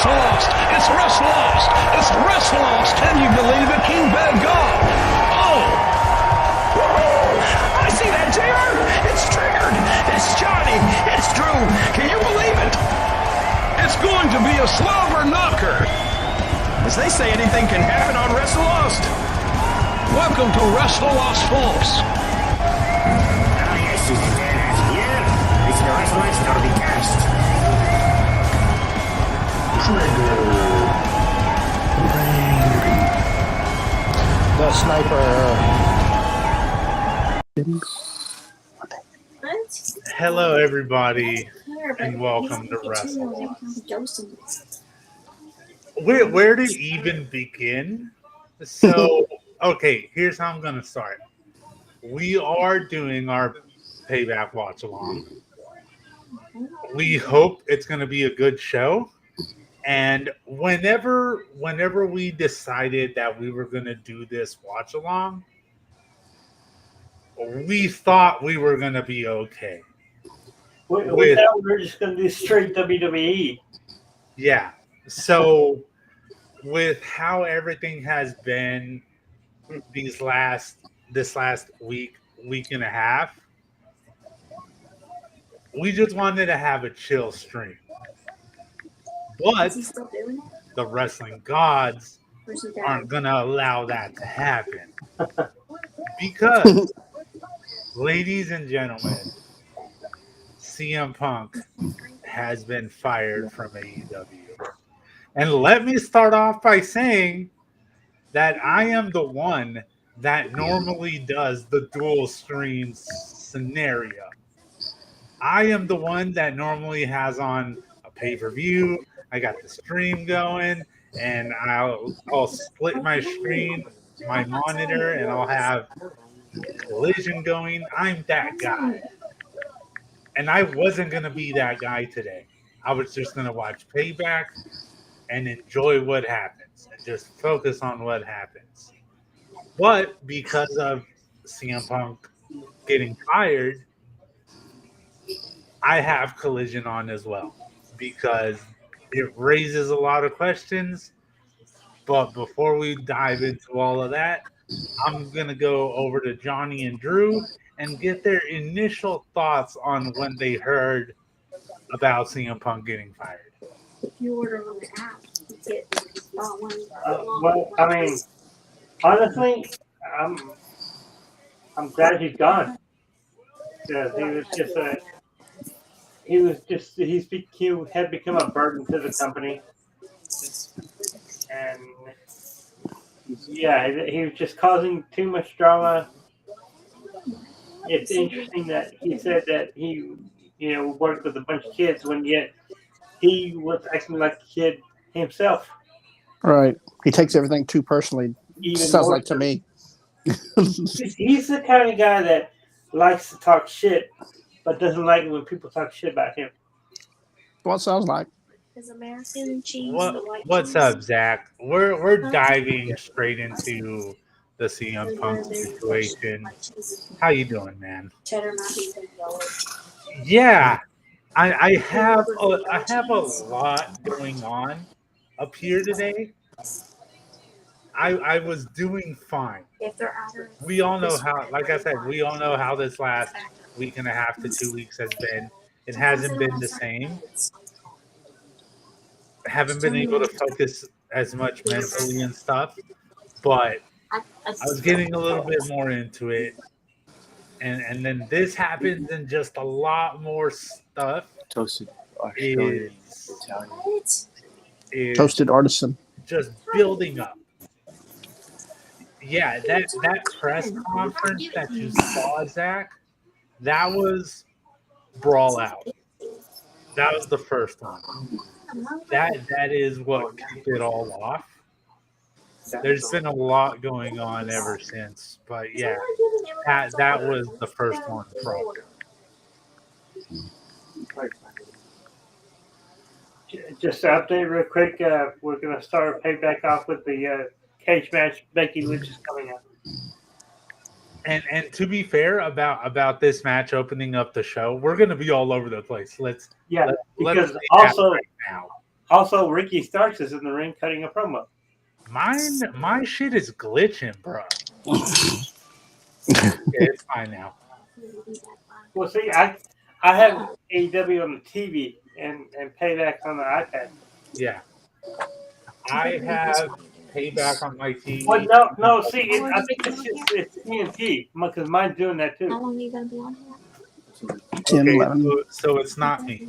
WrestleLost. It's WrestleLost. It's WrestleLost. Can you believe it? King Bad God. Oh. I see that, JR. It's triggered. It's Johnny. It's Drew. Can you believe it? It's going to be a slobber knocker. As they say, anything can happen on WrestleLost. Welcome to WrestleLost, folks. Oh, yes, she's the dead here. It's the WrestleLost Derbycast. The sniper. Hello, everybody, and welcome to WrestleLost. Where to even begin? So, okay, here's how I'm going to start. We are doing our Payback watch along. We hope it's going to be a good show. And whenever we decided that we were going to do this watch along, we thought we were going to be okay. We thought we were just going to do straight WWE. Yeah. So with how everything has been this last week and a half, we just wanted to have a chill stream. But the wrestling gods aren't going to allow that to happen. Because, ladies and gentlemen, CM Punk has been fired from AEW. And let me start off by saying that I am the one that normally does the dual streams scenario. I am the one that normally has on a pay-per-view. I got the stream going, and I'll split my screen, my monitor, and I'll have Collision going. I'm that guy. And I wasn't going to be that guy today. I was just going to watch Payback and enjoy what happens and just focus on what happens. But because of CM Punk getting fired, I have Collision on as well because it raises a lot of questions. But before we dive into all of that, I'm going to go over to Johnny and Drew and get their initial thoughts on when they heard about CM Punk getting fired. If you order on the app, you get one. Well, I mean, honestly, I'm glad he's gone. Because he had become a burden to the company. And yeah, he was just causing too much drama. It's interesting that he said that he, worked with a bunch of kids when yet he was acting like a kid himself. Right. He takes everything too personally. Sounds like to me. He's the kind of guy that likes to talk shit, but doesn't like it when people talk shit about him. What sounds like? Is American cheese What's cheese? up, Zach? We're diving straight into the CM Punk situation. How you doing, man? Cheddar not even yellow. Yeah, I have a lot going on up here today. I was doing fine. If they're out of We all know how, like I said, we all know how this last week and a half to 2 weeks has been. It hasn't been the same. Haven't been able to focus as much mentally and stuff, but I was getting a little bit more into it. And then this happens and just a lot more stuff Toasted Australian Italian. is Toasted artisan. just building up. Yeah, that press conference that you saw, Zach, that was Brawl Out. That was the first one. That is what kicked it all off. There's been a lot going on ever since, but yeah, that was the first one proper. Just to update real quick, we're going to start Payback off with the cage match. Becky Lynch is coming up. And to be fair about this match opening up the show, we're going to be all over the place. Let's because say that also right now. Also, Ricky Starks is in the ring cutting a promo. My shit is glitching, bro. Okay, it's fine now. Well, see, I have AEW on the TV and Payback on the iPad. Yeah, I have Payback on my Well, TV. no. See, I think it's TNT because mine's doing that How too. long are you gonna be on here? 10, Okay, 11. so it's not me.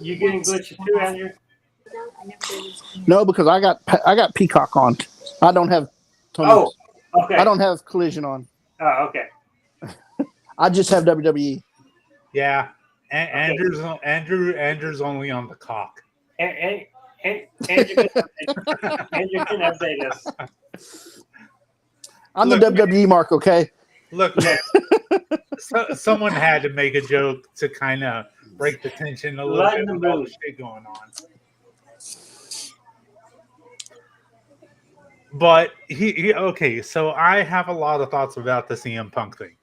You getting glitches too, Andrew? I never did this. No, because I got Peacock on. I don't have Tony. Oh, okay. I don't have Collision on. Oh, okay. I just have WWE. Yeah, Okay. Andrew's only on the cock. And Andrew can update us. I'm Look, the WWE mark, okay? Look, someone had to make a joke to kind of break the tension a little Lighten bit the with all the mood. shit going on. But okay, so I have a lot of thoughts about the CM Punk thing.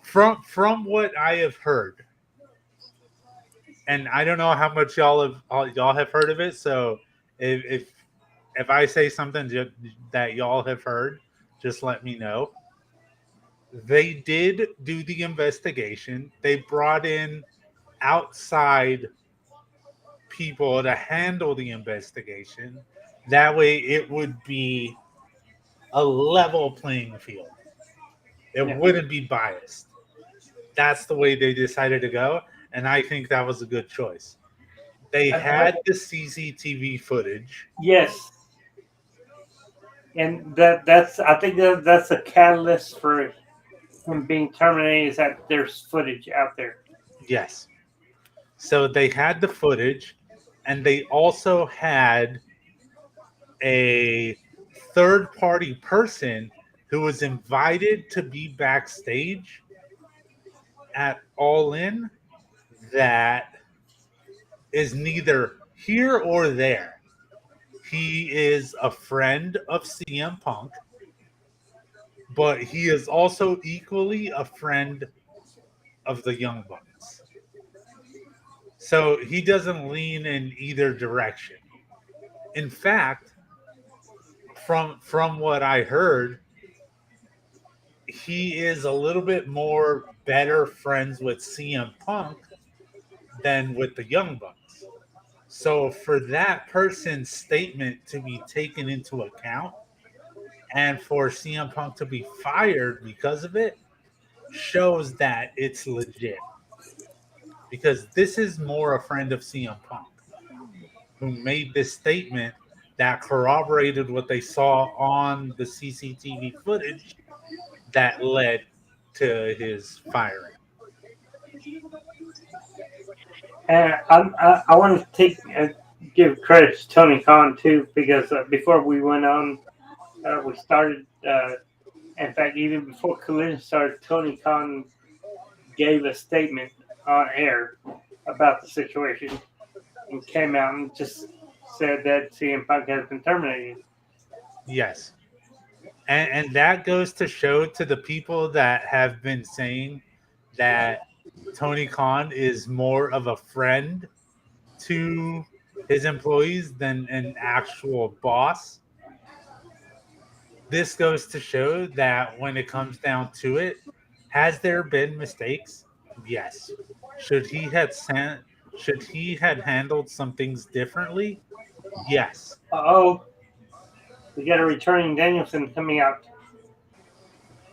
From what I have heard, and I don't know how much y'all have heard of it. So if I say something that y'all have heard, just let me know. They did do the investigation. They brought in outside people to handle the investigation. That way, it would be a level playing field. It Yeah. wouldn't be biased. That's the way they decided to go, and I think that was a good choice. They had the CCTV footage. Yes. And that's I think that's a catalyst for him being terminated is that there's footage out there. Yes. So they had the footage, and they also had a third party person who was invited to be backstage at All In that is neither here or there. He is a friend of CM Punk, but he is also equally a friend of the Young Bucks. So he doesn't lean in either direction. In fact, from what I heard, he is a little bit more better friends with CM Punk than with the Young Bucks. So for that person's statement to be taken into account and for CM Punk to be fired because of it shows that it's legit. Because this is more a friend of CM Punk who made this statement that corroborated what they saw on the CCTV footage that led to his firing. And I want to give credit to Tony Khan too because before we went on, we started. In fact, even before Collision started, Tony Khan gave a statement on air about the situation and came out and just said that CM Punk has been terminated. Yes. And that goes to show to the people that have been saying that Tony Khan is more of a friend to his employees than an actual boss. This goes to show that when it comes down to it, has there been mistakes? Yes. Should he had sent should he had handled some things differently? Yes. Oh, we got a returning Danielson coming out.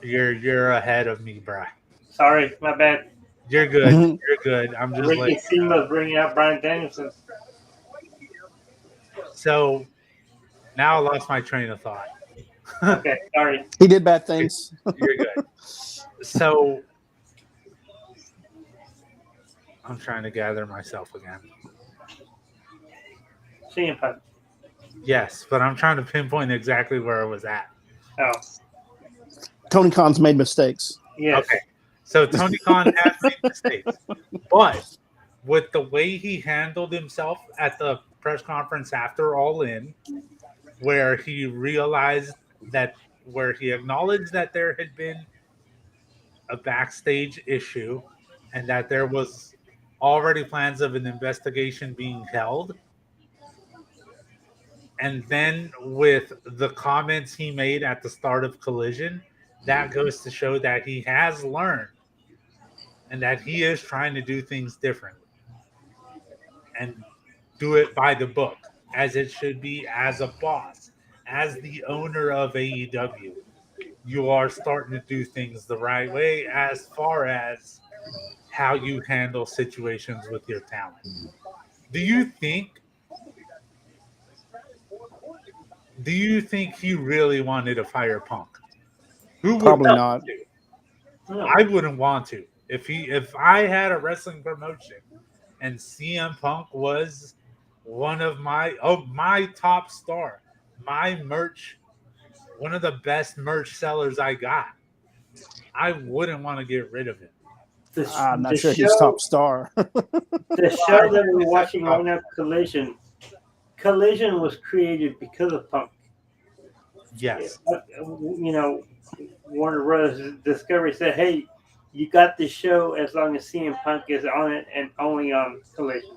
You're ahead of me, bruh. Sorry, my bad. You're good. You're good. I'm just Ricky like Steamboat bringing out Brian Danielson. so. Now I lost my train of thought. Okay, sorry. He did bad things. You're good. So I'm trying to gather myself again. CM Punk. Yes, but I'm trying to pinpoint exactly where I was at. Oh, Tony Khan's made mistakes. yes. Okay. So Tony Khan has made mistakes, but with the way he handled himself at the press conference after All In, where he realized that, where he acknowledged that there had been a backstage issue and that there was already plans of an investigation being held, And then with the comments he made at the start of Collision, that goes to show that he has learned and that he is trying to do things differently and do it by the book, as it should be, as a boss, as the owner of AEW. You are starting to do things the right way as far as how you handle situations with your talent. Do you think he really wanted to fire Punk? Who would Probably want not. to? No. I wouldn't want to. If I had a wrestling promotion and CM Punk was one of my top star, my merch, one of the best merch sellers I got, I wouldn't want to get rid of him. I'm The not sure he's top star. the show I that we're said watching top. right now, Collision. Collision was created because of Punk. Yes. You know, Warner Brothers Discovery said, "Hey, you got this show as long as CM Punk is on it and only on Collision."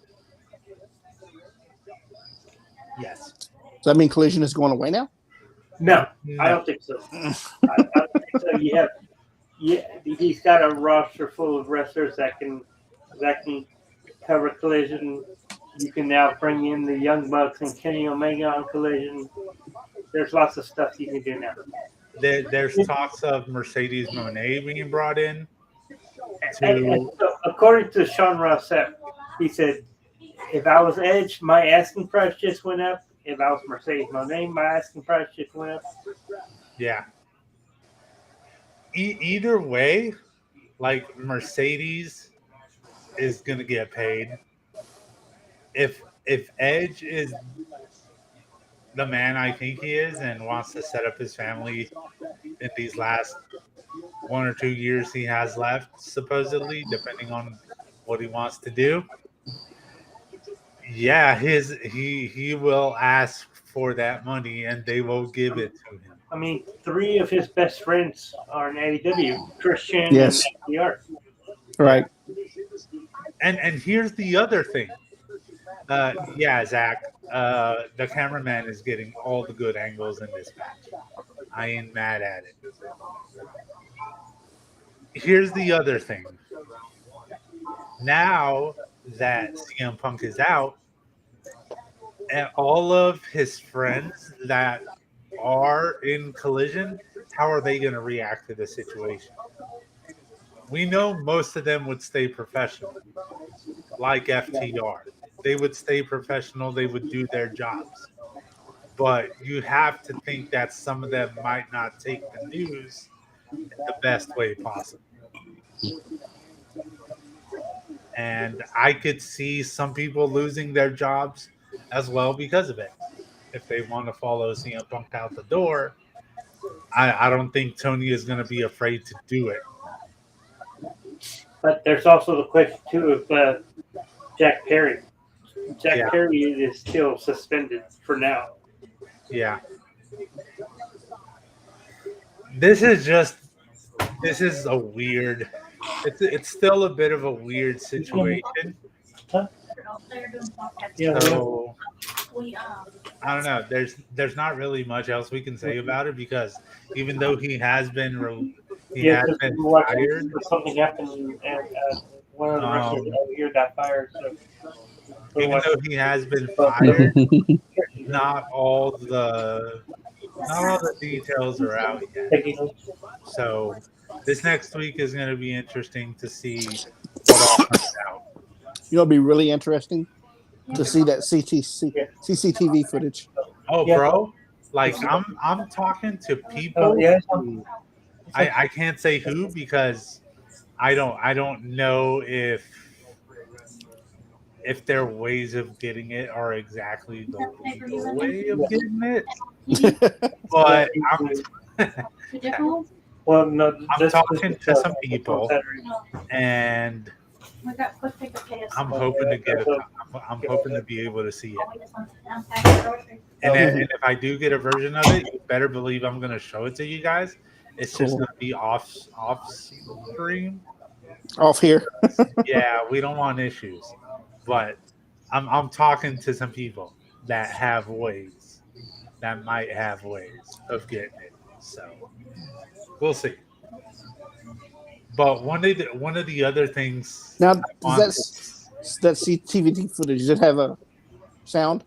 Yes. Does that mean Collision is going away now? No, I No. don't think so. I don't think so. He's got a roster full of wrestlers that can cover Collision. You can now bring in the Young Bucks and Kenny Omega on Collision. There's lots of stuff you can do now. There's talks of Mercedes Moné being brought in And to so according to Sean Rossett, he said, if I was Edge, my asking price just went up. If I was Mercedes Moné, my asking price just went up. yeah. Either way, like Mercedes is gonna get paid. If Edge is the man I think he is and wants to set up his family in these last 1 or 2 years he has left, supposedly, depending on what he wants to do. Yeah, he will ask for that money and they will give it to him. I mean, 3 of his best friends are in AEW, Christian Yes. and FDR. Right. And here's the other thing. Yeah, Zach, the cameraman is getting all the good angles in this match. I ain't mad at it. Here's the other thing. Now that CM Punk is out, and all of his friends that are in Collision, how are they going to react to the situation? We know most of them would stay professional, like FTR. They would stay professional, they would do their jobs. But you have to think that some of them might not take the news the best way possible. And I could see some people losing their jobs as well because of it. If they want to follow CM Punk out the door, I don't think Tony is going to be afraid to do it. But there's also the question, too, of Jack Perry. Jack Yeah. Perry is still suspended for now. Yeah. This is a weird. It's still a bit of a weird situation. Yeah. So I don't know. There's not really much else we can say about it because even though he has been fired, Something happened, and one of the wrestlers over here got fired. So even though he has been fired, not all the details are out yet. So this next week is going to be interesting to see what all comes out. You know, it'd be really interesting to see that CCTV footage. Oh, Yeah. bro! Like I'm talking to people. Oh, yeah. Who, I can't say who because I don't know if their ways of getting it are exactly the legal way of getting it. But Well, no, I'm talking to some people, and I'm hoping to get it. I'm hoping to be able to see it. And if I do get a version of it, you better believe I'm going to show it to you guys. It's just Cool. going to be off stream. Off here. Yeah, we don't want issues. But I'm talking to some people that have ways that might have ways of getting it. So we'll see. But one of the other things Now, I does want that CTV footage, does it have a sound?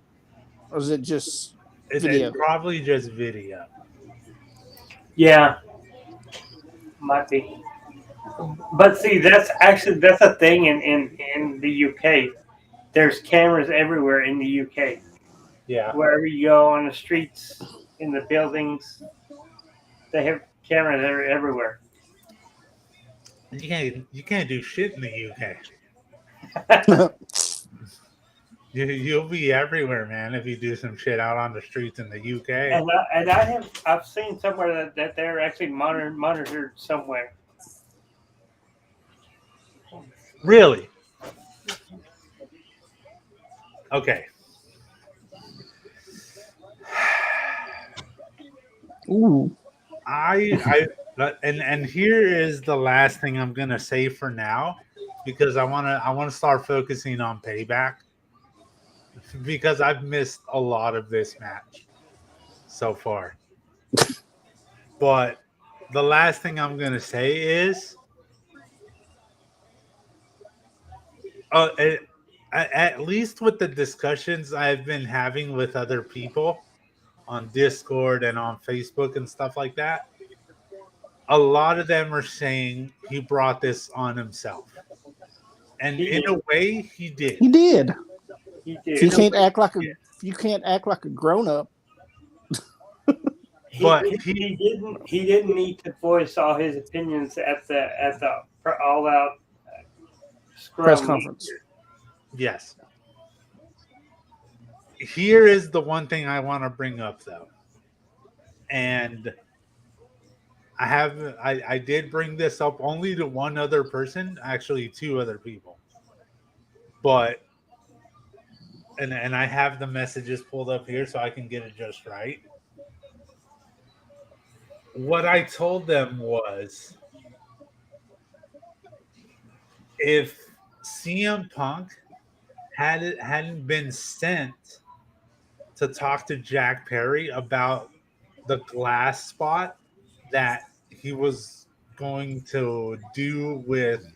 Or is it just it's video? probably just video. Yeah, might be. But see, that's a thing in the UK. There's cameras everywhere in the UK. Yeah. Wherever you go on the streets, in the buildings, they have cameras everywhere. You can't do shit in the UK. You'll be everywhere, man, if you do some shit out on the streets in the UK. I've seen somewhere that they're actually monitored somewhere. Really? Okay. Ooh. And here is the last thing I'm gonna say for now, because I wanna start focusing on Payback, because I've missed a lot of this match so far. But the last thing I'm gonna say is, at least with the discussions I've been having with other people on Discord and on Facebook and stuff like that, a lot of them are saying he brought this on himself. And He in did. a way, he did. He did. He If you did. can't act like a grown up. But He didn't need to voice all his opinions at the all out scrum Press conference. yes. Here is the one thing I want to bring up, though. And I did bring this up only to one other person, actually two other people. But and I have the messages pulled up here so I can get it just right. What I told them was, if CM Punk hadn't been sent to talk to Jack Perry about the glass spot that he was going to do with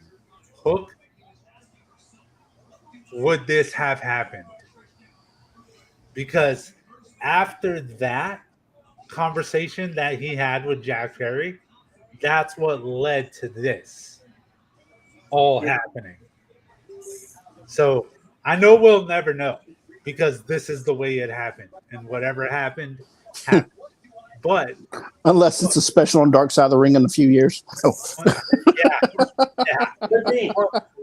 Hook, would this have happened? Because after that conversation that he had with Jack Perry, that's what led to this all happening. So I know we'll never know, because this is the way it happened, and whatever happened happened. But Unless it's a special on Dark Side of the Ring in a few years. Oh. yeah.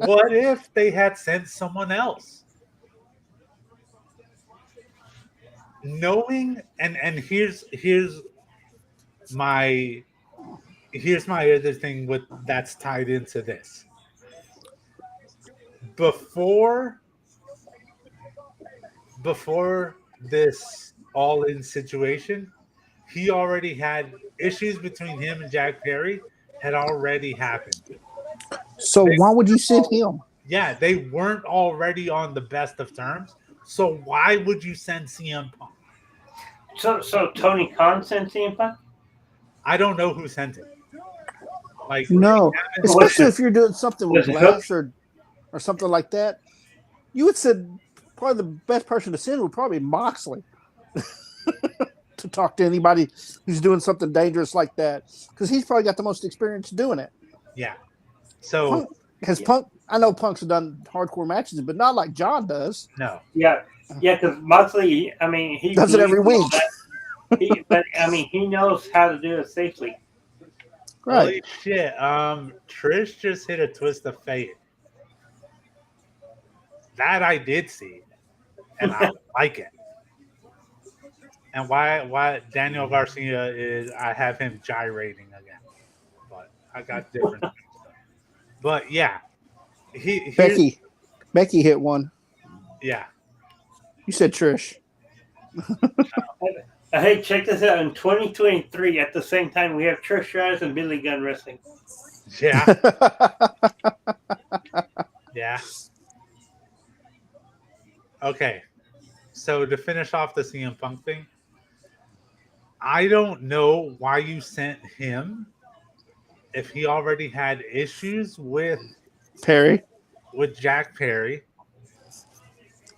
What if they had sent someone else? Knowing and here's my other thing with that's tied into this. Before this all in situation, he already had issues between him and Jack Perry had already happened. So why would you send him? Yeah, they weren't already on the best of terms. So why would you send CM Punk? So Tony Khan sent CM Punk? I don't know who sent it. Like, No, especially if you're doing something with was it glass or something like that. You would said probably the best person to send would probably be Moxley to talk to anybody who's doing something dangerous like that, because he's probably got the most experience doing it. yeah. So Punk, I know Punk's done hardcore matches, but not like John does. no. Yeah, because Moxley, I mean, he Does it every week. But I mean, he knows how to do it safely. Right. Holy shit. Trish just hit a twist of fate. That I did see. And I like it. And why Daniel Garcia is, I have him gyrating again. But I got different things. But yeah. Becky hit one. Yeah. You said Trish. Hey, check this out. In 2023, at the same time, we have Trish Stratus and Billy Gunn wrestling. Yeah. Yeah. Okay. So to finish off the CM Punk thing, I don't know why you sent him if he already had issues Perry. with Jack Perry.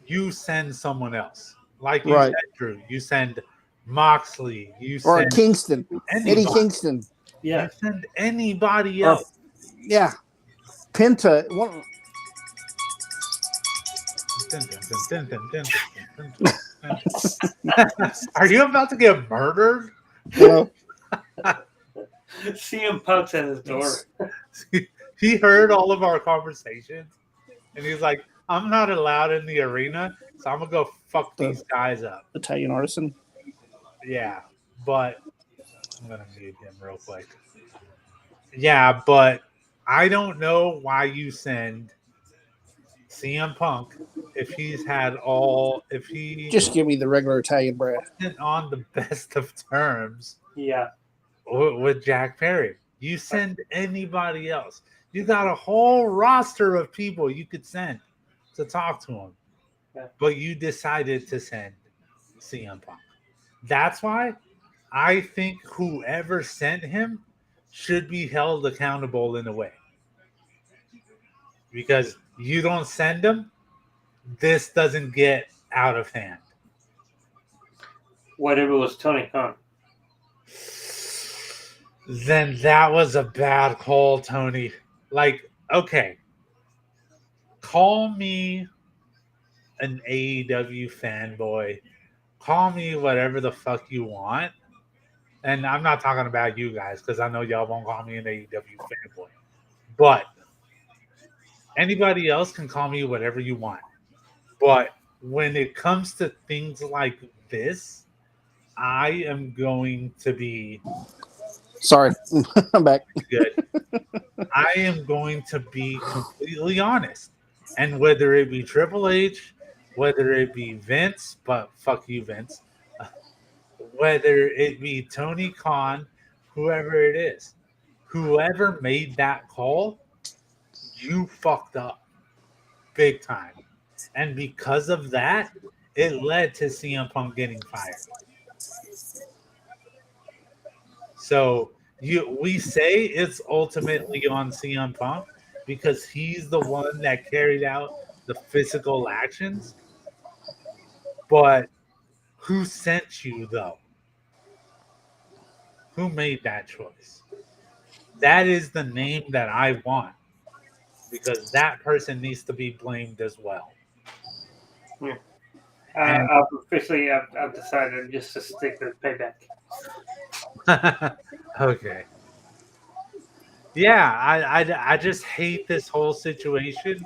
You send someone else, like you Right. said, Drew. You send Moxley. You Or send Kingston. Eddie anybody. Kingston. You Yeah. send anybody Or, else. yeah. Penta. Dun, dun, dun, dun, dun, dun, dun, dun, dun. Are you about to get murdered? Hello. CM Punk's at his door. He heard all of our conversations, and he's like, "I'm not allowed in the arena, so I'm gonna go fuck The these guys up." Italian artisan. Yeah, but I'm gonna mute him real quick. Yeah, but I don't know why you send CM Punk if he Just give me the regular Italian bread. isn't on the best of terms Yeah. with Jack Perry. You send anybody else. You got a whole roster of people you could send to talk to him, Yeah. but you decided to send CM Punk. That's why I think whoever sent him should be held accountable in a way. Because you don't send him, this doesn't get out of hand. What if it was Tony Khan? Then that was a bad call, Tony. Like, okay, call me an AEW fanboy. Call me whatever the fuck you want. And I'm not talking about you guys because I know y'all won't call me an AEW fanboy. But anybody else can call me whatever you want. But when it comes to things like this, I am going to be Sorry. I'm back. good. I am going to be completely honest. And whether it be Triple H, whether it be Vince, but fuck you, Vince, whether it be Tony Khan, whoever it is, whoever made that call, you fucked up big time. And because of that, it led to CM Punk getting fired. So we say it's ultimately on CM Punk because he's the one that carried out the physical actions. But who sent you though? Who made that choice? That is the name that I want because that person needs to be blamed as well. Yeah. And- I've decided just to stick with Payback. Okay. Yeah, I just hate this whole situation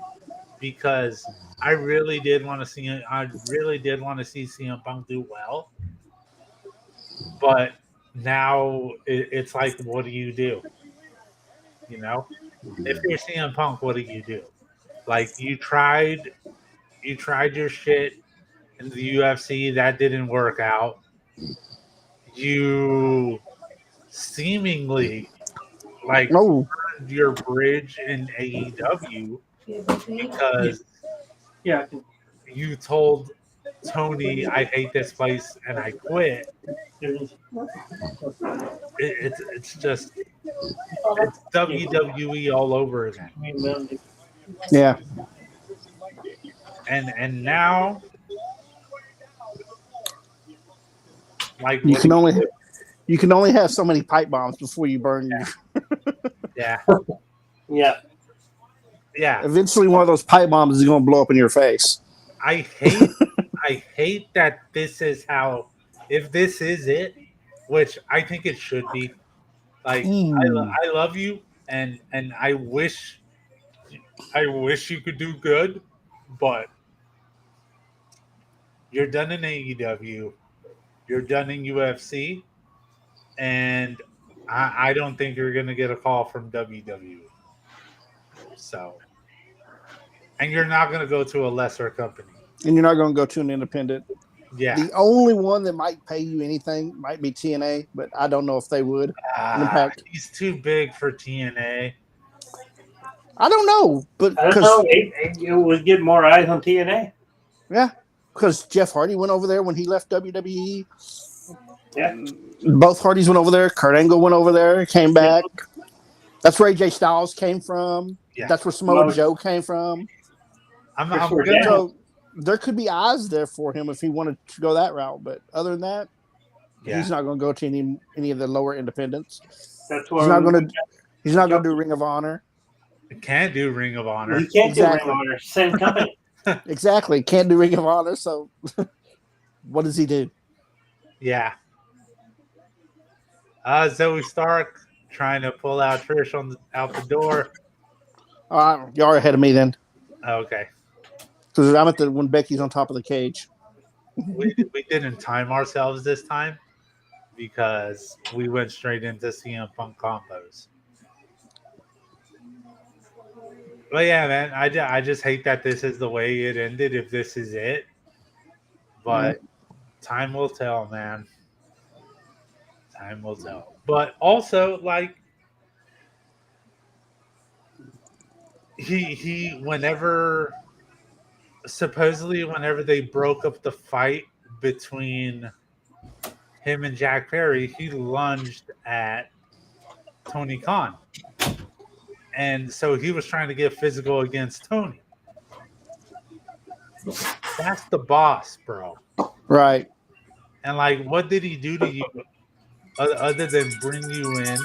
because I really did want to see CM Punk do well, but now it's like, what do you do? You know, if you're CM Punk, what do you do? Like you tried your shit in the UFC, that didn't work out. You seemingly like Oh, burned your bridge in AEW because Yeah. you told Tony, I hate this place and I quit. It's just it's WWE all over again. yeah. And now like You what can do only do? you can only have so many pipe bombs before you burn. Yeah. Yeah. Yeah. Eventually, one of those pipe bombs is going to blow up in your face. I hate that this is how if this is it, which I think it should be. Like I love you and I wish you could do good, but you're done in AEW, you're done in UFC, and I don't think you're gonna get a call from WWE. So, and you're not gonna go to a lesser company. And you're not going to go to an independent. Yeah, The only one that might pay you anything might be TNA, but I don't know if they would. Impact. he's too big for TNA. I don't know, but I don't because know. It would get more eyes on TNA. yeah, because Jeff Hardy went over there when he left WWE. Yeah. Both Hardys went over there. Kurt Angle went over there, came back. That's where AJ Styles came from. Yeah. That's where Samoa Mo- Joe came from. I'm Christopher gonna. Daniels. So there could be eyes there for him if he wanted to go that route. But other than that, Yeah. he's not going to go to any of the lower independents. That's He's where not going to. He's not going to do Ring of Honor. Can't do Ring of Honor. he can't Exactly. do Ring of Honor. Same company. Exactly. Can't do Ring of Honor. So what does he do? Yeah. Zoe Stark trying to pull out Trish out the door. You're ahead of me then, Okay. because I'm at when Becky's on top of the cage. We didn't time ourselves this time because we went straight into CM Punk combos. But yeah, man, I just hate that this is the way it ended. If this is it, but time will tell, man. Time will tell. But also, like, he supposedly whenever they broke up the fight between him and Jack Perry, he lunged at Tony Khan. And so he was trying to get physical against Tony. That's the boss, bro. Right. And like, what did he do to you other than bring you in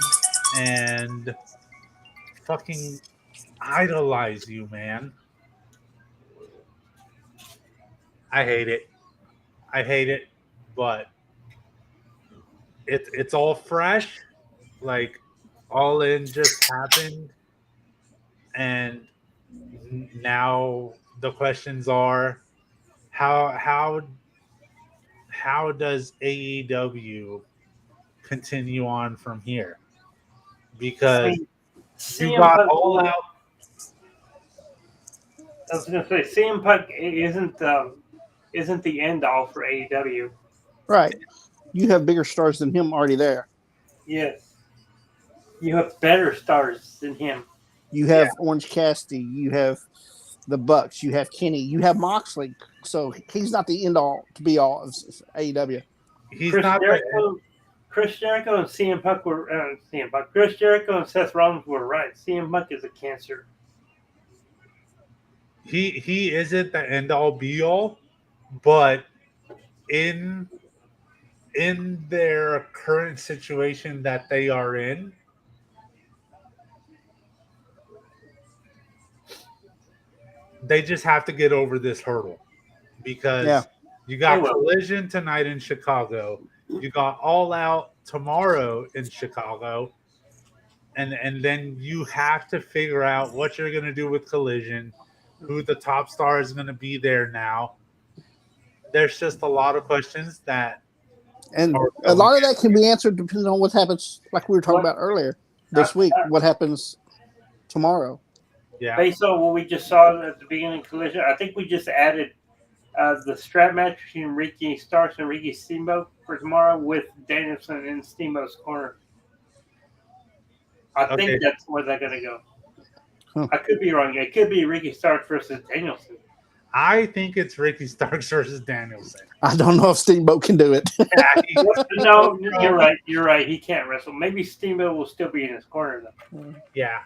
and fucking idolize you, man? I hate it, but it's all fresh. Like, All In just happened, and now the questions are how does AEW continue on from here? Because you got Punk, All Out. I was going to say CM Punk isn't the end all for AEW. Right. You have bigger stars than him already there. Yes, you have better stars than him. You have Orange Cassidy. You have the Bucks. You have Kenny. You have Moxley. So he's not the end all to be all of AEW. He's Chris not Jericho and CM Punk were CM Punk. Chris Jericho and Seth Rollins were right. CM Punk is a cancer. he isn't the end all be all, but in their current situation that they are in, they just have to get over this hurdle because you got Collision tonight in Chicago, you got All Out tomorrow in Chicago, and then you have to figure out what you're going to do with Collision, who the top star is going to be there now. There's just a lot of questions that, and a lot of that can be answered depending on what happens, like we were talking about earlier this week. What happens tomorrow? Yeah. Based on what we just saw at the beginning of Collision, I think we just added the strap match between Ricky Starks and Ricky Steamboat for tomorrow with Danielson in Steamboat's corner. I think that's where they're going to go. I could be wrong. It could be Ricky Starks versus Danielson. I think it's Ricky Starks versus Danielson. I don't know if Steamboat can do it. No, you're right. You're right. He can't wrestle. Maybe Steamboat will still be in his corner, though. Yeah.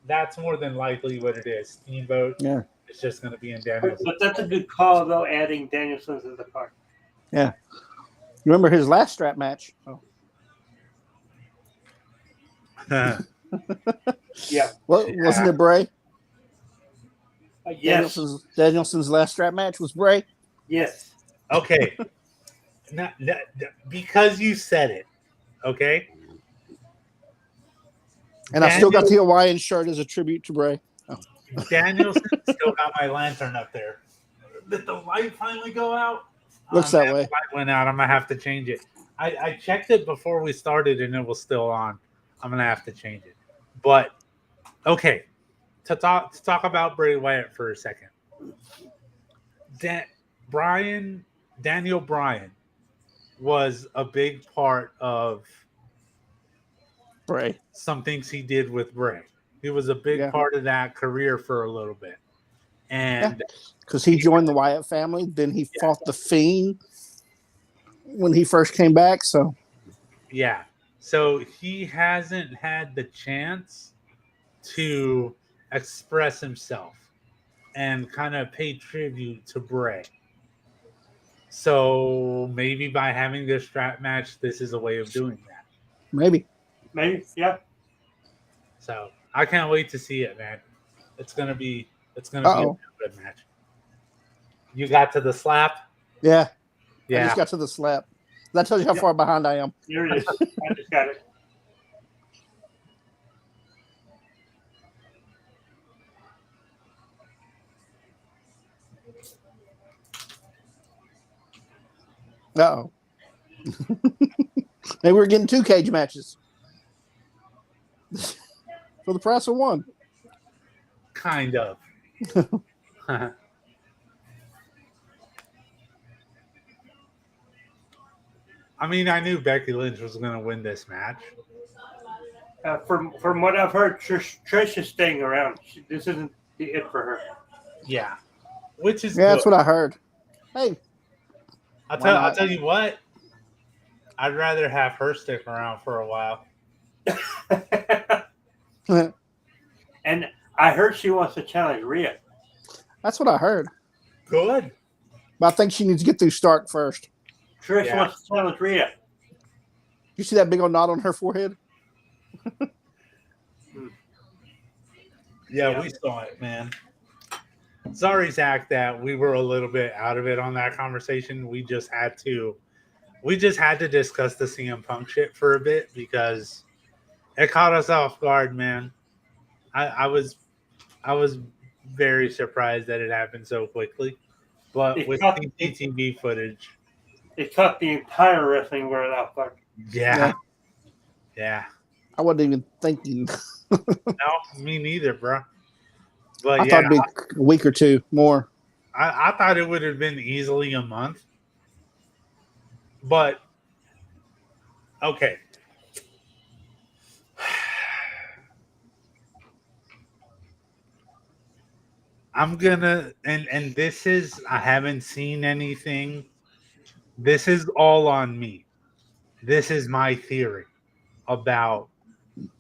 That's more than likely what it is. Steamboat is just going to be in Danielson. But that's a good call, though, adding Danielson to the card. Yeah. You remember his last strap match? Oh. Yeah. Well, wasn't it Bray? Yes. Danielson's last strap match was Bray? Yes. Okay. Because you said it, okay? And I still got the Hawaiian shirt as a tribute to Bray. Oh. Danielson still got my lantern up there. Did the light finally go out? Looks that way. The light went out. I'm going to have to change it. I checked it before we started and it was still on. I'm going to have to change it. But, okay. To talk about Bray Wyatt for a second. Daniel Bryan was a big part of Bray. Some things he did with Bray. He was a big part of that career for a little bit. And because he joined the Wyatt family, then he fought the Fiend when he first came back. So Yeah. So he hasn't had the chance to express himself and kind of pay tribute to Bray. So maybe by having this strap match, this is a way of doing that. Maybe. Maybe, yeah. So I can't wait to see it, man. It's gonna be a Uh-oh. good match. You got to the slap? Yeah. I Yeah. just got to the slap. That tells you how far behind I am. Here it is. I just got it. Uh-oh. Maybe we're getting 2 cage matches. For the price of 1. Kind of. I mean, I knew Becky Lynch was going to win this match. From what I've heard, Trish is staying around. This isn't the it for her. Yeah. Which is Yeah, good. that's what I heard. Hey. I'll tell you what. I'd rather have her stick around for a while. And I heard she wants to challenge Rhea. That's what I heard. Good. But I think she needs to get through Stark first. Trish wants to challenge Rhea. You see that big old knot on her forehead? Yeah, we saw it, man. Sorry, Zach, that we were a little bit out of it on that conversation. We just had to discuss the CM Punk shit for a bit because it caught us off guard, man. I was very surprised that it happened so quickly. But with CCTV footage, it caught the entire wrestling world off guard. Yeah. I wasn't even thinking. No, me neither, bro. But I thought it'd be a week or 2 more. I thought it would have been easily a month. But okay. I'm gonna and this is I haven't seen anything. This is all on me. This is my theory about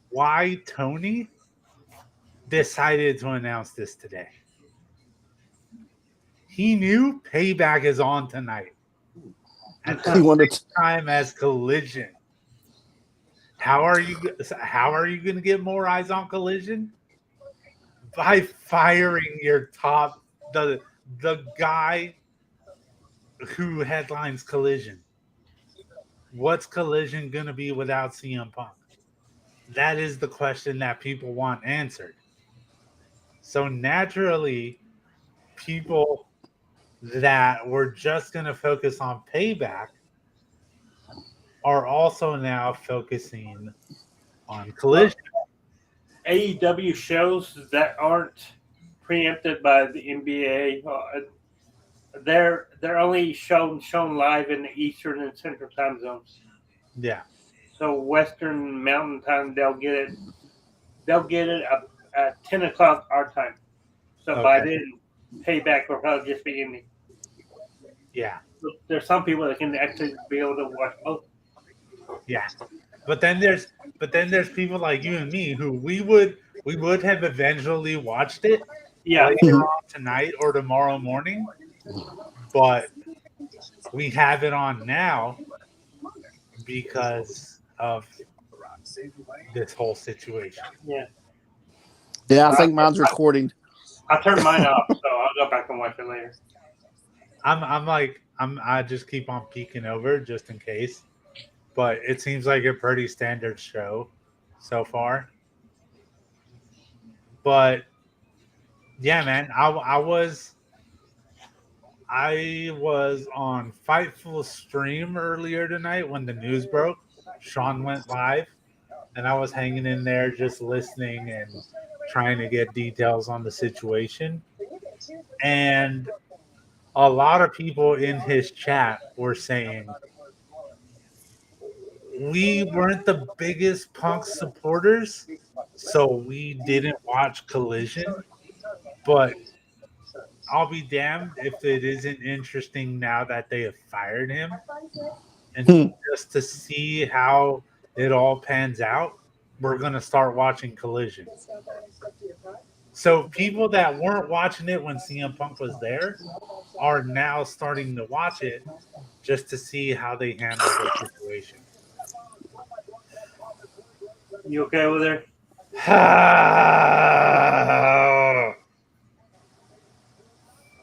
why Tony decided to announce this today. He knew Payback is on tonight at the same time as Collision. How are you going to get more eyes on Collision? By firing your the guy who headlines Collision. What's Collision going to be without CM Punk? That is the question that people want answered. So naturally, people that were just going to focus on Payback are also now focusing on Collision. AEW shows that aren't preempted by the NBA, they're only shown live in the Eastern and Central time zones. Yeah. So Western Mountain Time, they'll get it. They'll get it at 10 o'clock our time. So by then, Payback will probably just be in the. Yeah. So there's some people that can actually be able to watch both. Yeah. But then there's people like you and me who we would have eventually watched it later on tonight or tomorrow morning, but we have it on now because of this whole situation. Yeah. Yeah, I think mine's recording. I turned mine off, so I'll go back and watch it later. I just keep on peeking over just in case. But it seems like a pretty standard show so far. But yeah, man, I was on Fightful stream earlier tonight when the news broke. Sean went live, and I was hanging in there just listening and trying to get details on the situation. And a lot of people in his chat were saying, we weren't the biggest Punk supporters, so we didn't watch Collision. But I'll be damned if it isn't interesting now that they have fired him and just to see how it all pans out, we're gonna start watching Collision. So people that weren't watching it when CM Punk was there are now starting to watch it just to see how they handle the situation. You okay over there?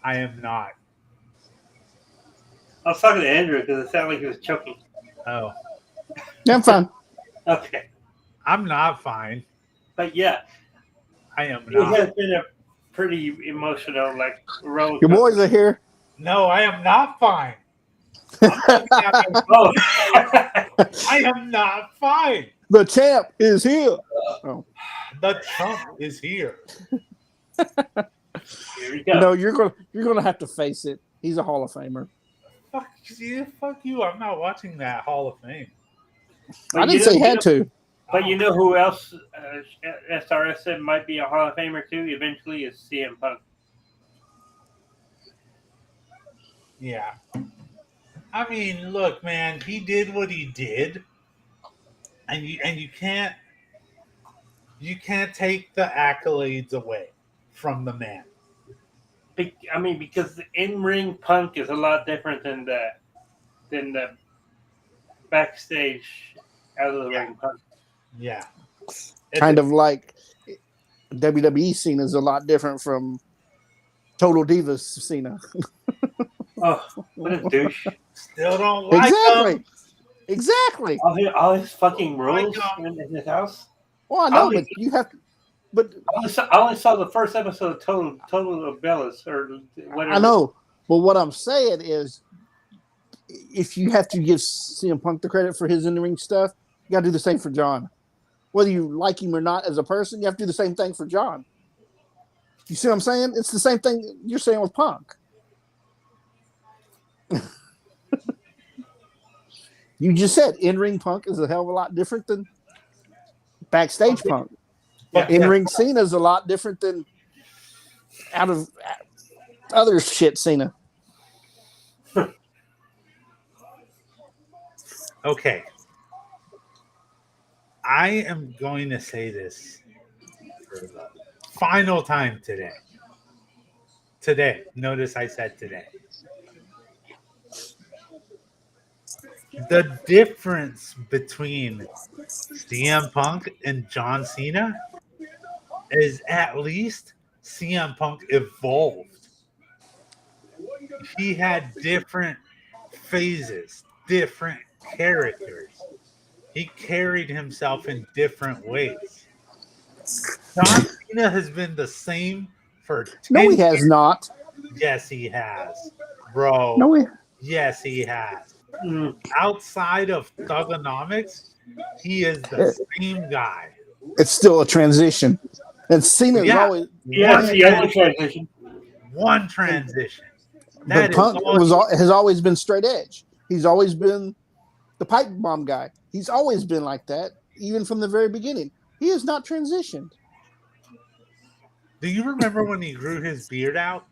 I am not. I was talking to Andrew because it sounded like he was choking. Oh, Yeah, I'm fine. Okay. I'm not fine. But yeah, I am it not. has been a pretty emotional, like, roller Your boys coaster. are here. No, I am not fine. I'm not having- Oh. I am not fine. The champ is here. Oh. The chump is here. Here we go. You know, you're gonna have to face it. He's a Hall of Famer. Fuck you. I'm not watching that Hall of Fame. But I didn't say he had to. But you know who else SRS said might be a Hall of Famer too eventually is CM Punk. Yeah. I mean, look, man, he did what he did, and you can't take the accolades away from the man. I mean, because the in-ring Punk is a lot different than the backstage out of the ring Punk. Yeah. Kind of like WWE Cena is a lot different from Total Divas Cena. Oh, what a douche! Still don't like Exactly. him. Exactly. All his fucking rules Like, in his house. Well, I know, but you have to. But I only saw the first episode of Total of Bellas or whatever. I know. But what I'm saying is, if you have to give CM Punk the credit for his in-ring stuff, you got to do the same for John. Whether you like him or not as a person, you have to do the same thing for John. You see what I'm saying? It's the same thing you're saying with Punk. You just said in-ring Punk is a hell of a lot different than backstage Punk. Yeah. In-ring Cena is a lot different than out of other shit Cena. Okay. I am going to say this for the final time today. Today. Notice I said today. The difference between CM Punk and John Cena is at least CM Punk evolved. He had different phases, different characters. He carried himself in different ways. John Cena has been the same for 10 No, he has years. not. Yes, he has. Bro. No, he. Yes, he has. Mm. Outside of Thugonomics, he is the same guy. It's still a transition. And Cena is Yeah. always. Yeah, One the only transition. One transition. But That is Punk all has always been straight edge. He's always been the pipe bomb guy. He's always been like that, even from the very beginning. He has not transitioned. Do you remember when he grew his beard out?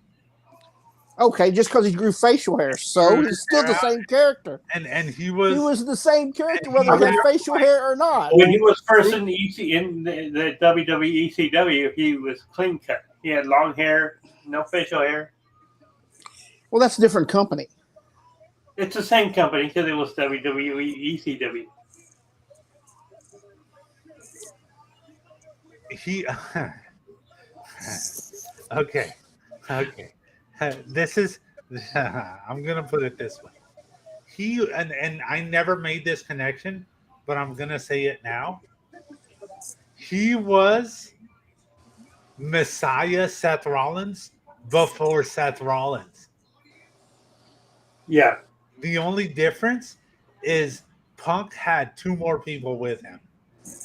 Okay, just because he grew facial hair, so he's still the same character. And he He was was the same character and whether he had he- facial hair or not. When he was first in the WWE ECW, he was clean cut. He had long hair, no facial hair. Well, that's a different company. It's the same company because it was WWE ECW. he okay. This is I'm gonna put it this way. He and I never made this connection, but I'm gonna say it now. He was Messiah Seth Rollins before Seth Rollins. Yeah. The only difference is Punk had two more people with him,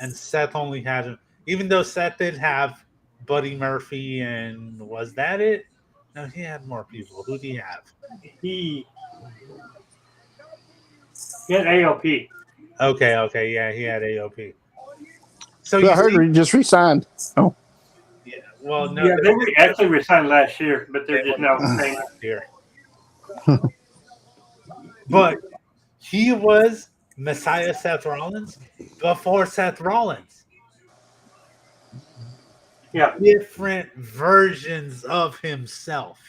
and Seth only had him. Even though Seth did have Buddy Murphy, and was that it? No, he had more people. Who did he have? He had AOP. Okay, yeah, he had AOP. So I heard he just resigned. Oh, yeah, well, no, Yeah, they were actually resigned last year, but they're just now saying here. But He was Messiah Seth Rollins before Seth Rollins. Yeah. Different versions of himself.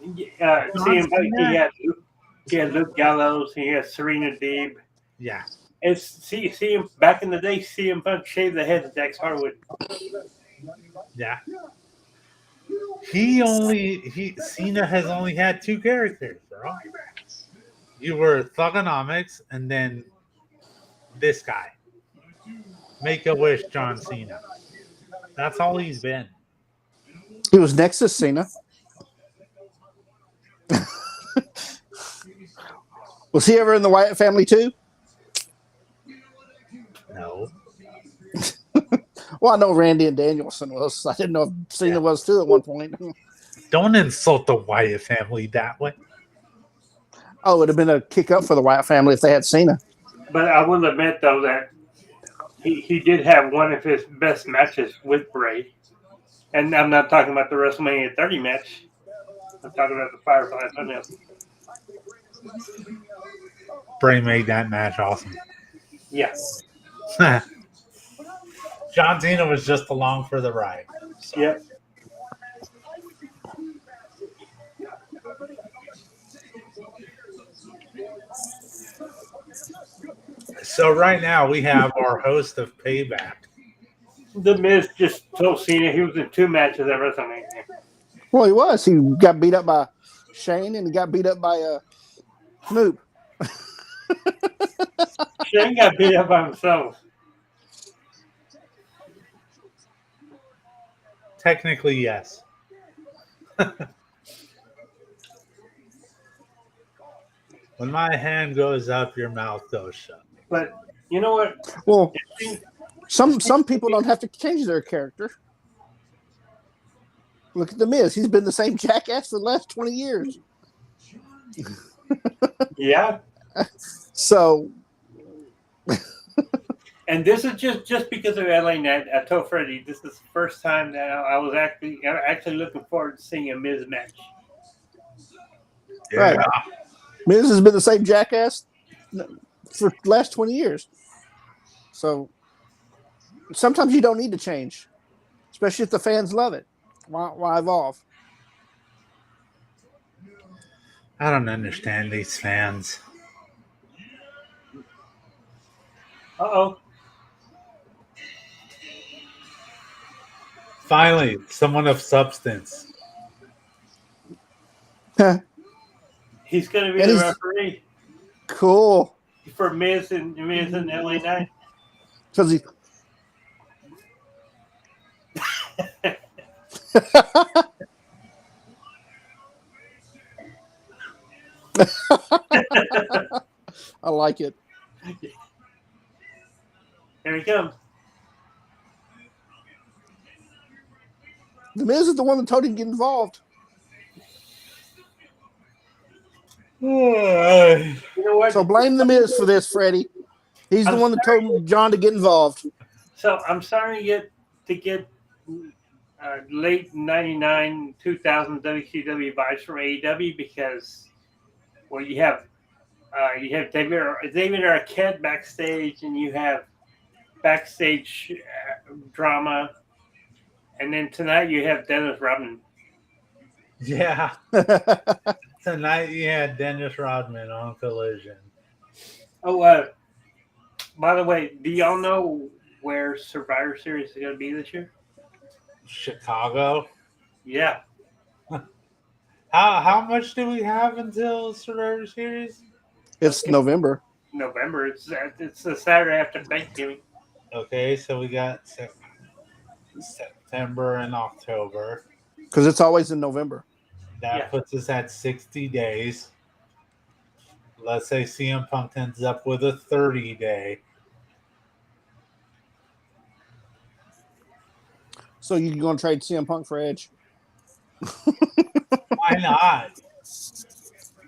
CM Punk, Cena? he had Luke Gallows, he had Serena Deeb. Yeah. It's see him back in the day. CM Punk shaved the head of Dax Harwood. Yeah. Cena has only had two characters, bro. You were Thugonomics and then this guy. Make a Wish John Cena. That's all he's been. He was Nexus Cena. Was he ever in the Wyatt family too? No. Well, I know Randy and Danielson was. I didn't know if Cena was too at one point. Don't insult the Wyatt family that way. Oh, it would have been a kick up for the Wyatt family if they had Cena. But I will admit though that he did have one of his best matches with Bray. And I'm not talking about the WrestleMania 30 match. I'm talking about the Firefly Funhouse. Bray made that match awesome. Yeah. John Cena was just along for the ride. So. Yep. So right now we have our host of Payback. The Miz just told Cena he was in 2 matches at WrestleMania. Well, he was. He got beat up by Shane and he got beat up by Snoop. Shane got beat up by himself. Technically, yes. When my hand goes up, your mouth goes shut. But you know what? Well, some people don't have to change their character. Look at the Miz. He's been the same jackass for the last 20 years. Yeah. So. And this is just because of LA Knight. I told Freddie this is the first time that I was actually looking forward to seeing a Miz match. Yeah. Right. Miz has been the same jackass for the last 20 years. So sometimes you don't need to change, especially if the fans love it. Why evolve? I don't understand these fans. Uh-oh. Finally, someone of substance. He's going to be And the he's- referee Cool. for Miz and LA Knight. Because he. I like it. Here he comes. The Miz is the one that told him to get involved. You know what? So blame the Miz for this, Freddie. He's the one that told John to get involved. So I'm starting to get late 99, 2000 WCW vibes from AEW because, well, you have David Arquette backstage, and you have backstage drama, and then tonight you have Dennis Rodman. Yeah. Tonight you had Dennis Rodman on Collision. Oh, by the way, do y'all know where Survivor Series is going to be this year? Chicago. Yeah. How much do we have until Survivor Series? It's November. November. It's the Saturday after Thanksgiving. Okay, so we got September and October. Because it's always in November. That puts us at 60 days. Let's say CM Punk ends up with a 30-day. So you're going to trade CM Punk for Edge? Why not?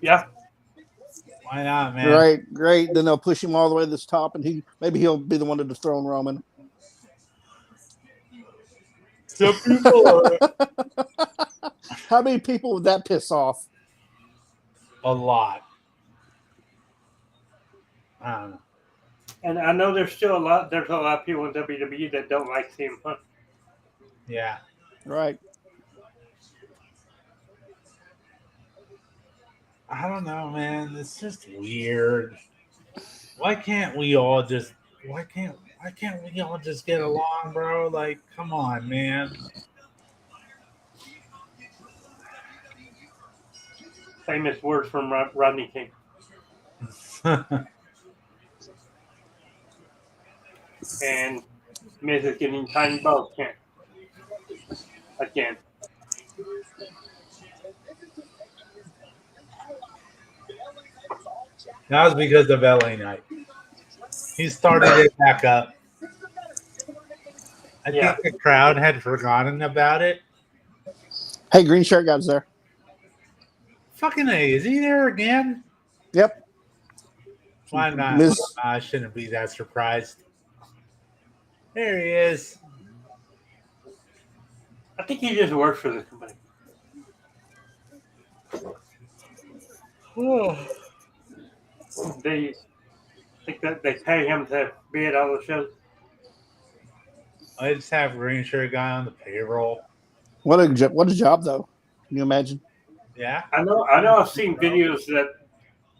Yeah. Why not, man? Right, great. Then they'll push him all the way to the top, and he'll be the one to dethrone Roman. Some people are How many people would that piss off? a lot. I don't know. And I know there's a lot of people in WWE that don't like CM Punk. Yeah. Right. I don't know, man. It's just weird. Why can't we all just why can't we all just get along, bro? Like, come on, man. Famous words from Rodney King. And Miz is getting tiny balls chant again. That was because of LA Knight. He started it back up. I Yeah. think the crowd had forgotten about it. Hey, green shirt guy's there. Fucking A, is he there again? Yep. Why not? Miss. I shouldn't be that surprised. There he is. I think he just works for the company. They think that they pay him to be at all the shows. I just have green shirt guy on the payroll. What a job though. Can you imagine? Yeah. I know I've seen videos that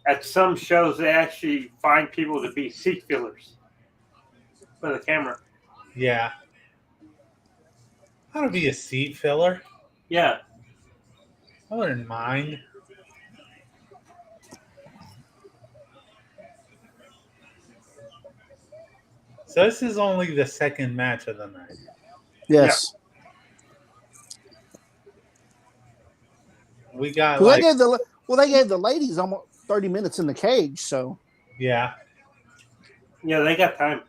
at some shows they actually find people to be seat fillers for the camera. Yeah. How to be a seat filler? Yeah. I wouldn't mind. So this is only the second match of the night. Yes. We got Well, like they gave the ladies almost 30 minutes in the cage, so yeah. Yeah, they got time.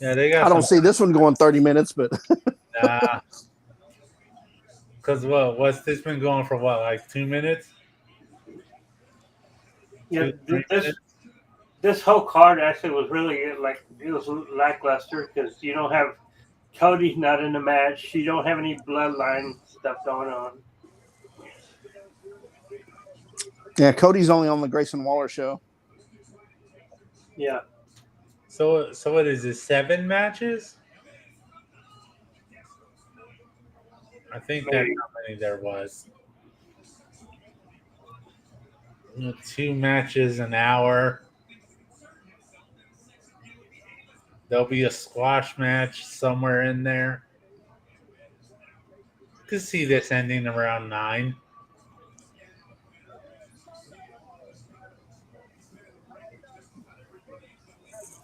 Yeah, they got I don't see this one going 30 minutes, but because what's this been going for what, like 2 minutes? Yeah, 3 minutes? this whole card actually was really it was lackluster because you don't have Cody's not in the match. You don't have any bloodline stuff going on. yeah, Cody's only on the Grayson Waller show. Yeah. So what is this? 7 matches? I think that's Maybe. how many there was. 2 matches an hour. There'll be a squash match somewhere in there. Could see this ending around 9.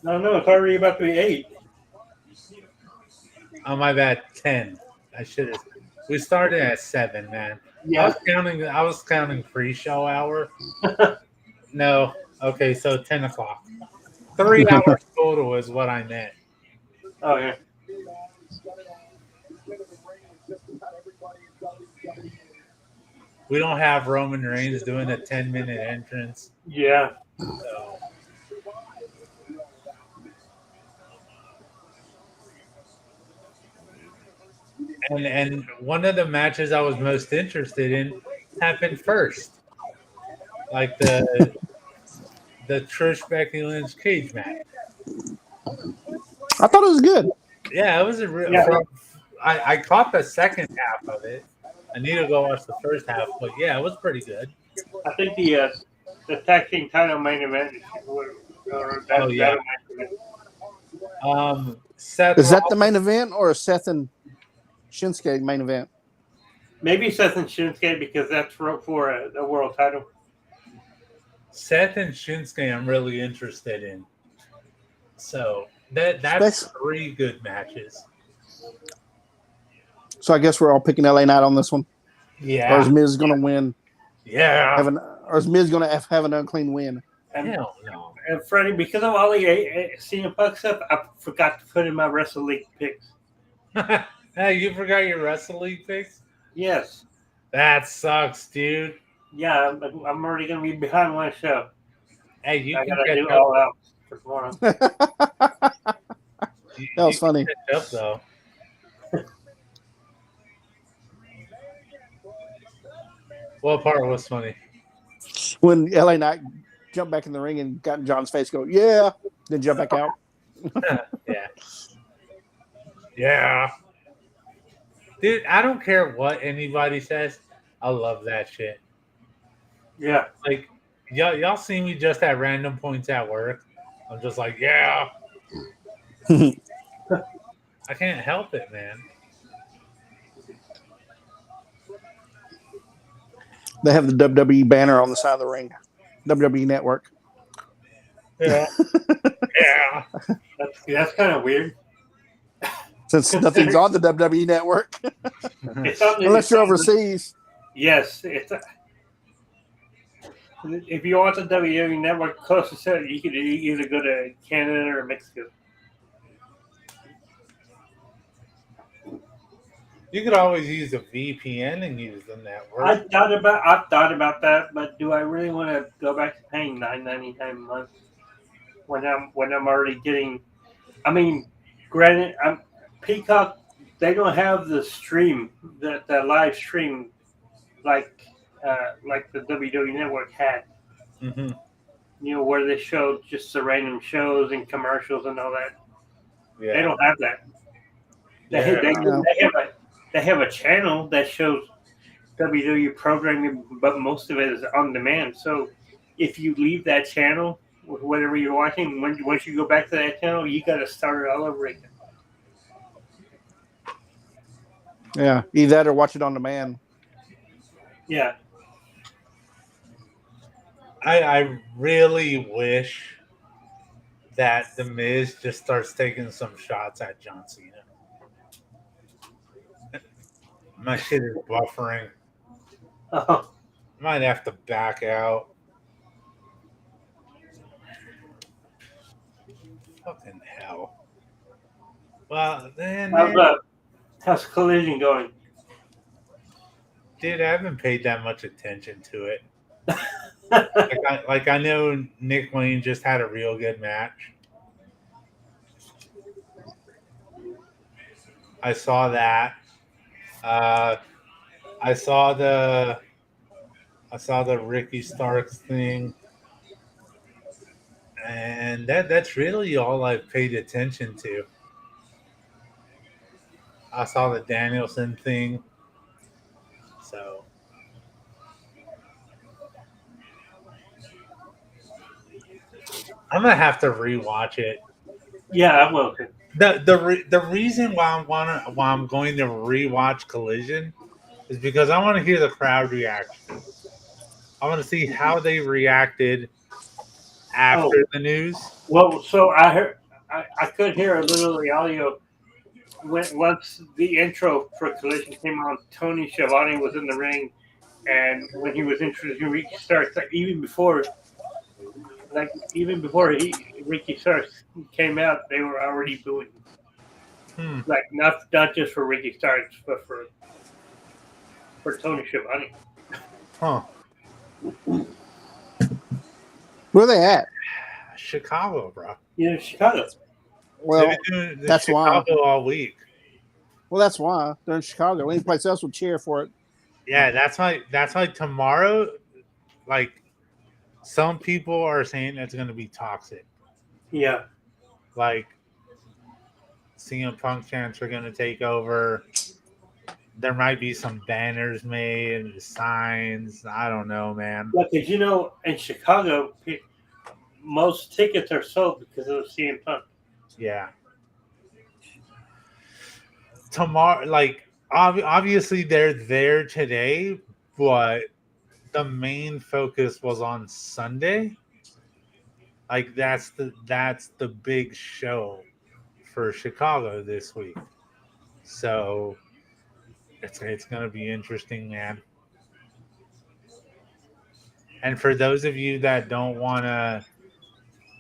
No, it's already about to be 8. Oh my bad, 10. I should have. We started at 7, man. Yeah. I was counting pre-show hour. No. Okay, so 10 o'clock. 3 hours total is what I meant. Oh yeah. We don't have Roman Reigns doing a 10-minute entrance. Yeah. So. And one of the matches I was most interested in happened first. Like the Trish Becky Lynch cage match. I thought it was good. Yeah, it was a real. Yeah. I caught the second half of it. I need to go watch the first half, but yeah, it was pretty good. I think the tag team title main event Yeah. Seth Is that the Rollins- main event or is Seth and Shinsuke main event? Maybe Seth and Shinsuke because that's for a world title. Seth and Shinsuke, I'm really interested in. So that's 3 good matches. So I guess we're all picking LA Knight on this one. Yeah. Or is Miz going to win? Yeah. Or is Miz going to have an unclean win? And, Hell no. and Freddie, because of all the CM Punk stuff, I forgot to put in my Wrestle League picks. Hey, you forgot your Wrestle League picks? Yes. That sucks, dude. Yeah, I'm already going to be behind one show. Hey, you I can got to catch do up. all out for tomorrow. That was funny. You can catch up, though. What part was funny? When LA Knight jump back in the ring and got in John's face, go, yeah, then jump back out. Yeah. Yeah. Dude, I don't care what anybody says. I love that shit. Yeah. Like, y'all see me just at random points at work. I'm just like, yeah. I can't help it, man. They have the WWE banner on the side of the ring. WWE Network. Yeah. Yeah. That's kind of weird. Since nothing's on the WWE Network. It's something, Unless you're overseas. Yes, if you want the WWE Network closest to it, you could either go to Canada or Mexico. You could always use a VPN and use the network. I've thought about that, but do I really want to go back to paying $9.99 a month when I'm already getting? I mean, granted, Peacock. They don't have the stream, the live stream, like the WWE Network had. Mm-hmm. You know, where they showed just the random shows and commercials and all that. Yeah. They don't have that. They have a channel that shows WWE programming, but most of it is on demand. So if you leave that channel, whatever you're watching, once you go back to that channel, you got to start it all over again. Yeah, either that or watch it on demand. Yeah. I really wish that The Miz just starts taking some shots at John Cena. My shit is buffering. Oh, Might have to back out. Fucking hell. Well, then, how's Collision going? dude, I haven't paid that much attention to it. I know Nick Wayne just had a real good match. I saw that. I saw the Ricky Starks thing, and that's really all I've paid attention to. I saw the Danielson thing, so I'm gonna have to rewatch it. Yeah, I will. The reason why I'm going to rewatch Collision is because I want to hear the crowd reaction. I want to see how they reacted after the news. Well, so I could hear a little of the audio once the intro for Collision came on. Tony Schiavone was in the ring, and when he was introducing Ricky Starks, even before Ricky Starks came out, they were already booing. Like not just for Ricky Starks, but for Tony Schiavone. Huh. Where are they at? Chicago, bro. Yeah, Chicago. Well, that's Chicago why. all week. Well, that's why they're in Chicago. Any place else would cheer for it. Yeah, that's why tomorrow, like, some people are saying it's going to be toxic. Yeah. Like, CM Punk chants are going to take over. There might be some banners made and signs. I don't know, man. Yeah, because in Chicago, most tickets are sold because of CM Punk. Yeah. Tomorrow, like, obviously they're there today, but the main focus was on Sunday. Like, that's the big show for Chicago this week. So it's gonna be interesting, man. And for those of you that don't want to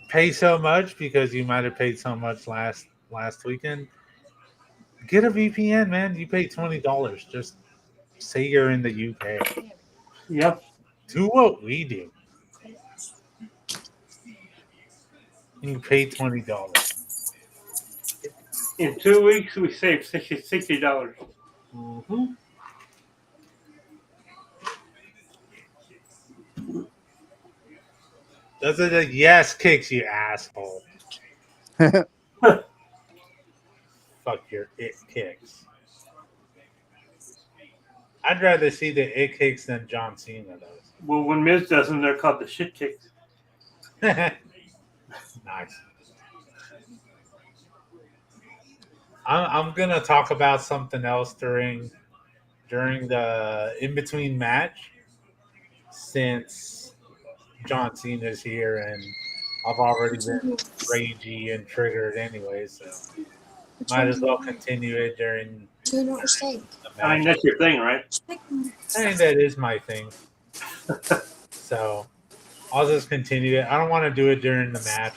pay so much because you might have paid so much last weekend, get a VPN, man. You pay $20. Just say you're in the UK. Yep. Do what we do. You pay $20. In 2 weeks, we saved $60. Mm-hmm. Those are the yes kicks, you asshole. Fuck your it kicks. I'd rather see the it kicks than John Cena does. Well, when Miz does them, they're called the shit kicks. Nice. I'm gonna talk about something else during the in between match, since John Cena's here and I've already been ragey and triggered anyway, so might as well continue it during the I mean, match. that's your thing, right? I mean, that is my thing. So I'll just continue it. I don't want to do it during the match.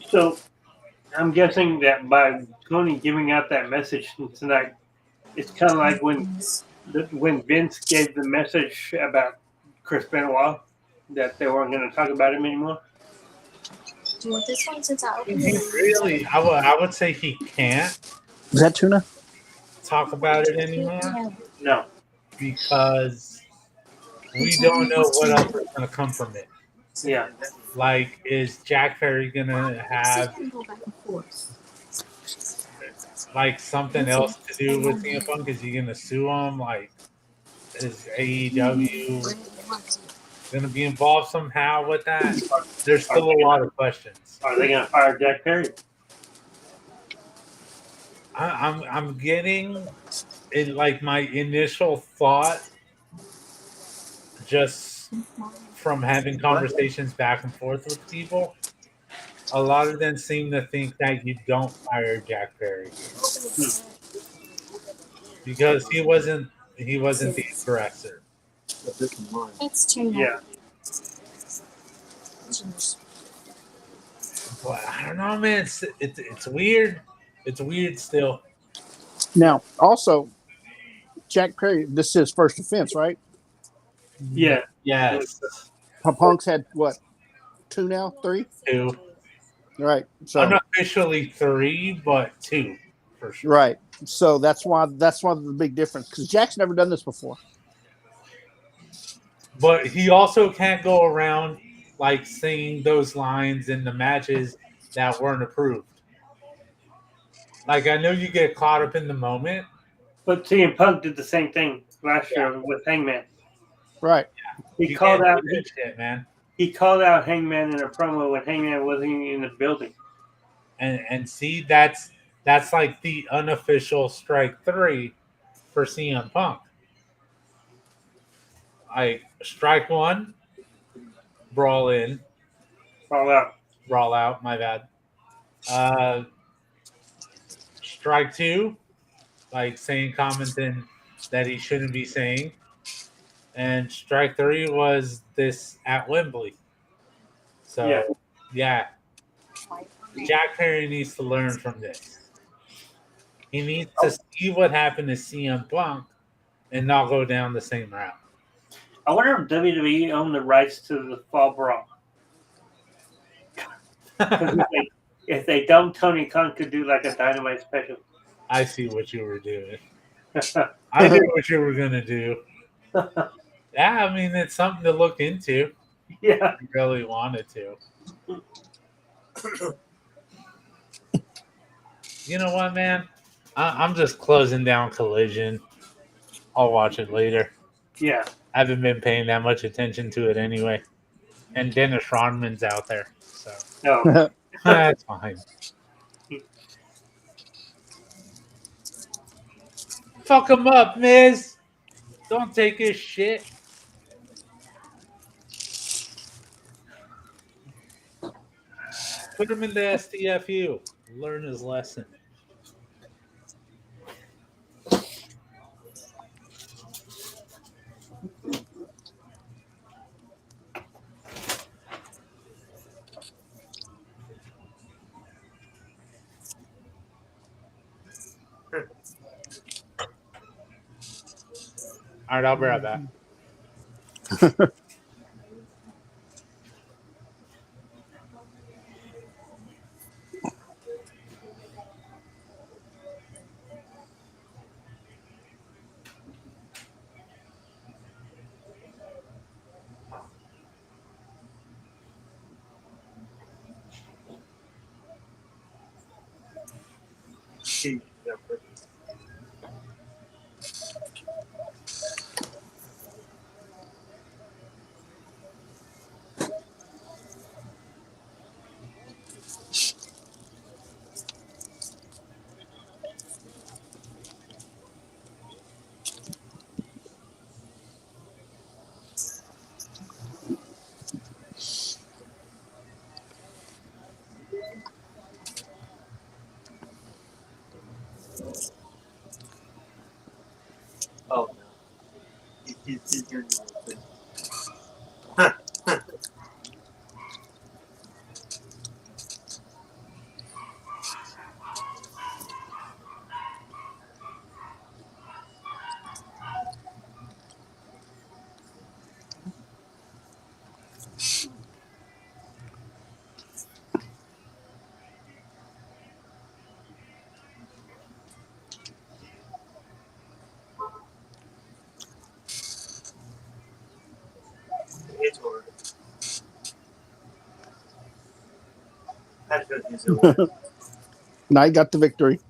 So I'm guessing that by Tony giving out that message tonight, it's kind of like when Vince gave the message about Chris Benoit that they weren't going to talk about him anymore. Do you want this one since I opened He it? really, I would say he can't Is that tuna? talk about it anymore No. because we don't know what else is going to come from it. Yeah. Like, is Jack Perry going to have Go back and forth. like something else to do with CM Punk? Is he going to sue him? Like, is AEW going to be involved somehow with that? There's still a lot of questions. Are they going to fire Jack Perry? I'm getting in like my initial thought, just from having conversations back and forth with people. A lot of them seem to think that you don't fire Jack Perry because he wasn't the aggressor. It's tuna. Yeah. But I don't know, man. It's weird. It's weird still. Now, also, Jack Perry, this is his first offense, right? Yeah. Yes. Punk's had what? 2 now? 3? 2. Right. So Unofficially 3, but 2 for sure. right. So that's why the big difference, because Jack's never done this before. But he also can't go around like saying those lines in the matches that weren't approved. Like, I know you get caught up in the moment. But CM Punk did the same thing last year with Hangman. Right. He called can't out do that shit, man. he called out Hangman in a promo when Hangman wasn't even in the building. And see, that's like the unofficial strike 3 for CM Punk. Like, strike 1, brawl in, Call out. brawl out. My bad. Strike 2, like saying commenting that he shouldn't be saying, and strike 3 was this at Wembley. So yeah. Jack Perry needs to learn from this. He needs to see what happened to CM Punk and not go down the same route. I wonder if WWE owned the rights to the Fall Brawl. 'Cause if they don't, Tony Khan could do like a Dynamite special. I see what you were doing. I knew what you were going to do. Yeah, I mean, it's something to look into. Yeah. If you really wanted to. You know what, man? I'm just closing down Collision. I'll watch it later. Yeah. I haven't been paying that much attention to it anyway. And Dennis Rodman's out there. So No. that's fine. Fuck him up, Miz. Don't take his shit. Put him in the STFU. Learn his lesson. All right, I'll be right back. Oh no. He's doing it. It's hard. That's good. He's a win. Knight got the victory.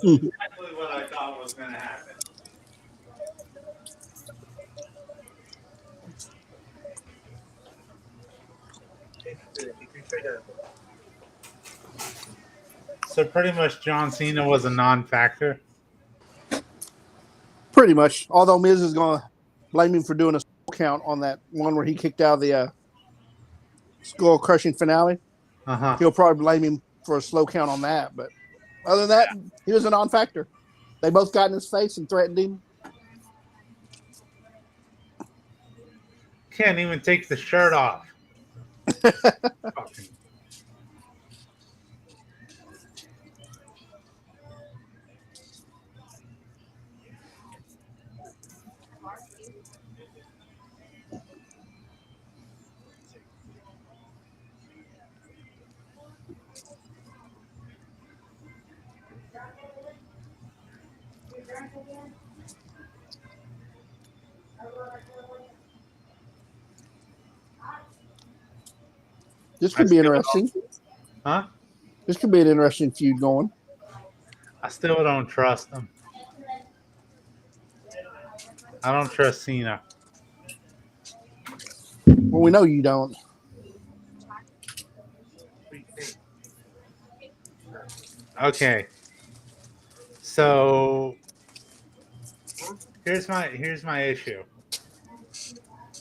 Exactly what I thought was going to happen. He can trade a So pretty much John Cena was a non-factor. Pretty much. Although Miz is going to blame him for doing a count on that one where he kicked out of the skull crushing finale. Uh-huh. He'll probably blame him for a slow count on that. But other than that, he was a non-factor. They both got in his face and threatened him. Can't even take the shirt off. Fucking. This I could be still interesting. Huh? This could be an interesting feud going. I still don't trust him. I don't trust Cena. Well, we know you don't. Okay. So here's my issue.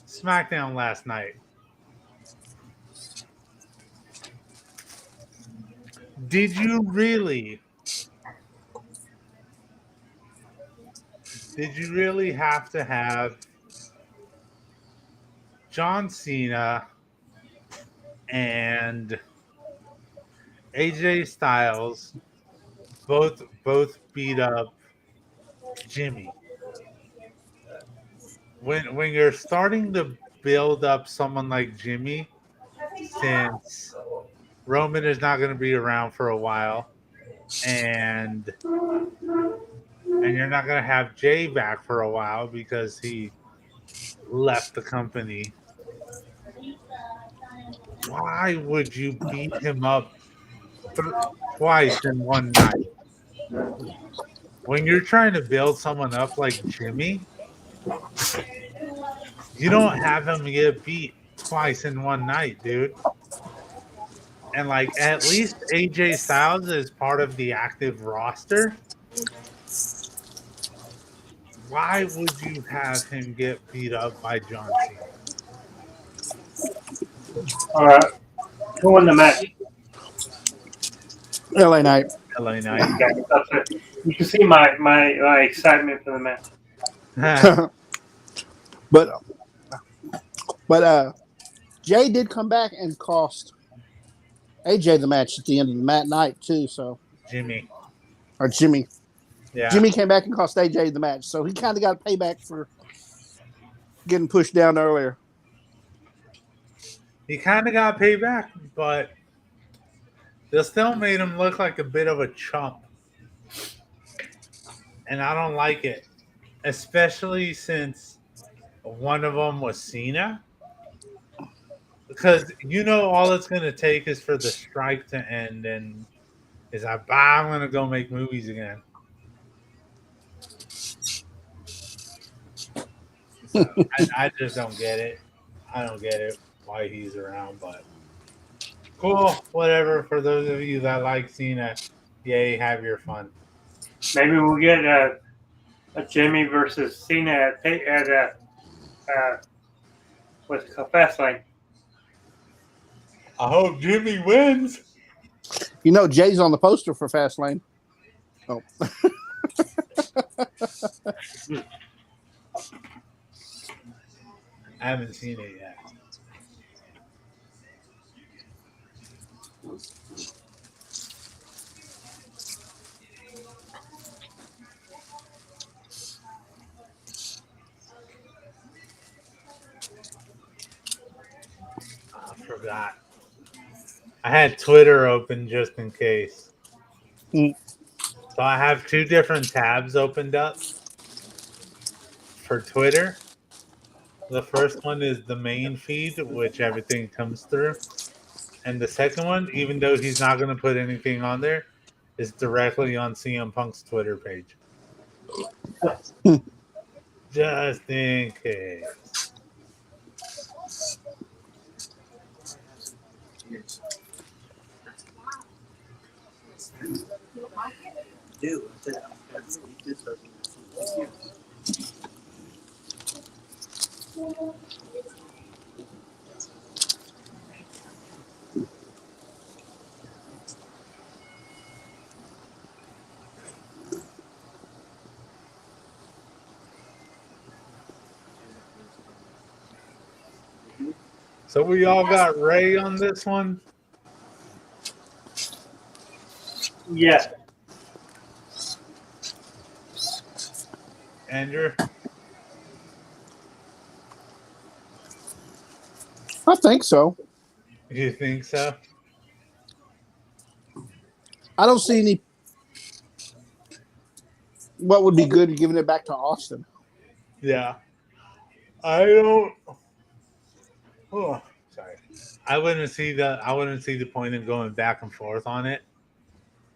SmackDown last night. Did you really have to have John Cena and AJ Styles both beat up Jimmy? When you're starting to build up someone like Jimmy, since Roman is not going to be around for a while, and you're not going to have Jay back for a while because he left the company. Why would you beat him up twice in one night? When you're trying to build someone up like Jimmy, you don't have him get beat twice in one night, dude. And like at least AJ Styles is part of the active roster. Why would you have him get beat up by John Cena? All right. Who won the match? LA Knight. LA Knight. Okay. You can see my excitement for the match. but Jay did come back and cost AJ the match at the end of the night too. So Jimmy. or Jimmy. Yeah. Jimmy came back and cost AJ the match, so he kind of got payback for getting pushed down earlier. He kind of got payback, but they still made him look like a bit of a chump. And I don't like it. Especially since one of them was Cena. Because all it's going to take is for the strike to end, and is like, I'm going to go make movies again. So I just don't get it. I don't get it why he's around, but cool, whatever. For those of you that like Cena, yay, have your fun. Maybe we'll get a Jimmy versus Cena at what's it called, Fastlane. I hope Jimmy wins. Jay's on the poster for Fastlane. Oh. I haven't seen it yet. I forgot. I had Twitter open just in case. Mm. So I have two different tabs opened up for Twitter. The first one is the main feed, which everything comes through. And the second one, even though he's not going to put anything on there, is directly on CM Punk's Twitter page. Just in case. Do that. So we all got Ray on this one? Yeah. Andrew? I think so. You think so? I don't see any. What would be good in giving it back to Austin? Yeah. I don't. Oh, sorry. I wouldn't see the point in going back and forth on it.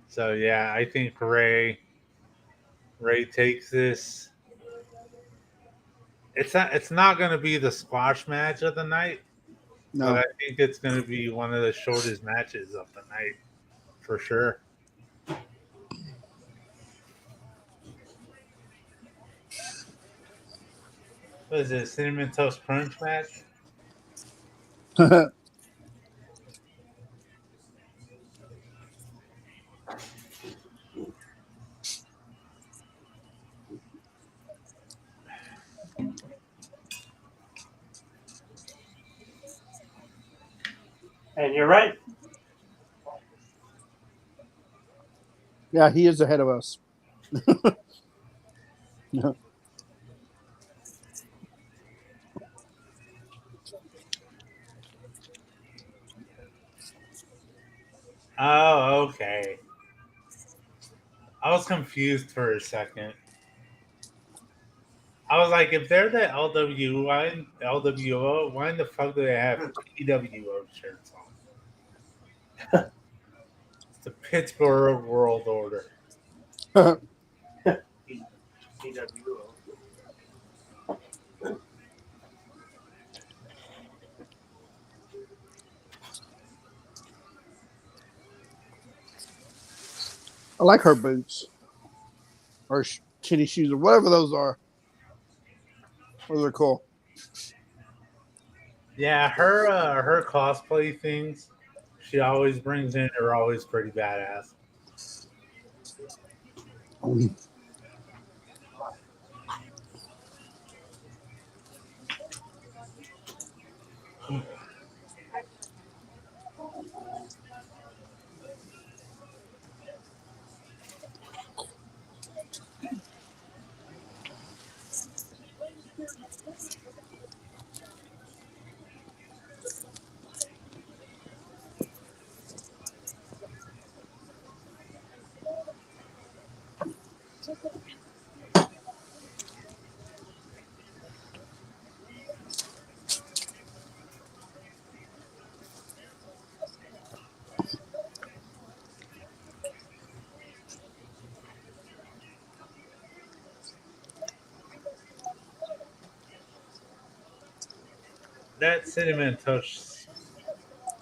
So yeah, I think Ray takes this. It's not going to be the squash match of the night, but No. I think it's going to be one of the shortest matches of the night for sure. What is it? Cinnamon Toast Crunch match? And you're right. Yeah, he is ahead of us. Yeah. Oh, okay. I was confused for a second. I was like, if they're the LWO, why in the fuck do they have PWO shirts on? It's the Pittsburgh World Order. PWO. I like her boots or chinny shoes or whatever those are. Those are cool. Yeah, her cosplay things she always brings in are always pretty badass. That cinnamon toast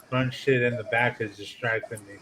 crunch shit in the back is distracting me.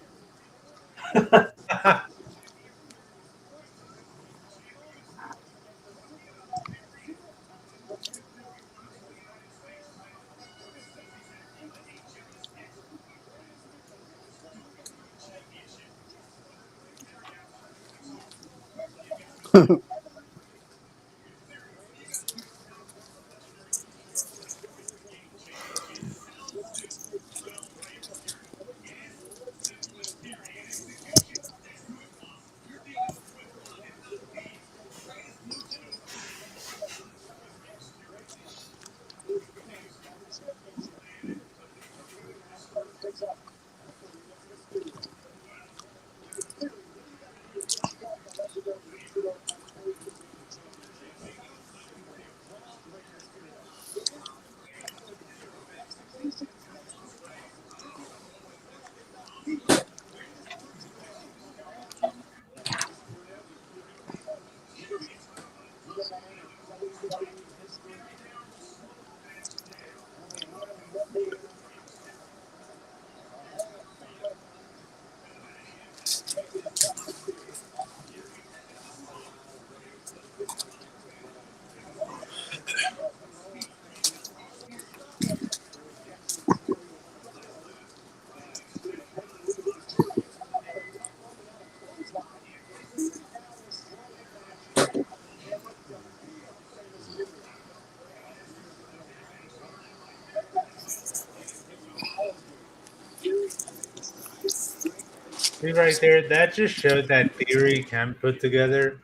See right there, that just showed that Theory can put together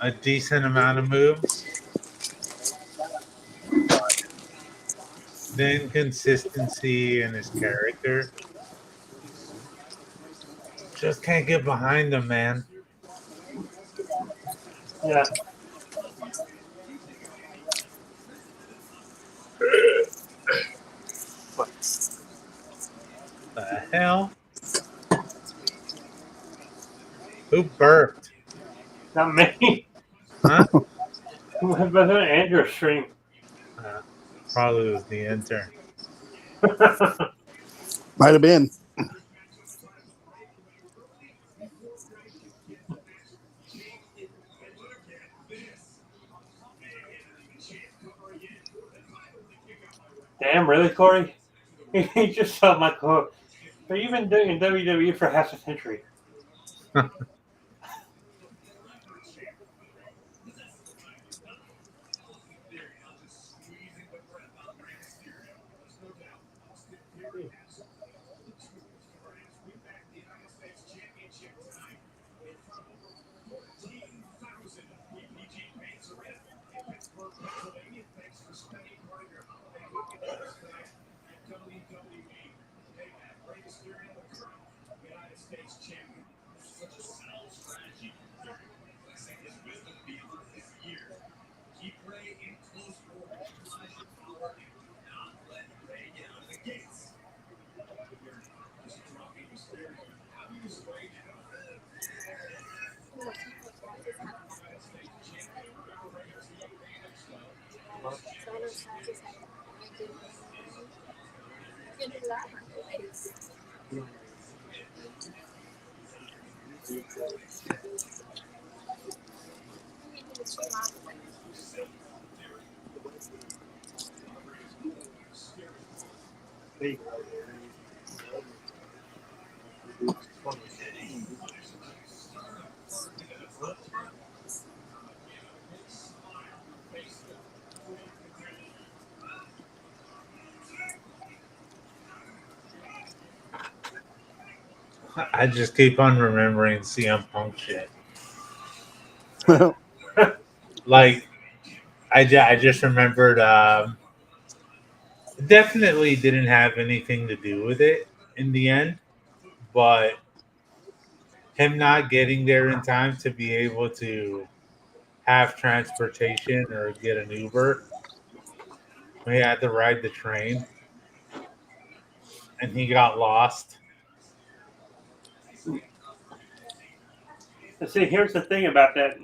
a decent amount of moves, but the inconsistency in his character just can't get behind him, man. Yeah. The hell? Who burped? Not me. Huh? What about an Andrew stream? Uh, Probably was the intern. Might have been. Damn, really, Corey? He just saw my quote. So you've been doing WWE for half a century. I just keep on remembering CM Punk shit. Like, I just remembered, definitely didn't have anything to do with it in the end, but him not getting there in time to be able to have transportation or get an Uber. He had to ride the train, and he got lost. But see, here's the thing about that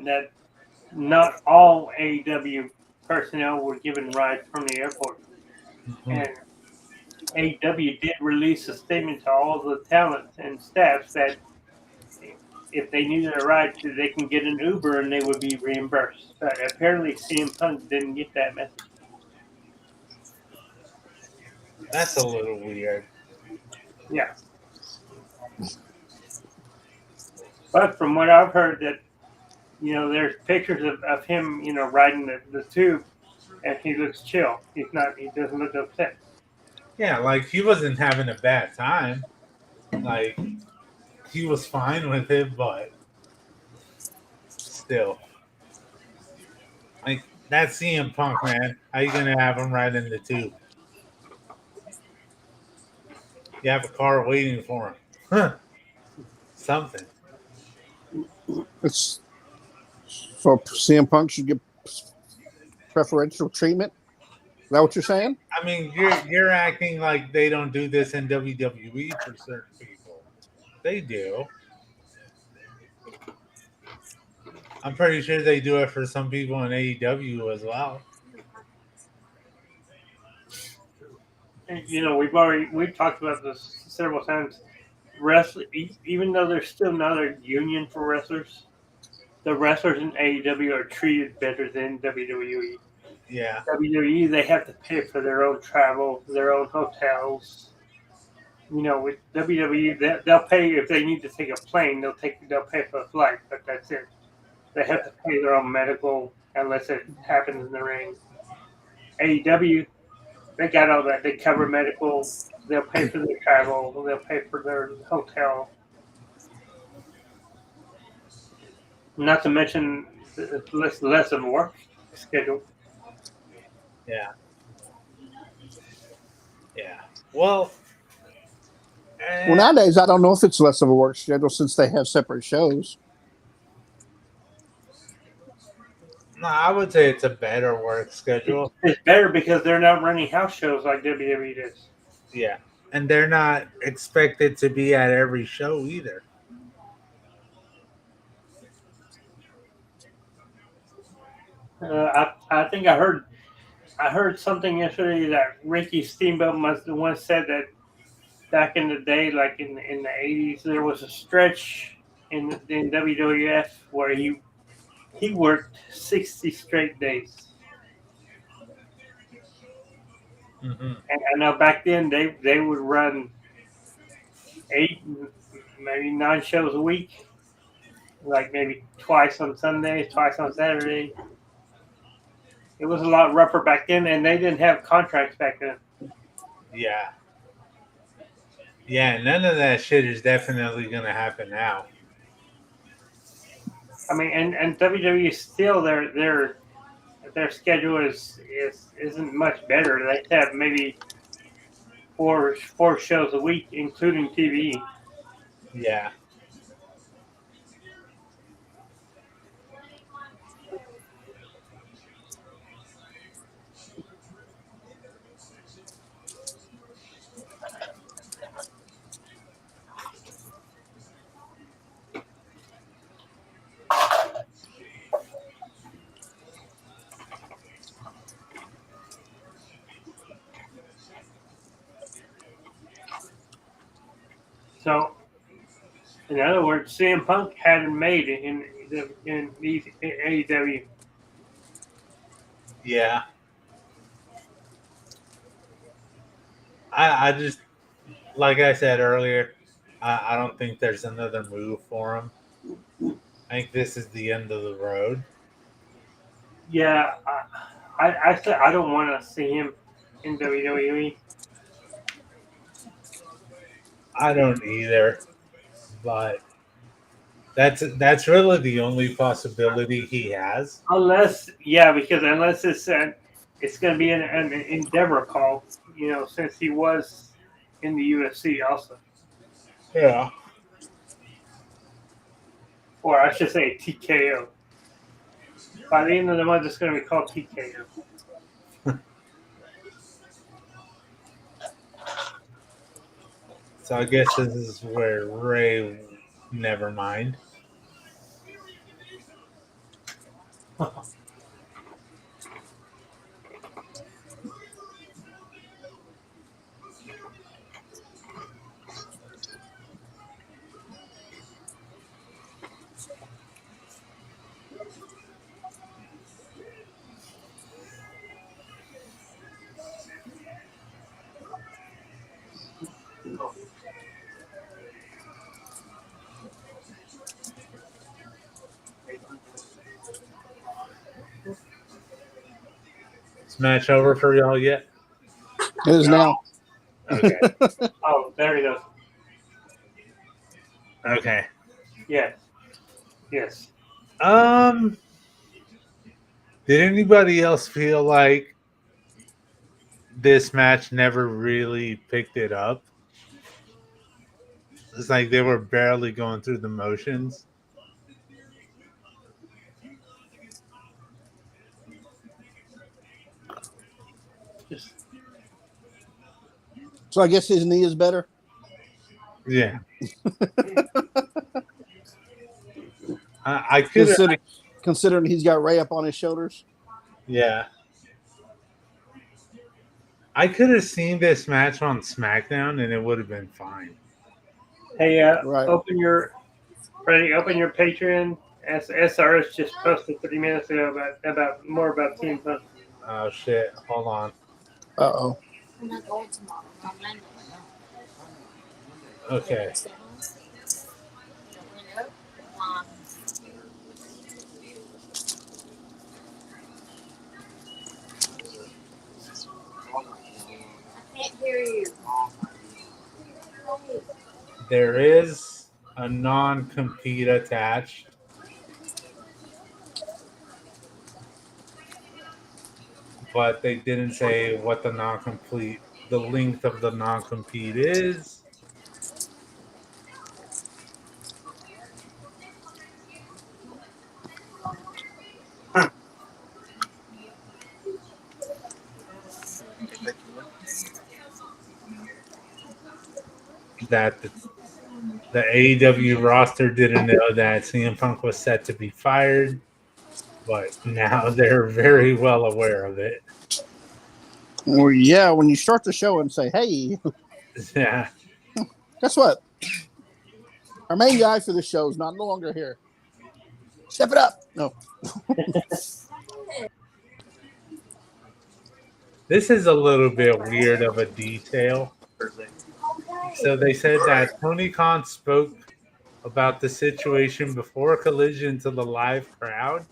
not all AEW personnel were given rides from the airport. Mhm. And AEW did release a statement to all the talent and staffs that if they needed a ride, they can get an Uber and they would be reimbursed. But apparently, CM Punk didn't get that message. That's a little weird. Yeah. But from what I've heard, that there's pictures of him, riding the tube, and he looks chill. He's not. He doesn't look upset. Yeah, like he wasn't having a bad time. Like he was fine with it, but still, like that's CM Punk, man. How you gonna have him ride in the tube? You have a car waiting for him. Huh. Something. It's so CM Punk should get preferential treatment. Is that what you're saying? I mean, you're acting like they don't do this in WWE for certain people. They do. I'm pretty sure they do it for some people in AEW as well. And, we've talked about this several times. Wrestling, even though there's still not a union for wrestlers, the wrestlers in AEW are treated better than WWE. Yeah. WWE, they have to pay for their own travel, their own hotels. With WWE, they'll pay if they need to take a plane. They'll pay for a flight, but that's it. They have to pay their own medical unless it happens in the ring. AEW, they got all that. They cover medical. They'll pay for their travel. They'll pay for their hotel. Not to mention less of a work schedule. Yeah. Yeah. Well, Well, nowadays I don't know if it's less of a work schedule since they have separate shows. no, I would say it's a better work schedule. It's better because they're not running house shows like WWE does. Yeah. And they're not expected to be at every show either. I think I heard something yesterday that Ricky Steamboat must have once said that back in the day, like in the 80s, there was a stretch in WWF where he worked 60 straight days. Mm-hmm. And I know back then they would run 8, maybe 9 shows a week, like maybe twice on Sundays, twice on Saturday. It was a lot rougher back then, and they didn't have contracts back then. Yeah. Yeah, none of that shit is definitely going to happen now. I mean, and WWE still their schedule isn't much better. They have maybe four shows a week, including TV. Yeah. So, in other words, CM Punk hadn't made it in AEW. Yeah. I just, like I said earlier, I don't think there's another move for him. I think this is the end of the road. Yeah, I said I don't want to see him in WWE. I don't either, but that's really the only possibility he has. Unless it's going to be an Endeavor call, since he was in the UFC also. Yeah. or I should say TKO. By the end of the month, it's going to be called TKO. So I guess this is where Ray. Never mind. Is match over for y'all yet? It is now. Okay. Oh, there he goes. Okay. Yes. Yes. Did anybody else feel like this match never really picked it up? It's like they were barely going through the motions. Just So I guess his knee is better. Yeah. I could have. Considering he's got Ray up on his shoulders. Yeah. I could have seen this match on SmackDown and it would have been fine. hey, Right. open your Patreon. SRS just posted 30 minutes ago about more about CM Punk. Oh shit! Hold on. Uh-oh. I'm not going tomorrow. I'm on Monday. Okay. Um, I can't hear you. There is a non-compete attached. But they didn't say what the length of the non-compete is. That the AEW roster didn't know that CM Punk was set to be fired, but now they're very well aware of it. Well, yeah, when you start the show and say, hey, Yeah. guess what? Our main guy for the show is not no longer here. Step it up. No. This is a little bit weird of a detail. So they said that Tony Khan spoke about the situation before Collision to the live crowd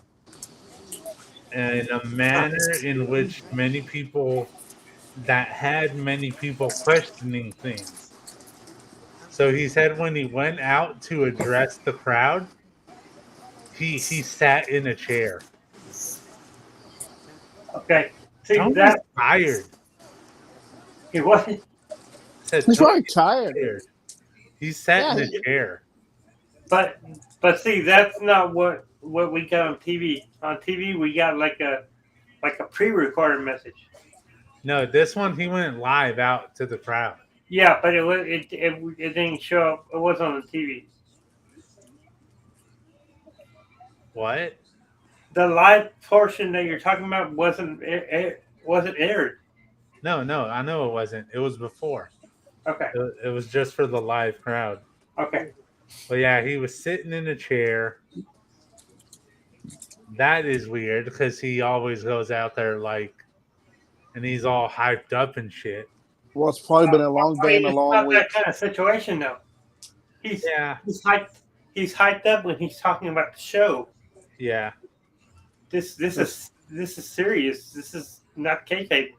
in a manner in which many people questioning things. So he said when he went out to address the crowd, he sat in a chair. Okay. See Tony's that tired. he wasn't, Said He's probably Tony's tired. tired. He sat Yeah, in a chair. but see that's not what we got on TV. On TV we got like a pre-recorded message. No, this one he went live out to the crowd. Yeah, but it didn't show up. It wasn't on the TV. What? The live portion that you're talking about wasn't aired. No, I know it wasn't. It was before. Okay. It was just for the live crowd. Okay. But yeah, he was sitting in a chair. That is weird because he always goes out there and he's all hyped up and shit. well, it's probably been a long day and a It's long not week. that kind of situation though. He's Yeah. He's hyped up when he's talking about the show. Yeah. This is serious. This is not kayfabe.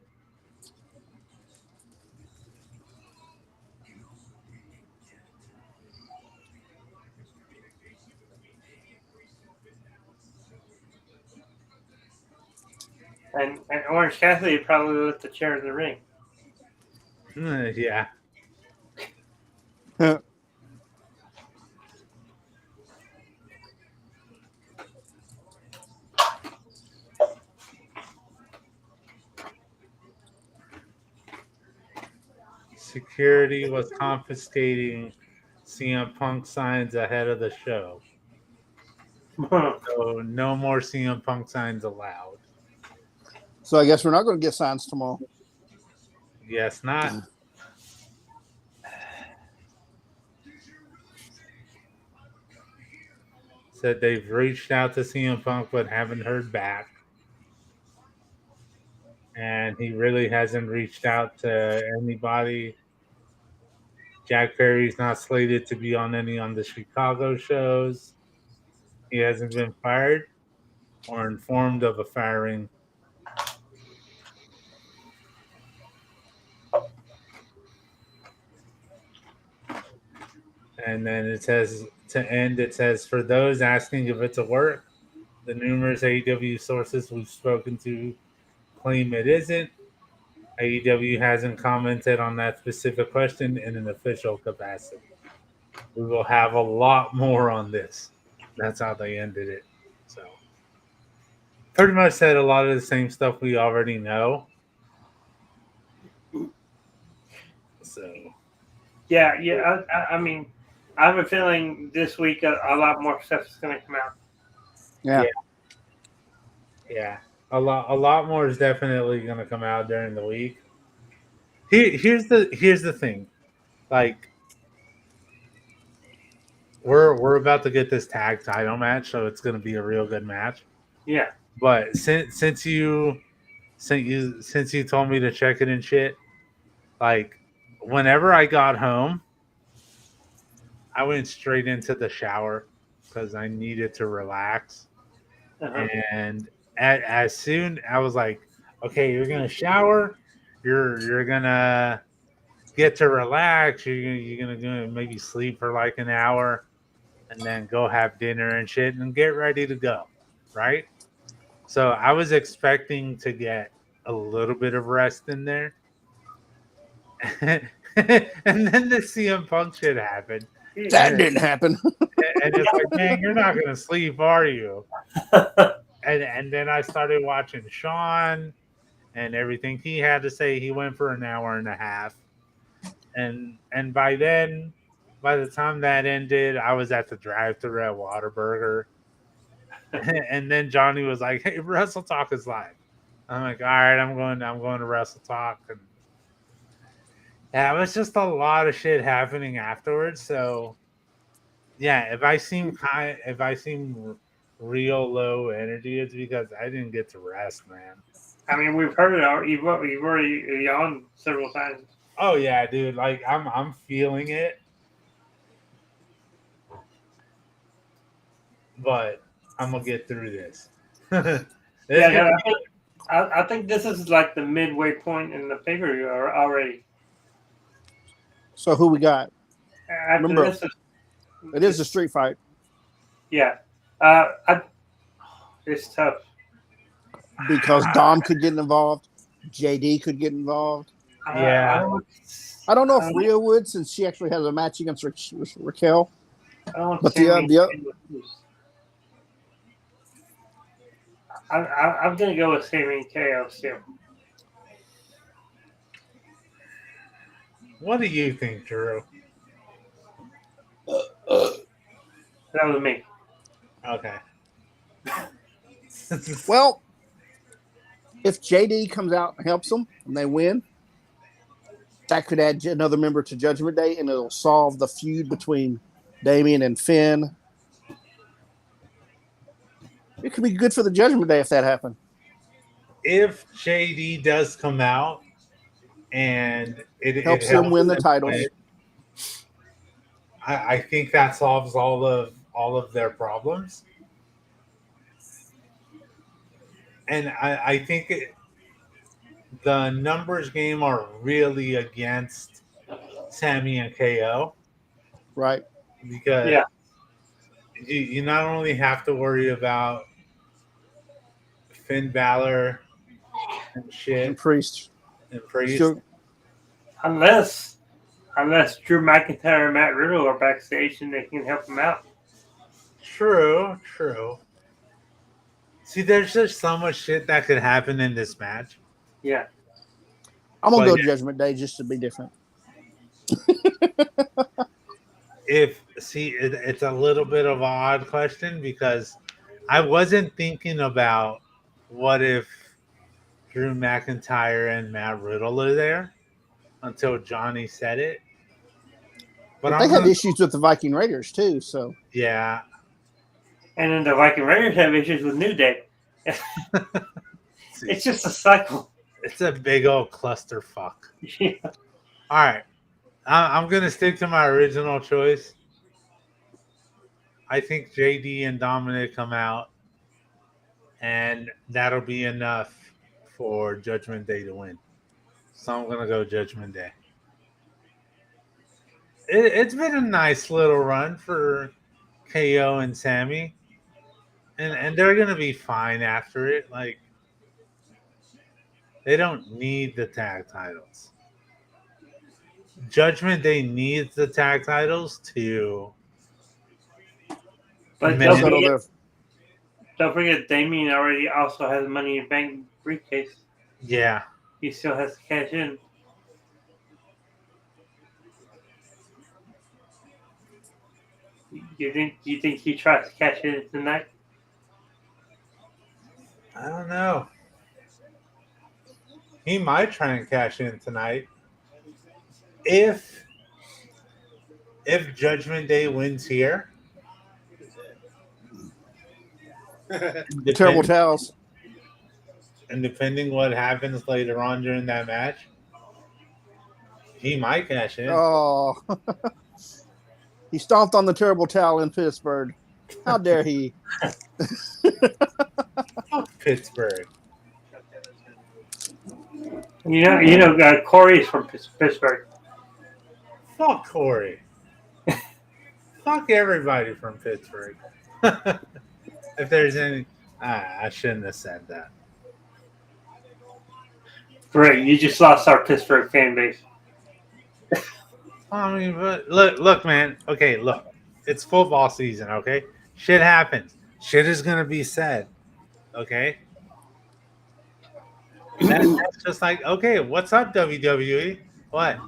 And Orange Cassidy probably left the chair in the ring. Yeah. security was confiscating CM Punk signs ahead of the show. So no more CM Punk signs allowed. So I guess we're not going to get signs tomorrow. Yes, not. Said they've reached out to CM Punk but haven't heard back. And he really hasn't reached out to anybody. Jack Perry's not slated to be on any on the Chicago shows. He hasn't been fired or informed of a firing. And then it says to end, it says, for those asking if it's a work, the numerous AEW sources we've spoken to claim it isn't. AEW hasn't commented on that specific question in an official capacity. We will have a lot more on this. That's how they ended it. So, pretty much said a lot of the same stuff we already know. So, Yeah. I mean, I have a feeling this week a lot more stuff is going to come out. Yeah. yeah, a lot more is definitely going to come out during the week. Here's the thing, like we're about to get this tag title match, so it's going to be a real good match. Yeah. But since you told me to check it and shit, like whenever I got home, I went straight into the shower because I needed to relax. Uh-huh. And as soon I was like, okay, you're gonna shower, you're gonna get to relax, you're gonna go maybe sleep for like an hour, and then go have dinner and shit and get ready to go, right? So I was expecting to get a little bit of rest in there. And then the CM Punk shit happened. That didn't happen. And it's like, man, you're not gonna sleep, are you? And then I started watching Sean and everything he had to say. He went for an hour and a half. And by then, by the time that ended, I was at the drive-thru at Whataburger. And then Johnny was like, "Hey, Wrestle Talk is live." I'm like, "All right, I'm going to Wrestle Talk." And yeah, it was just a lot of shit happening afterwards. So yeah, if I seem real low energy, it's because I didn't get to rest, man. I mean, we've heard it already. You've already yawned several times. Oh yeah, dude. Like I'm feeling it, but I'm gonna get through this. Yeah, I think this is like the midway point in the pay-per-view already. So who we got? After Remember, this, it is a street fight. yeah. It's tough. Because Dom could get involved. JD could get involved. Yeah. I don't know if Rhea would, since she actually has a match against Raquel. I don't But see I'm going to go with Sammy and KO still. What do you think, Drew? That was me. Okay. Well, if JD comes out and helps them and they win, that could add another member to Judgment Day, and it'll solve the feud between Damian and Finn. It could be good for the Judgment Day if that happened. If JD does come out and it helps them win the titles, I think that solves all of their problems. And I think the numbers game are really against Sammy and KO. Right. Because you not only have to worry about Finn Balor and shit. And Priest. Sure. Unless Drew McIntyre and Matt Riddle are backstage and they can help them out. True. See, there's just so much shit that could happen in this match. Yeah. I'm going to go Judgment Day just to be different. It's a little bit of an odd question because I wasn't thinking about what if Drew McIntyre and Matt Riddle are there until Johnny said it. But But I'm they had gonna, issues with the Viking Raiders too, so yeah, And then the Viking Raiders have issues with New Day. It's just a cycle. it's a big old clusterfuck. Yeah. All right, I'm gonna stick to my original choice. I think JD and Dominic come out, and that'll be enough for Judgment Day to win. So I'm gonna go Judgment Day. It's been a nice little run for KO and Sammy, and they're gonna be fine after it. Like they don't need the tag titles. Judgment Day needs the tag titles to But manage. don't forget, Damien already also has Money in Bank briefcase. Yeah, He still has to cash in. You think he tries to cash in tonight? I don't know. He might try and cash in tonight. If Judgment Day wins here, terrible towels. and depending what happens later on during that match, he might cash in. Oh, he stomped on the terrible towel in Pittsburgh. How dare he? Fuck Pittsburgh. Corey's from Pittsburgh. Fuck Corey. Fuck everybody from Pittsburgh. If there's any, I shouldn't have said that. Great, you just lost our Pittsburgh fan base. I mean, but look, man. Okay, look, it's football season. Okay, shit happens. Shit is gonna be said. Okay, that's just like, okay, what's up, WWE? What?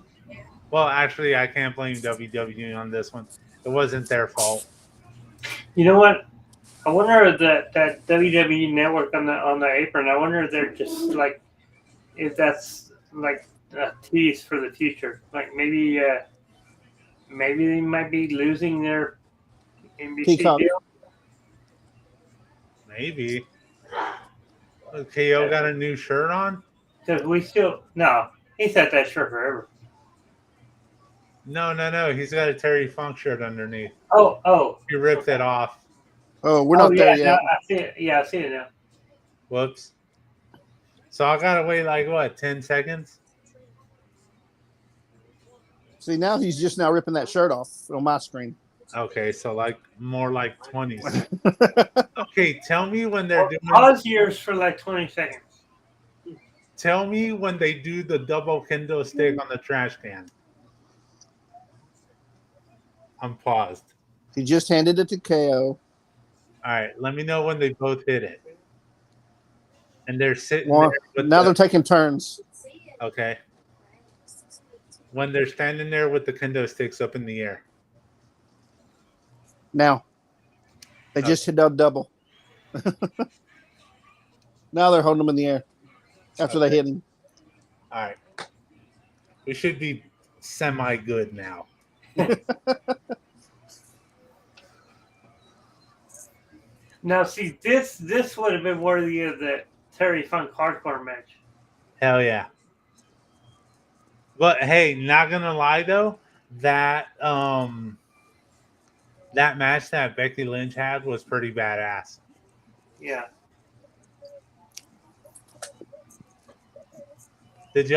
Well, actually, I can't blame WWE on this one. It wasn't their fault. You know what? I wonder that WWE network on the apron. I wonder if they're just like, if that's like a tease for the future. Like maybe they might be losing their NBC Peacock. deal. Maybe. KO got a new shirt on? Because he's had that shirt forever. No. He's got a Terry Funk shirt underneath. Oh. He ripped it off. Oh, we're not there yet. No, I see it. Yeah, I see it now. Whoops. So I gotta wait like what, 10 seconds? See, now he's just now ripping that shirt off on my screen. Okay, so like more like 20s. Okay, tell me when they're doing. Pause yours for like 20 seconds. Tell me when they do the double kendo stick on the trash can. I'm paused. He just handed it to KO. All right, let me know when they both hit it. And they're sitting Well, there with now they're taking turns. Okay. When they're standing there with the kendo sticks up in the air. Now they just hit a double. Now they're holding them in the air after they hit him. All right. We should be semi-good now. Now, see, this would have been worthy of the Terry Funk hardcore match. Hell yeah. But hey, not gonna lie though, that match that Becky Lynch had was pretty badass. Yeah. Did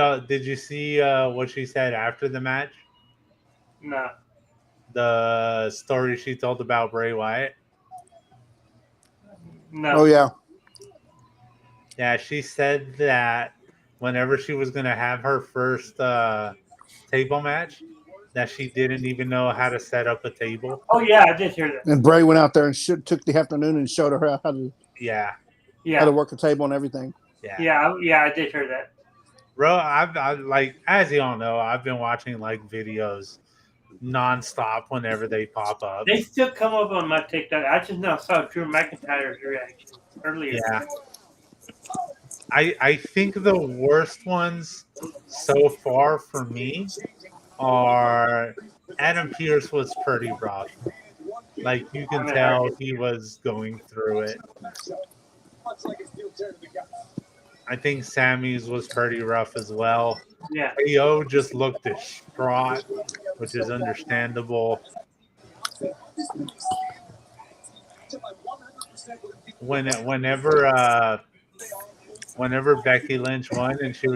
you see what she said after the match? No. The story she told about Bray Wyatt? No. Oh yeah. Yeah, she said that whenever she was going to have her first table match, that she didn't even know how to set up a table. Oh yeah, I did hear that. And Bray went out there and took the afternoon and showed her how to Yeah. work a table and everything. Yeah. Yeah, I did hear that. Bro, I like, as y'all know, I've been watching like videos nonstop whenever they pop up. They still come up on my TikTok. I just now saw Drew McIntyre's reaction earlier. Yeah. I think the worst ones so far for me are Adam Pierce was pretty rough. Like you I can haven't heard tell it. he was going through it. I think Sammy's was pretty rough as well. Yeah. KO just looked distraught, which is understandable. Whenever Becky Lynch won and she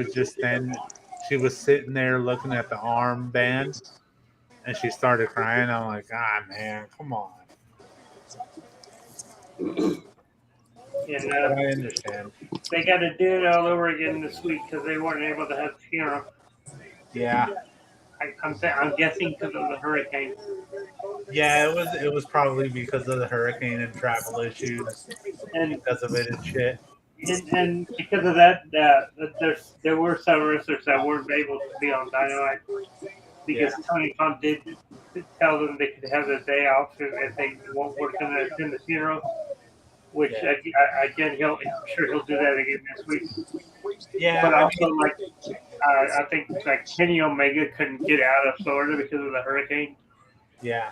was sitting there looking at the armband and she started crying. I'm like, man, come on. And But I understand. they got to do it all over again this week because they weren't able to have the funeral. Yeah, I'm guessing because of the hurricane. yeah, it was probably because of the hurricane and travel issues And because of it and shit. and because of that, there were some wrestlers that weren't able to be on Dynamite because Yeah, Tony Khan did tell them they could have the day off if they were going to attend the funeral. Which yeah, again, I'm sure he'll do that again this week. yeah. But I also, mean, like I think like Kenny Omega couldn't get out of Florida because of the hurricane. yeah.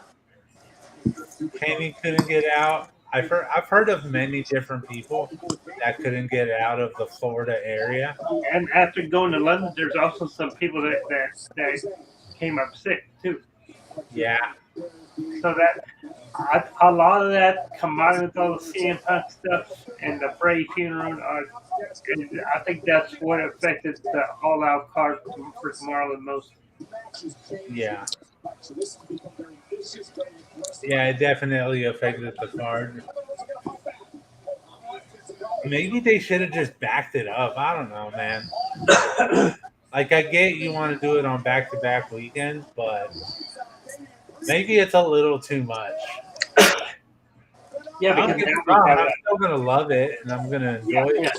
Kenny couldn't get out. I've heard of many different people that couldn't get out of the Florida area. And after going to London, there's also some people that came up sick too. Yeah, So that a lot of that combined with all the CM Punk stuff and the Bray funeral, I think that's what affected the All Out card for tomorrow the most. yeah, yeah. It definitely affected the card. Maybe they should have just backed it up. I don't know, man. Like I get you want to do it on back to back weekends, but maybe it's a little too much. Yeah, Don't because get me now we wrong, have I'm that. still gonna love it and I'm gonna Yeah, enjoy yeah. it.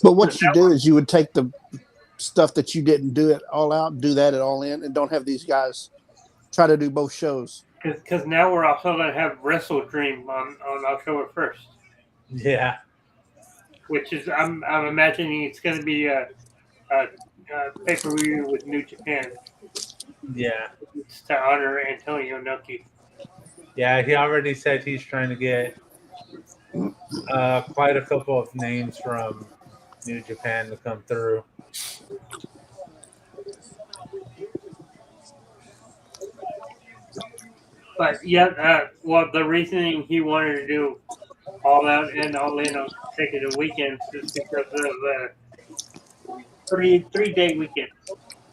But what you do is you would take the stuff that you didn't do it all out, do that at all in, and don't have these guys try to do both shows. Because now we're also going to have Wrestle Dream on October 1st, Yeah, which is I'm imagining it's going to be a pay per view with New Japan. yeah, It's to honor Antonio Inoki. yeah. He already said he's trying to get quite a couple of names from New Japan to come through. But yeah, well, the reasoning he wanted to do all out and all in on consecutive weekends is because of three day weekend.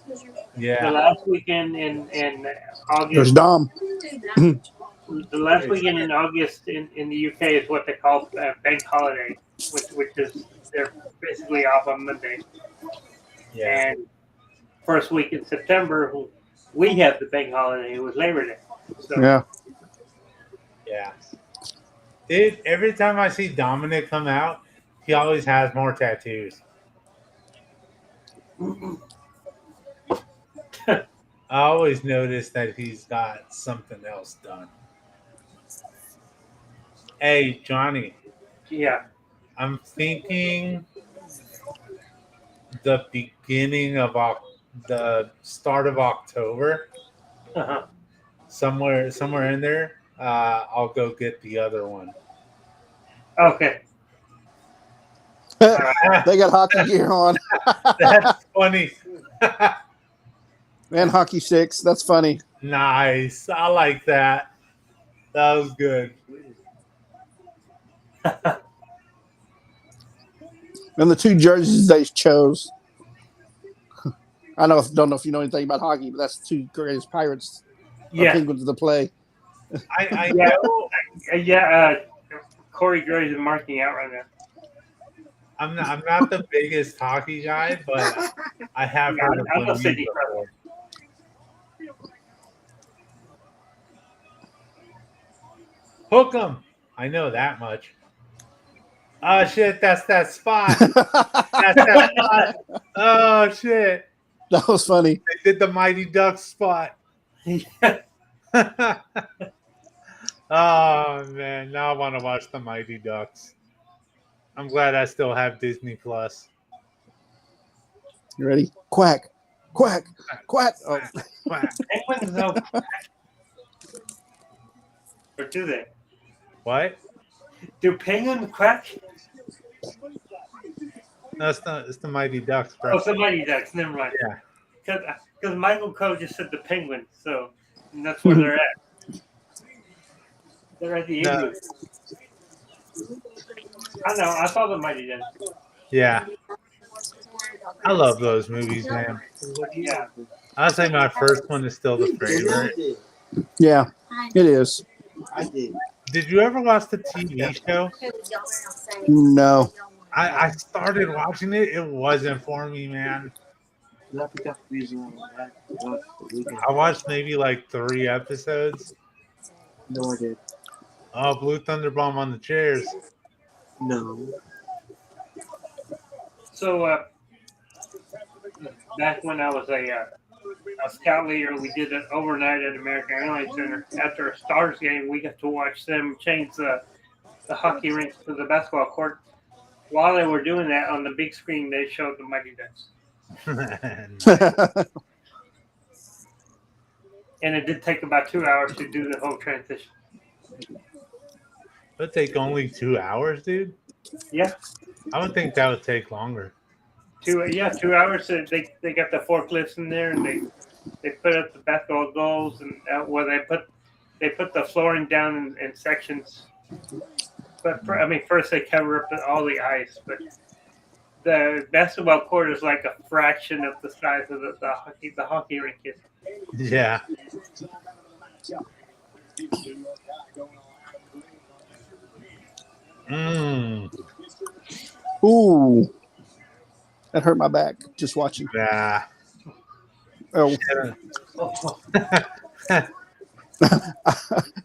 The Yeah, last weekend in There's August, Dom. the last weekend in August in the UK is what they call bank holiday, which is they're basically off on Monday. yeah, And first week in September, we have the bank holiday. It was Labor Day. So Yeah. yeah. Dude, every time I see Dominic come out, he always has more tattoos. I always notice that he's got something else done. Hey, Johnny, yeah, I'm thinking the beginning of the start of October, uh-huh. somewhere in there. I'll go get the other one. Okay. They got hockey gear on That's funny. and hockey sticks. That's funny. Nice. I like that. That was good. And the two jerseys they chose. Don't know if you know anything about hockey, but that's the two greatest Pirates or Yeah, Penguins to play. I yeah, know yeah. Corey Graves is marking out right now. I'm not the biggest hockey guy, but I have Yeah, heard of I'm them a Sydney before. Hook 'em. I know that much. Oh shit, that's that spot. That's that spot. Oh shit. That was funny. They did the Mighty Ducks spot. Oh man, now I want to watch the Mighty Ducks. I'm glad I still have Disney Plus. You ready? Quack, quack, quack. Oh, Quack. Penguins don't quack. Or do they? What? Do penguins quack? No, it's the Mighty Ducks, bro. Oh, somebody ducks. Never mind. Yeah. Because Michael Coe just said the penguins, so and that's where they're at. They're at the No. igloo. I know. I saw the Mighty Ducks. Yeah. I love those movies, man. Yeah. I'd say my first one is still the favorite. yeah, it is. I did. Did you ever watch the TV show? No. I started watching it. It wasn't for me, man. I watched maybe like 3 episodes. No, I did. Oh, Blue Thunder Bomb on the chairs. No. So back when I was a scout leader, we did it overnight at American Airlines Center. After a Stars game, we got to watch them change the hockey rinks to the basketball court. While they were doing that, on the big screen, they showed the Mighty Ducks. And it did take about 2 hours to do the whole transition. It'd take only 2 hours, dude. Yeah. I would think that would take longer. 2 hours. They got the forklifts in there, and they put up the basketball goals, and where they put the flooring down in sections. But first they cover up all the ice, but the basketball court is like a fraction of the size of the hockey rink is. Yeah. Ooh, that hurt my back just watching. Yeah. Oh,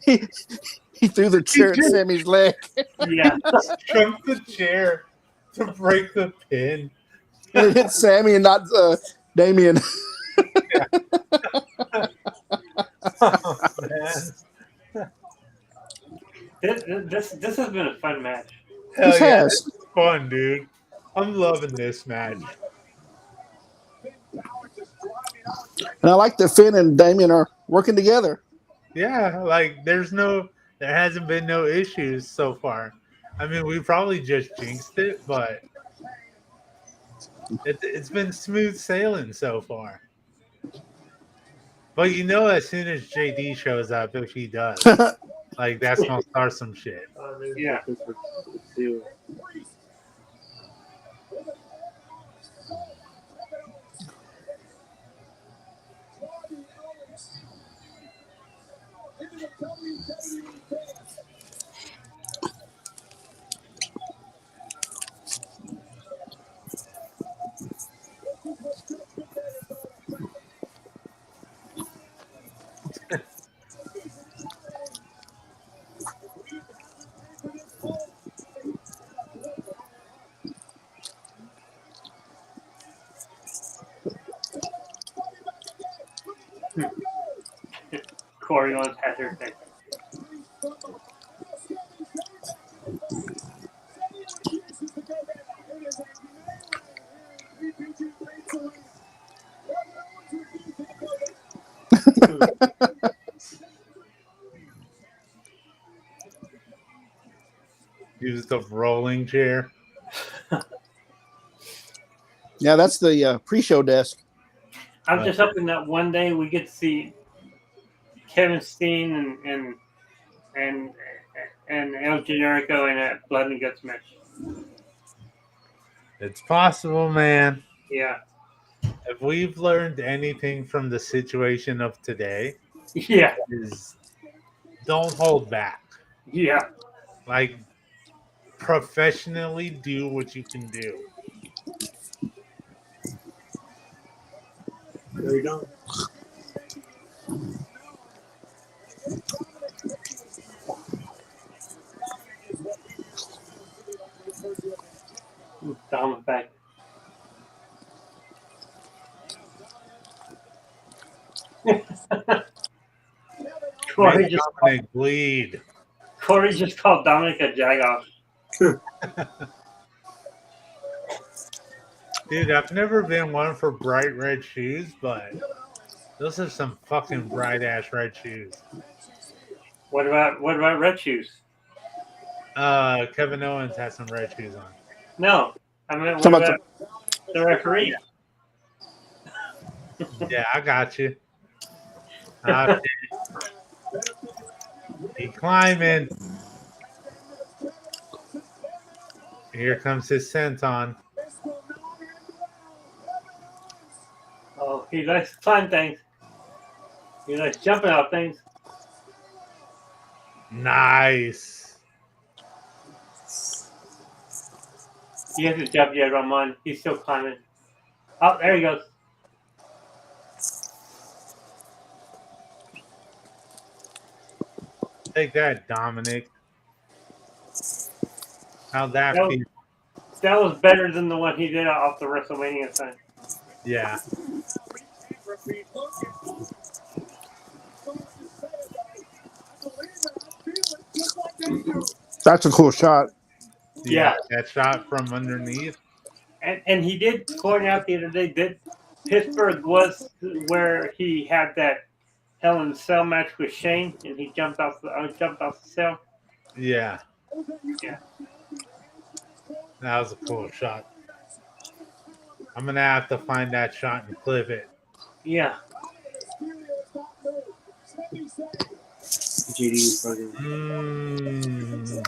he threw the chair at Sammy's leg. Yeah. Jumped the chair to break the pin. And it hit Sammy and not Damien. Oh, man. This has been a fun match. Hell This yeah, has. it's fun, dude. I'm loving this match. And I like that Finn and Damien are working together. Yeah, like there hasn't been no issues so far. I mean, we probably just jinxed it, but it's been smooth sailing so far. But as soon as JD shows up, if he does, like that's gonna start some shit. Yeah. Corey Owens had her thing. Use the rolling chair. Yeah, that's the pre-show desk. I'm just hoping that one day we get to see Kevin Steen and El Generico in a blood and guts match. It's possible, man. Yeah. If we've learned anything from the situation of today, Yeah. is don't hold back. Yeah. Like professionally do what you can do. There you go. Corey Make just, Dominic bleed. Corey just called Dominic a jagoff. Dude, I've never been one for bright red shoes, but those are some fucking bright ass red shoes. What about red shoes? Kevin Owens has some red shoes on. No, I mean, what Talking about about the referee? Yeah, I got you. Ah, he climbing. Here comes his senton. Oh, he likes to climb things. He likes jumping out things. Nice. He hasn't jumped yet, Ramon. He's still climbing. Oh, there he goes. Take that, Dominic. How'd that That feel? was, that was better than the one he did off the WrestleMania sign. Yeah. that's a cool shot. Yeah. That shot from underneath. And he did point out the other day that Pittsburgh was where he had that Hell in a Cell match with Shane, and he jumped off the cell. Yeah. Yeah. That was a cool shot. I'm gonna have to find that shot and clip it. Yeah. JD fucking.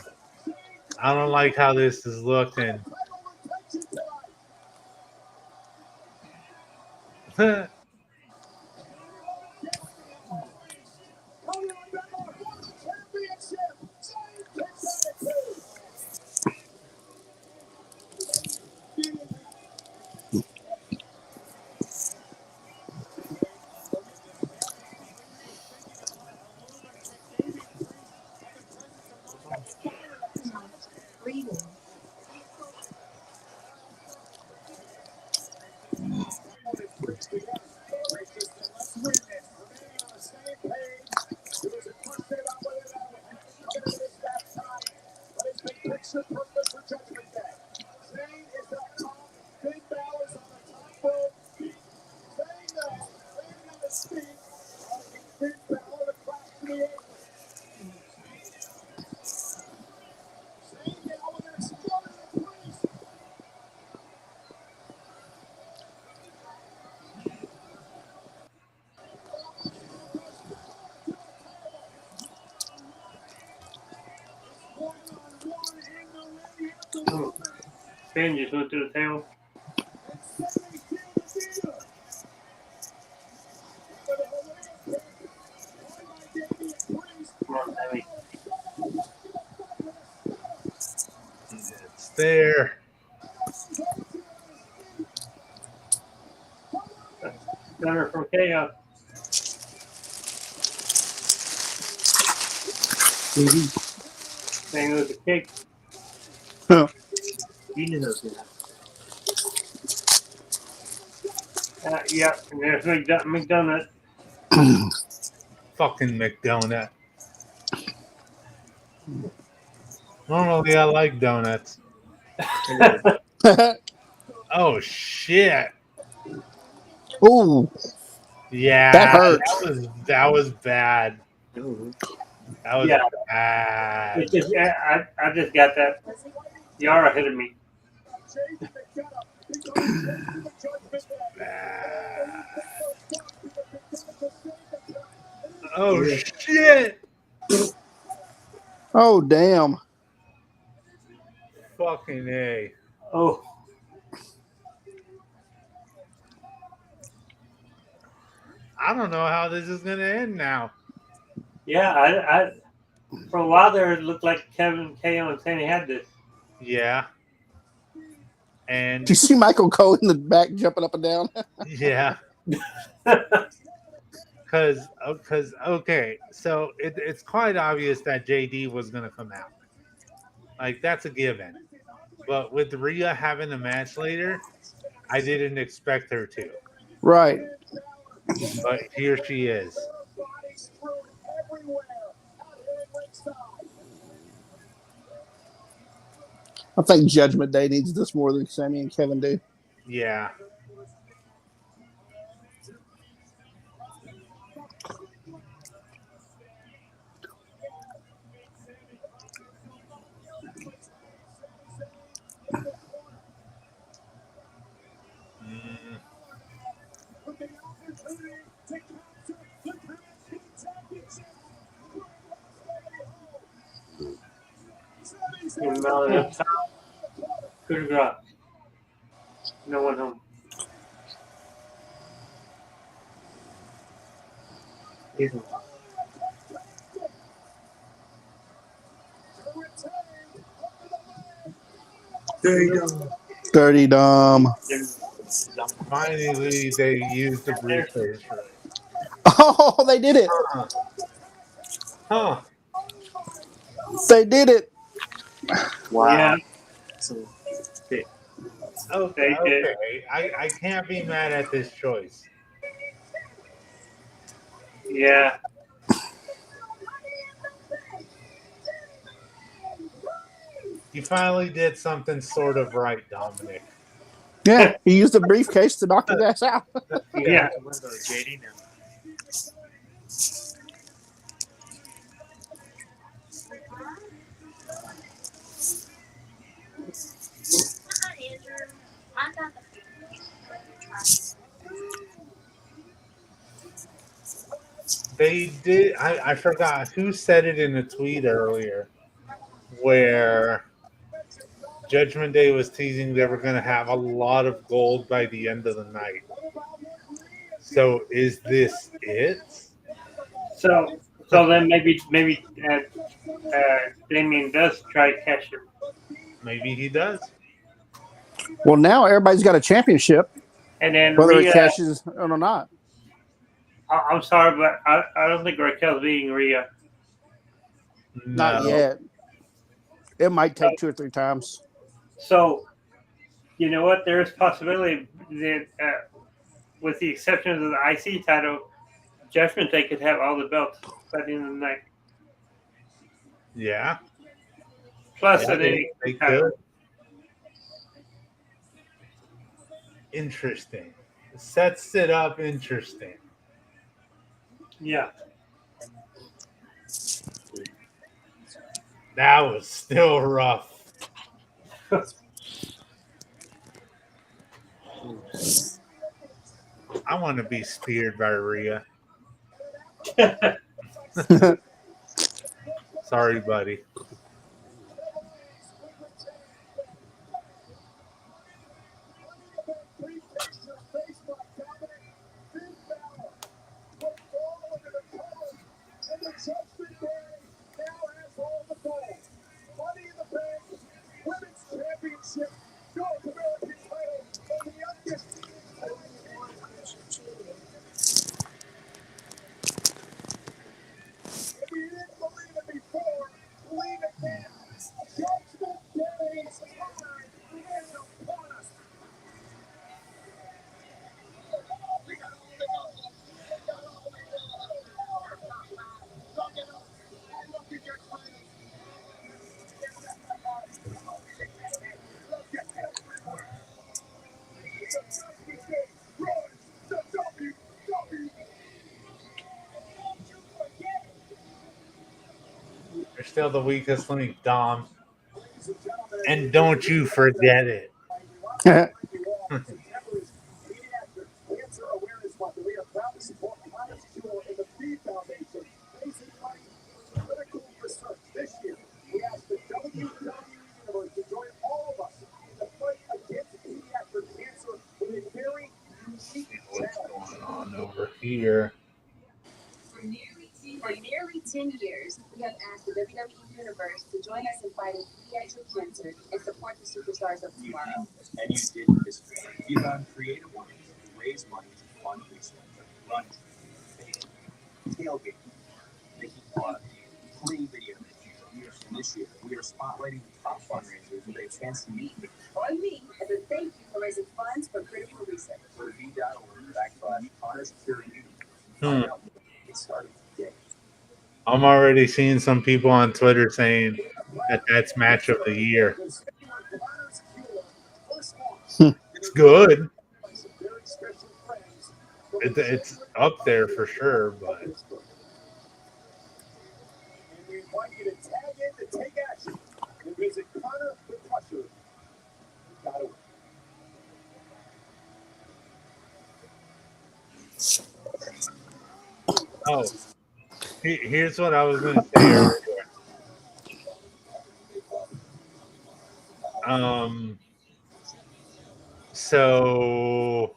I don't like how this is looking. Finn just went to the table. Come on, Sammy. It's there. Gunner from Chaos. JD, Saying it was a kick. you knew that was gonna happen. Yeah, and there's McDonald. Fucking McDonut. Normally I like donuts. Oh shit. Ooh, Yeah. that hurt. That was bad. No. That was Yeah. bad. It's just, I just got that. Yara hit me. Bad. Oh shit. Oh damn. Fucking A. Oh, I don't know how this is gonna end now. yeah. I for a while there, it looked like Kevin KO and Sandy had this. Yeah. And Do you see Michael Cole in the back jumping up and down? yeah. Because okay, so it's quite obvious that JD was gonna come out. Like that's a given. But with Rhea having a match later, I didn't expect her to. Right. But here she is. I think Judgment Day needs this more than Sammy and Kevin do. Yeah. Mm, In Melody up top. Coup de grace. No one home. Dirty Dom. finally, they used the briefcase right. Oh, they did it. Huh. Huh. They did it. Wow. Yeah, So, Okay. they did. Okay. I can't be mad at this choice. Yeah. You finally did something sort of right, Dominic. Yeah, he used the briefcase to knock his ass out. Yeah. JD now. They did. I forgot who said it in a tweet earlier where Judgment Day was teasing they were going to have a lot of gold by the end of the night. So is this it? So then maybe Damien does try to catch him. Maybe he does. Well, now everybody's got a championship, And then whether it Rhea, cashes or not. I'm sorry, but I don't think Raquel's beating Rhea. Not No. yet. It might take 2 or 3 times. So, you know what? There is possibility that, with the exception of the IC title, Judgment Day could have all the belts by the end of the night. Yeah. Plus Yeah, an NXT they title. could. Interesting. Sets it up interesting. Yeah. That was still rough. I want to be speared by Rhea. Sorry, buddy. You're still the weakest link, Dom. And don't you forget it. See what's going on over here. For nearly 10 years, we have asked the WWE Universe to join us in fighting pediatric cancer and support the superstars of tomorrow. And you did this. You found creative ways to raise money to fund research, lunch, baking, tailgating, making free video. And this year, we are spotlighting the top fundraisers with a chance to meet with Join me as a thank you for raising funds for critical research. Go to v.org/honor security. Hmm. Find out more. It started today. I'm already seeing some people on Twitter saying that that's match of the year. It's good. It's up there for sure, but We invite you to tag in to take action and visit Connor the Crusher. Gotta win. oh, here's what I was going to say earlier. Um, so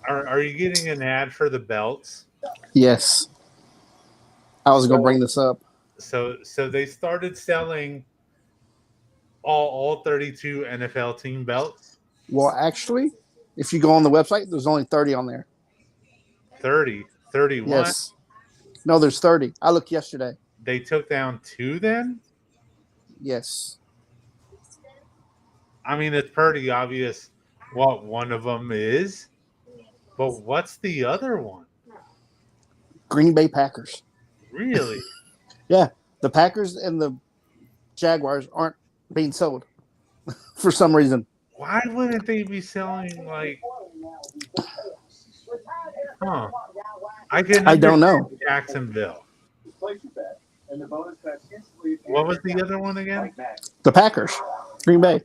are you getting an ad for the belts? Yes, I was going to bring So this up. so they started selling all 32 NFL team belts. Well, actually, if you go on the website, there's only 30 on there. 30, 31. Yes. No, there's 30. I looked yesterday. They took down 2 then? Yes. I mean, it's pretty obvious what one of them is, but what's the other one? Green Bay Packers. Really? Yeah. The Packers and the Jaguars aren't being sold for some reason. Why wouldn't they be selling like? Huh? I can I don't understand know. Jacksonville. Place your bet, and the bonus bets instantly. What was the other one again? The Packers. Green Bay.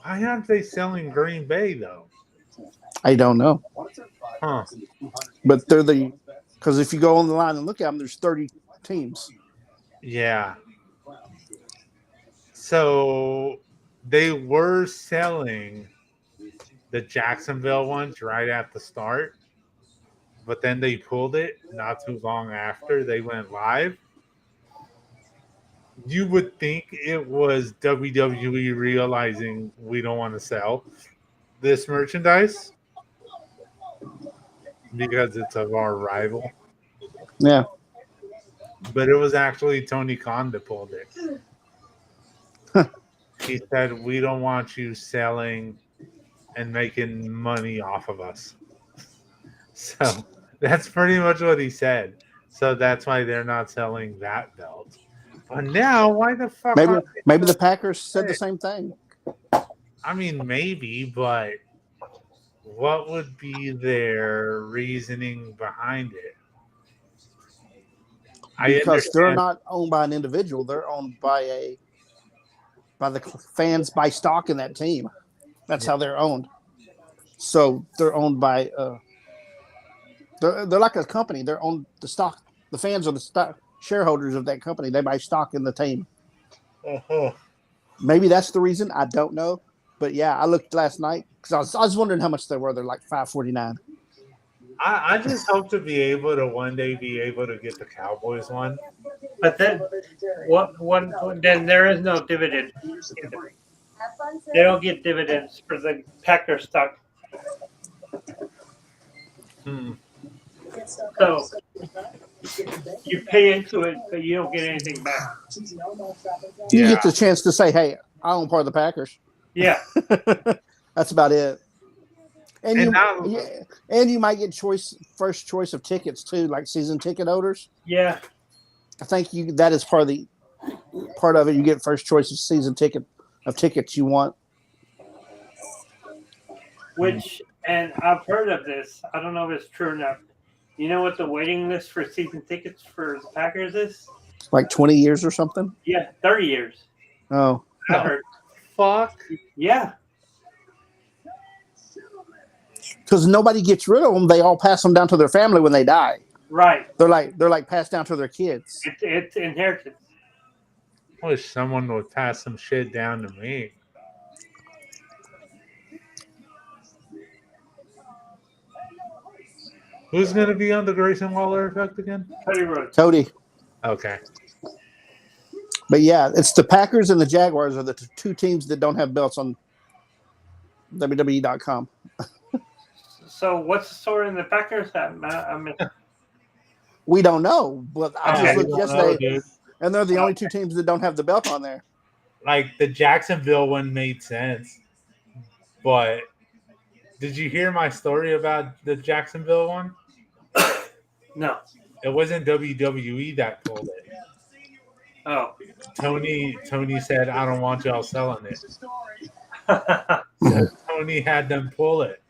Why aren't they selling Green Bay though? I don't know. Huh? But they're the because if you go on the line and look at them, there's 30 teams. Yeah. So they were selling the Jacksonville ones right at the start, but then they pulled it not too long after they went live. You would think it was WWE realizing we don't want to sell this merchandise because it's of our rival. Yeah. But it was actually Tony Khan that pulled it. He said, "We don't want you selling and making money off of us." So that's pretty much what he said. So that's why they're not selling that belt. But now, why the fuck? Maybe the Packers said the same thing. I mean, maybe, but what would be their reasoning behind it? Because they're not owned by an individual; they're owned by the fans buy stock in that team. That's how they're owned. So they're owned by they're like a company. They're owned the stock. The fans are the stock shareholders of that company. They buy stock in the team. Uh-huh. Maybe that's the reason. I don't know. But yeah, I looked last night because I was wondering how much they were. They're like $5.49. I just hope to be able to one day be able to get the Cowboys one. But then, then there is no dividend. They don't get dividends for the Packer stock. So you pay into it, but you don't get anything back. You get the chance to say, "Hey, I own part of the Packers." Yeah. That's about it. And And you might get first choice of tickets too, like season ticket holders. Yeah. I think that is part of it. You get first choice of season tickets you want. And I've heard of this. I don't know if it's true or not. You know what the waiting list for season tickets for the Packers is? Like 20 years or something? Yeah, 30 years. Oh. I heard. Fuck. Yeah. Because nobody gets rid of them. They all pass them down to their family when they die. Right. They're like passed down to their kids. It's inheritance. I wish someone would pass some shit down to me. Who's going to be on the Grayson Waller effect again? Cody. Okay. But yeah, it's the Packers and the Jaguars are the two teams that don't have belts on WWE.com. So what's the story in the Packers? We don't know, but I just looked yesterday, and they're the only two teams that don't have the belt on there. Like the Jacksonville one made sense, but did you hear my story about the Jacksonville one? No. It wasn't WWE that pulled it. Oh. Tony said, "I don't want y'all selling it." So Tony had them pull it.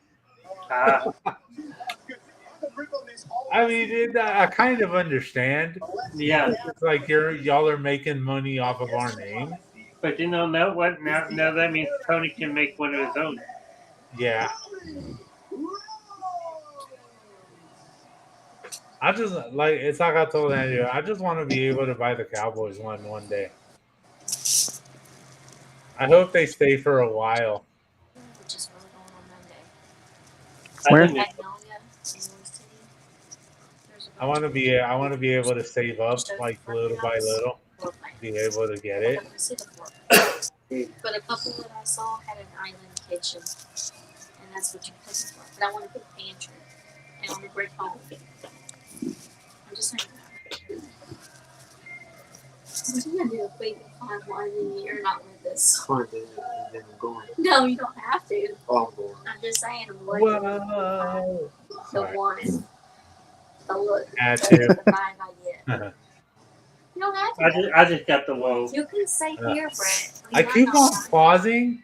I mean, I kind of understand. Yeah. It's like y'all are making money off of our name. But you know, now what? Now that means Tony can make one of his own. Yeah. I just like it's like I told Andrew. I just want to be able to buy the Cowboys one day. I hope they stay for a while. Which is really going on Monday. Where? I think Magnolia in North City. There's a I want to be able to save up like little by little, floor plan. be able to get I it. don't see the floor plan. But a couple that I saw had an island kitchen, and that's what you're looking for. But I want to put a pantry and on the brick home. I'm just saying. I'm gonna do a quick find one, and you're not with us. Fine, then I'm going. No, you don't have to. Oh, I'm going. I'm just saying. What Whoa! the Sorry. one, the look, Had that's to. the vibe I get. You don't have to. I just got the woe. You can say here, Brett. I You might keep not on find it. pausing,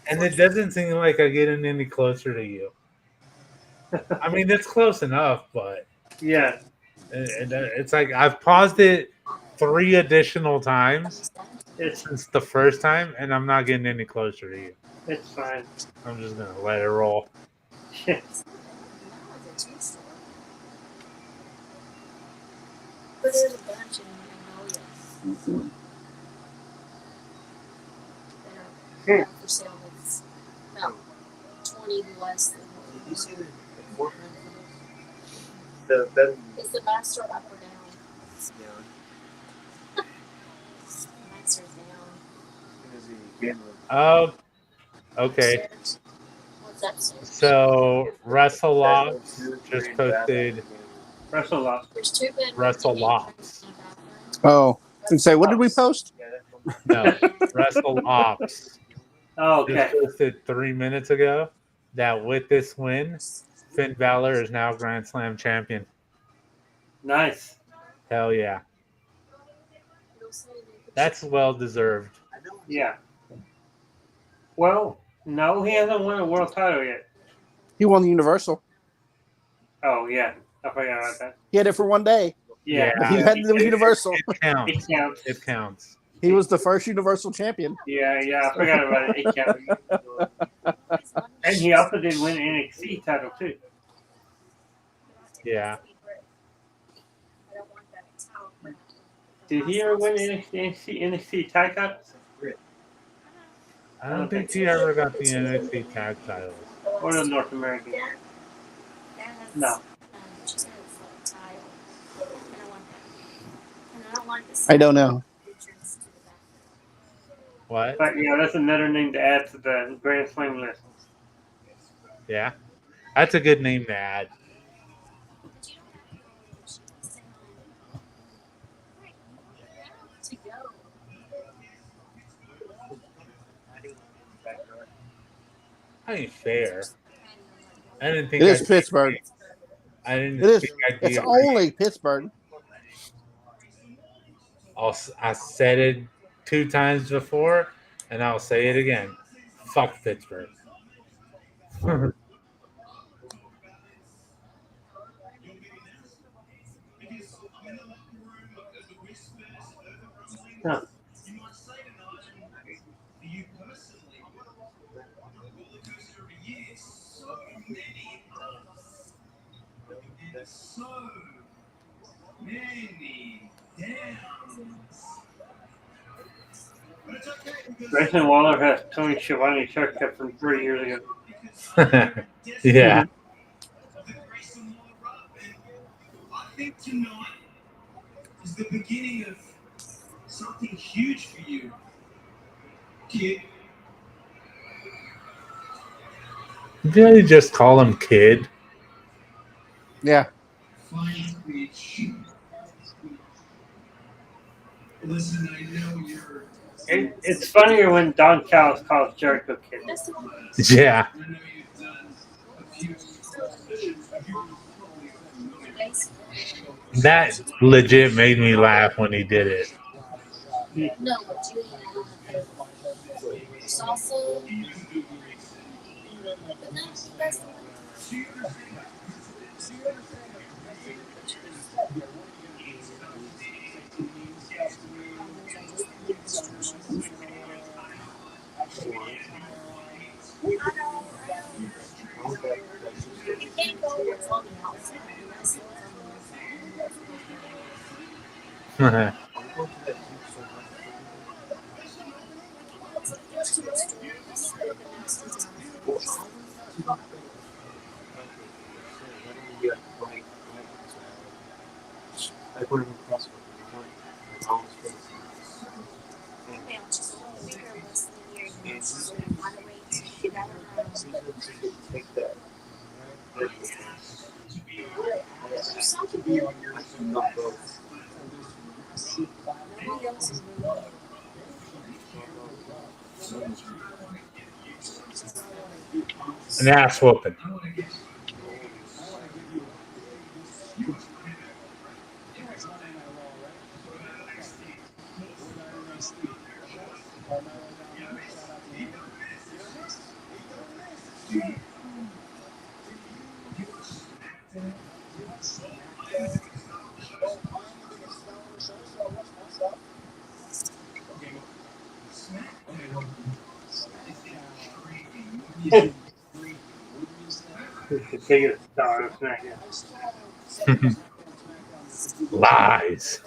and it doesn't seem like I'm getting any closer to you. I mean, it's close enough, but Yeah. it's like I've paused it 3 additional times It's since the first time, and I'm not getting any closer to you. it's fine. I'm just gonna let it roll. Yeah. But there's a bunch in Magnolia that are for sale. It's about 20 less than what Did you you see see. the floor plan for this? The bed. Is the master up or down? Yeah. The master's down. There's the game room. Oh, okay. Upstairs. What's upstairs? So Wrestle Bedroom, Ops 2, 3, just and bathroom, posted game room. Wrestle Loft. There's 2 bedrooms. Wrestle and 8 Ops. rooms and a bathroom. Oh, and say, what did we post? Yeah, that's No, Wrestle Ops Oh, just okay. posted 3 minutes ago that with this win, Finn Balor is now Grand Slam champion. Nice. Hell yeah. You'll see the- That's well deserved. Yeah. Well, no, he hasn't won a world title yet. He won the Universal. Oh yeah, I forgot about that. He had it for one day. Yeah, But he Yeah. had the Universal. It counts. It counts. It counts. He was the first Universal champion. Yeah, I forgot about it. It counts. And he also did win an NXT title too. Yeah. Did he ever win NXT tag titles? I don't think he ever got the NXT tag titles. Or the North American? No. I don't know. What? But yeah, that's another name to add to the Grand Slam list. Yeah. That's a good name to add. That ain't fair. I didn't think It is I'd- Pittsburgh. I didn't It is. think I'd be It's a- only Pittsburgh. I said it 2 times before, and I'll say it again. Fuck Pittsburgh. Huh. Grayson Waller has Tony Schiavone shortcut from 3 years ago. Yeah. I think tonight is the beginning of something huge for you, kid. Did I just call him kid? Yeah. Fine, bitch. Listen, I know you're. It's funnier when Don Callis calls Jericho kid. Yeah. I know you've done a few positions. basically. That legit made me laugh when he did it. No, what you had on the salsa, but that's the one. I know. You can't go what's on the outside. And that's the there's two stores. I put him in CrossFit. My mom's place. Yeah, just we were listening here. And she's on the way to that. Take that. There's something good. I should not both. Nobody else is really. An ass whooping. The biggest star of SmackDown. Lies.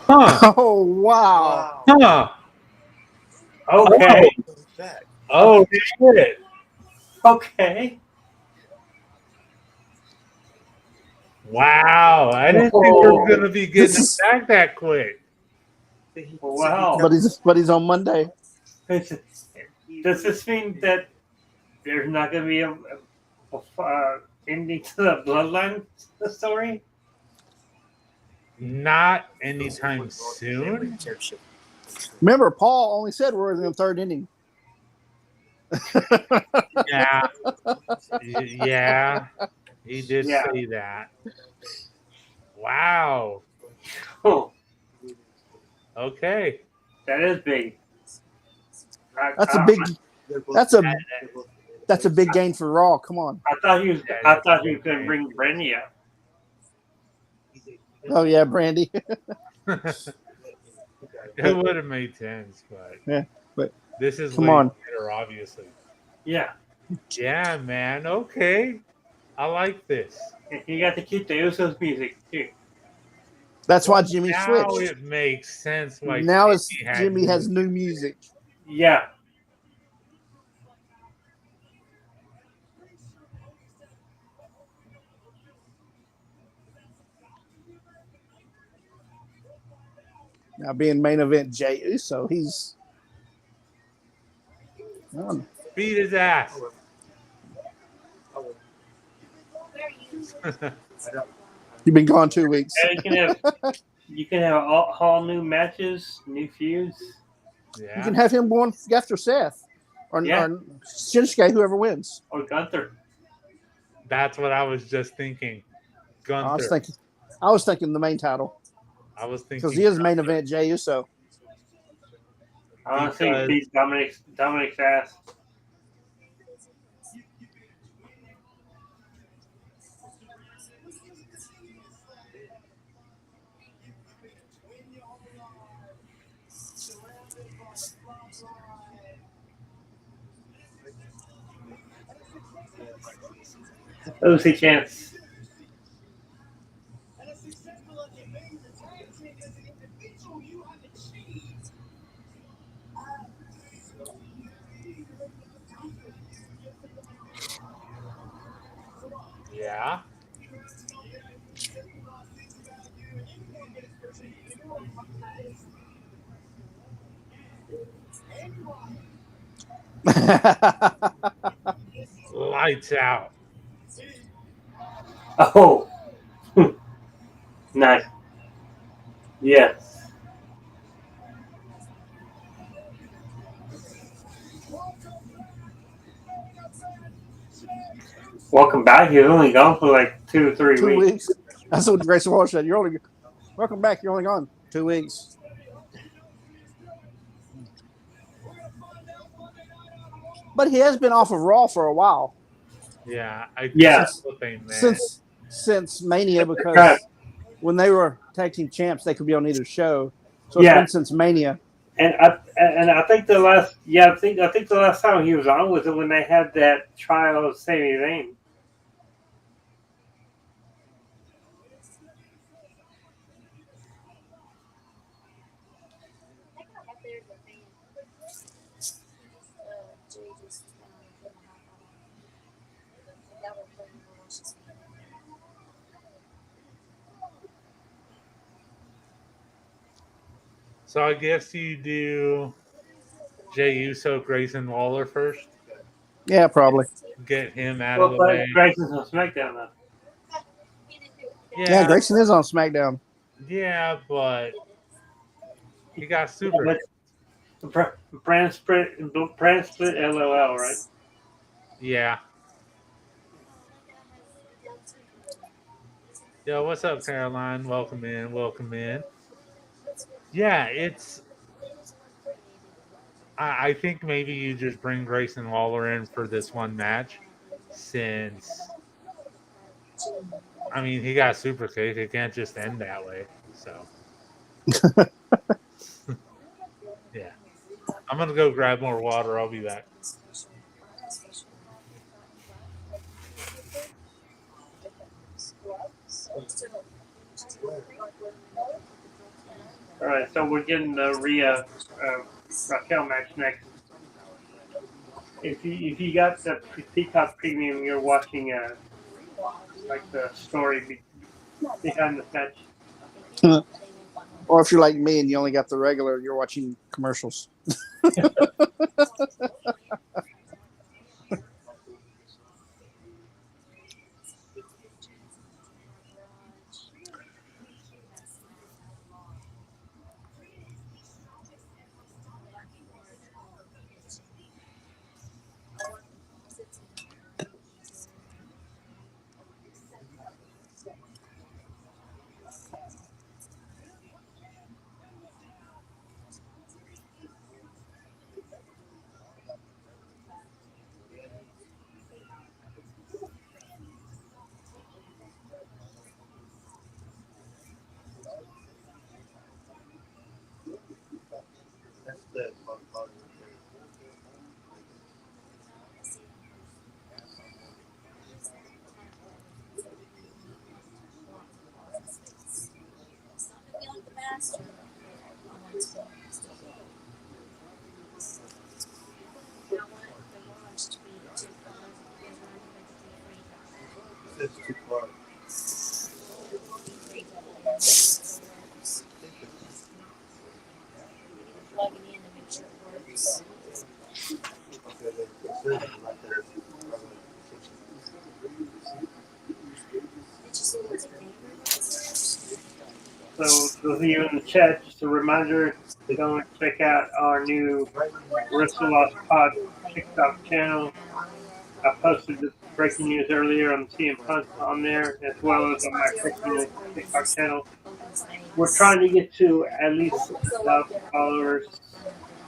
Huh. Oh wow! Wow. Huh. Okay. Oh. Goes back. Oh shit. Okay. Wow. I didn't think we were gonna be getting This it is, back that quick. Wow. but he's on Monday. Does this mean that there's not going to be a ending to the bloodline story? Not anytime soon. Remember, Paul only said we're in the third inning. Yeah. Yeah. He did Yeah. say that. Wow. Oh, Okay. that is big. That's a big. That's a that's a big gain for Raw. Come on. I thought he was. I thought he was going to bring Brandy up. Oh yeah, Brandy. It would have made sense, but Yeah, but this is come way on. better, obviously. Yeah, Yeah, man. Okay. I like this. you got to keep the Usos music too. That's why Jimmy Now switched. it makes sense why Now it's Jimmy had Jimmy has new music. Yeah. Now being main event Jay Uso, he's beat his ass. you've been gone 2 weeks. And you can have all new matches, new feuds. You Yeah. can have him going after Seth or Shinsuke, whoever wins. Or Gunther. That's what I was just thinking. Gunther. I was thinking the main title I was thinking because he is main event Jay Uso. I want to see beat Dominic's ass. Lucy chance. Yeah. Lights out. Oh, nice. Yes. Welcome back. He was only gone for like 2 or 3 2 weeks. weeks. That's what Grayson Waller said. You're only welcome back. You're only gone 2 weeks. But he has been off of Raw for a while Yeah, I think Yeah. that's what they meant. since Mania, Right. because when they were tag team champs, they could be on either show. So it's Yeah. been since Mania. And I think the last I think the last time he was on was when they had that trial of Sami Zayn. So I guess you do Jey Uso, Grayson Waller first. Yeah, probably. Get him out of Well, the but way. Grayson's on SmackDown now. Yeah, Yeah, Grayson is on SmackDown. yeah, but he got super. But brand split, LOL, right? Yeah. Yo, what's up, Caroline? Welcome in. Welcome in. Yeah, it's. I think maybe you just bring Grayson Waller in for this one match, since I mean he got super kick. It can't just end that way. So yeah, I'm gonna go grab more water. I'll be back. All right, so we're getting the Rhea Raquel match next. If you got the Peacock Premium, you're watching like the story behind the match. Or if you're like me and you only got the regular, you're watching commercials. That's the it's too far. Okay, the surgeon right there. So those of you in the chat, just a reminder, go and check out our new Wrestle Lost Pod TikTok channel. I posted the breaking news earlier on CM Punk on there, as well as on my personal TikTok channel. We're trying to get to at least 1,000 followers.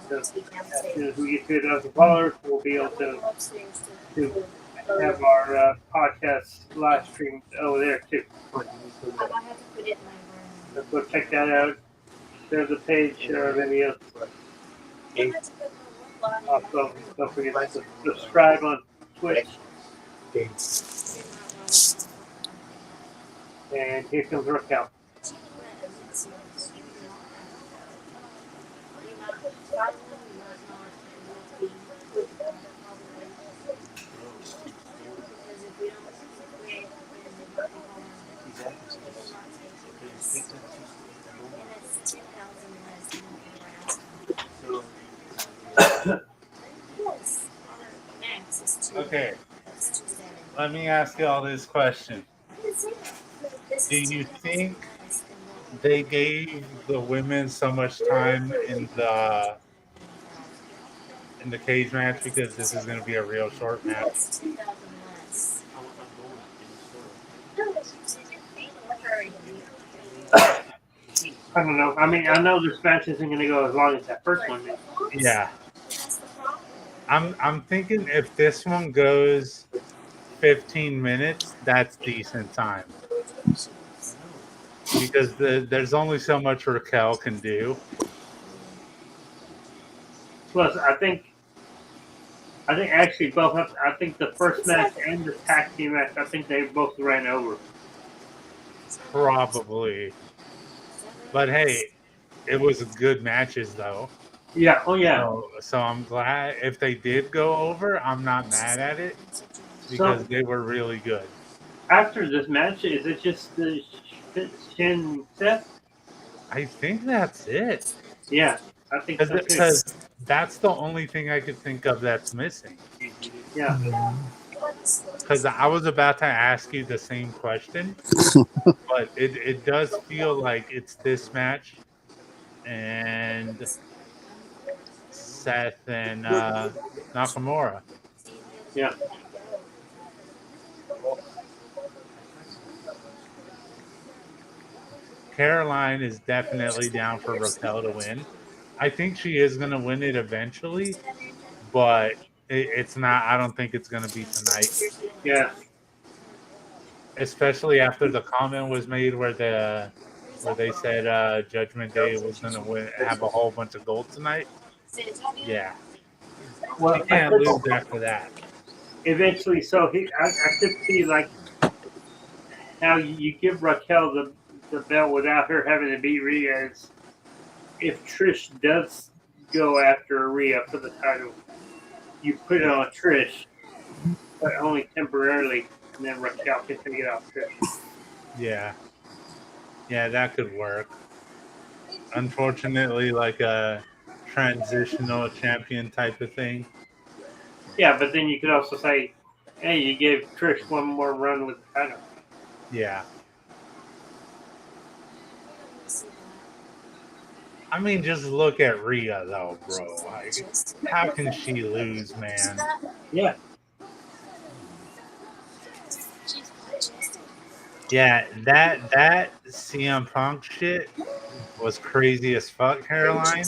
So as soon as we get to 1,000 followers, we'll be able to have our podcast live streamed over there too. So go check that out. There's a page or videos. Also, don't forget to subscribe on Twitch. And here comes Raquel. Okay, let me ask you all this question. Do you think they gave the women so much time in the cage match because this is going to be a real short match? I don't know. I mean, I know this match isn't going to go as long as that first one did. Yeah, I'm thinking if this one goes 15 minutes, that's decent time because there's only so much Raquel can do. Plus, I think actually both. I think the first match and the tag team match. I think they both ran over. Probably, but hey, it was good matches though. Yeah. Oh yeah. So I'm glad if they did go over, I'm not mad at it because So they were really good. after this match, is it just the Shin Seth? I think that's it Yeah, I think so too. because that's the only thing I could think of that's missing. Yeah. Because I was about to ask you the same question, but it does feel like it's this match and Seth and Nakamura. Yeah. Caroline is definitely down for Raquel to win. I think she is going to win it eventually, but it's not. I don't think it's going to be tonight, Yeah. especially after the comment was made where they said Judgment Day was going to have a whole bunch of gold tonight. Yeah, she Well, I can't could lose after that. eventually. So I could see like how you give Raquel the belt without her having to beat Rhea. Is if Trish does go after Rhea for the title, you put it on Trish, but only temporarily, and then Raquel can take it off Trish. Yeah, yeah, that could work. Unfortunately, like a transitional champion type of thing. Yeah, but then you could also say, hey, you gave Trish one more run with the title. Yeah. I mean, just look at Rhea, though, bro. Like, how can she lose, man? Yeah. Yeah, that CM Punk shit was crazy as fuck, Caroline.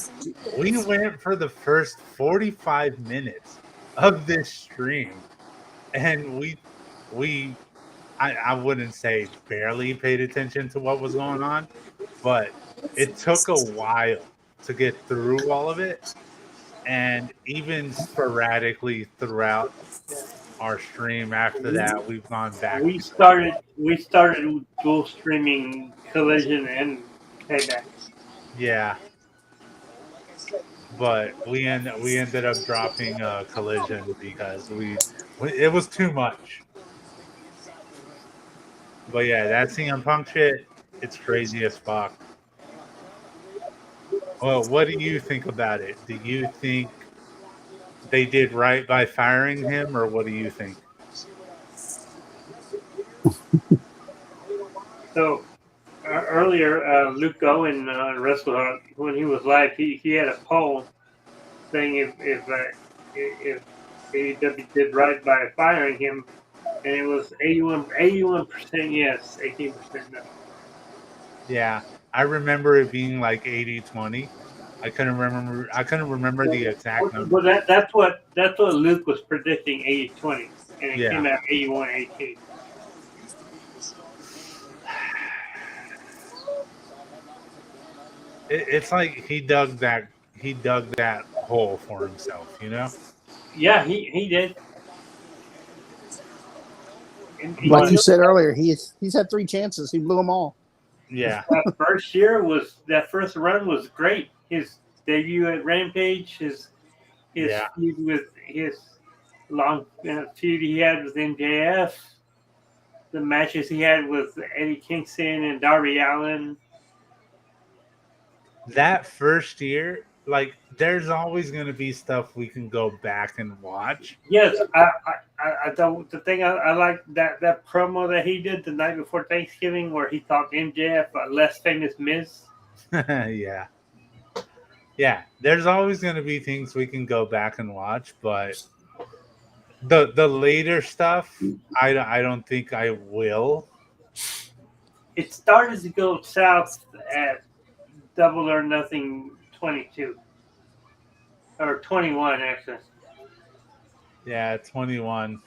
We went for the first 45 minutes of this stream, and we I wouldn't say barely paid attention to what was going on, but it took a while to get through all of it. And even sporadically throughout our stream after that, we've gone back We to started dual streaming Collision and Payback. yeah, but we ended up dropping Collision because it was too much. But yeah, that CM Punk shit, it's crazy as fuck. Well, what do you think about it? Do you think they did right by firing him, or what do you think? So earlier, Luke Owen wrestled when he was live. He had a poll saying if AEW did right by firing him, and it was 81% yes, 18% no. Yeah, I remember it being like 80-20. I couldn't remember the exact number. Well, that's what Luke was predicting 80-20, and it Yeah. came out 81-18. It's like he dug that hole for himself, you know? Yeah, he did. And Like But you said earlier, he's had 3 chances. He blew them all. yeah, that first run was great. His debut at Rampage, his yeah. feud with his long feud he had with MJF, the matches he had with Eddie Kingston and Darby Allin. That first year, like there's always gonna be stuff we can go back and watch. Yes, The thing I like that promo that he did the night before Thanksgiving where he talked MJF but less famous Miz. Yeah. Yeah. There's always going to be things we can go back and watch, but the later stuff, I don't think I will. It started to go south at Double or Nothing 22 or 21 actually. Yeah, 21.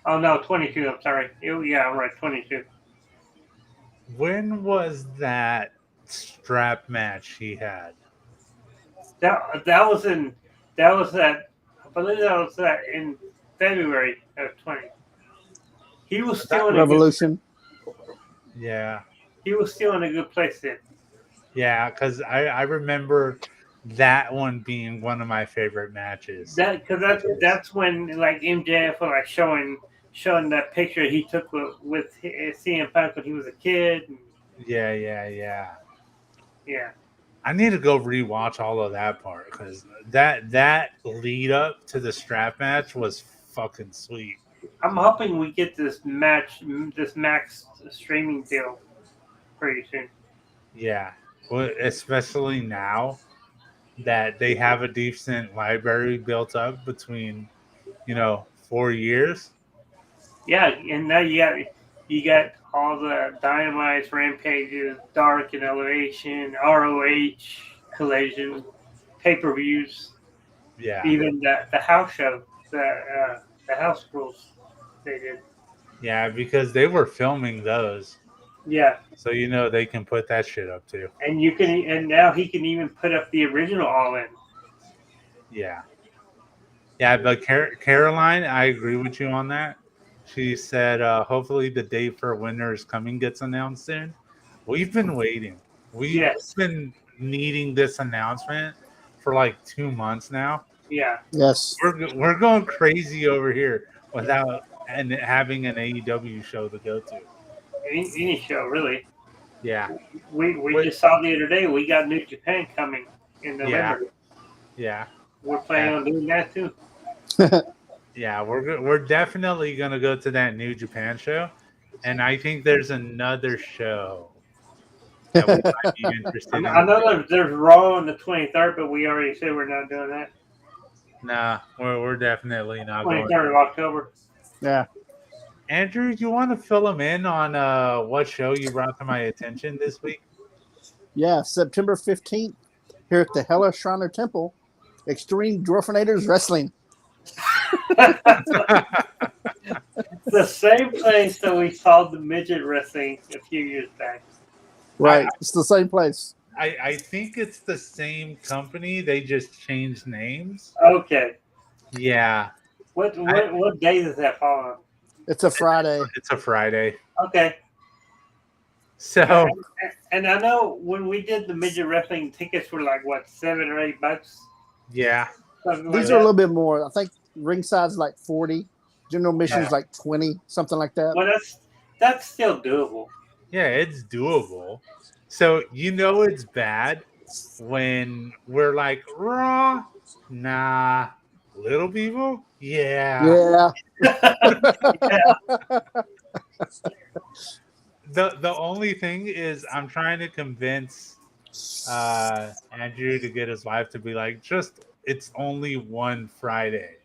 Oh no, 22. I'm sorry. Yeah, I'm right. 22. When was that strap match he had? That was in that was at I believe that was in February of 20. He was still in a good Revolution. Yeah. he was still in a good place then. Yeah, because I remember that one being one of my favorite matches. That's when like MJF was like showing that picture he took with CM Punk when he was a kid. And, Yeah. yeah, I need to go rewatch all of that part because that lead up to the strap match was fucking sweet. I'm hoping we get this Max streaming deal pretty soon. Yeah, well, especially now that they have a decent library built up between 4 years. Yeah, and now you got all the Dynamites, Rampages, Dark and Elevation, ROH, Collision, pay-per-views, Yeah, even the house show, the house rules they did. yeah, because they were filming those, Yeah, so they can put that shit up too. and now he can even put up the original All In. Yeah. Yeah, but Caroline, I agree with you on that. She said, hopefully the date for Winter is Coming gets announced soon. We've been waiting. We've Yes, been needing this announcement for like 2 months now. yeah, Yes. We're going crazy over here without having an AEW show to go to. any show really. Yeah, We Wait, just saw the other day we got New Japan coming in yeah, November. yeah, We're planning on doing that too. yeah. We're definitely gonna go to that New Japan show, and I think there's another show that we might be interested I in. know there's Raw on the 23rd, but we already said we're not doing that. Nah, we're definitely not going. 23rd of October. Yeah. Andrew, you want to fill them in on what show you brought to my attention this week? Yeah. September 15th, here at the Hella Shriner Temple, Extreme Dwarfinator's Wrestling. The same place that we saw the midget wrestling a few years back. Right. It's the same place. I think it's the same company. They just changed names. Okay. Yeah. What day does that fall on? It's a Friday. It's a Friday. Okay. So And I know when we did the midget wrestling, tickets were like what, $7 or $8? yeah. Something like These are a that. little bit more. I think ringside's like 40. General admission's like 20, something like that. Well, that's still doable. Yeah, it's doable. So it's bad when we're like raw, nah, little people, yeah. The only thing is I'm trying to convince Andrew to get his wife to be like, it's only one Friday.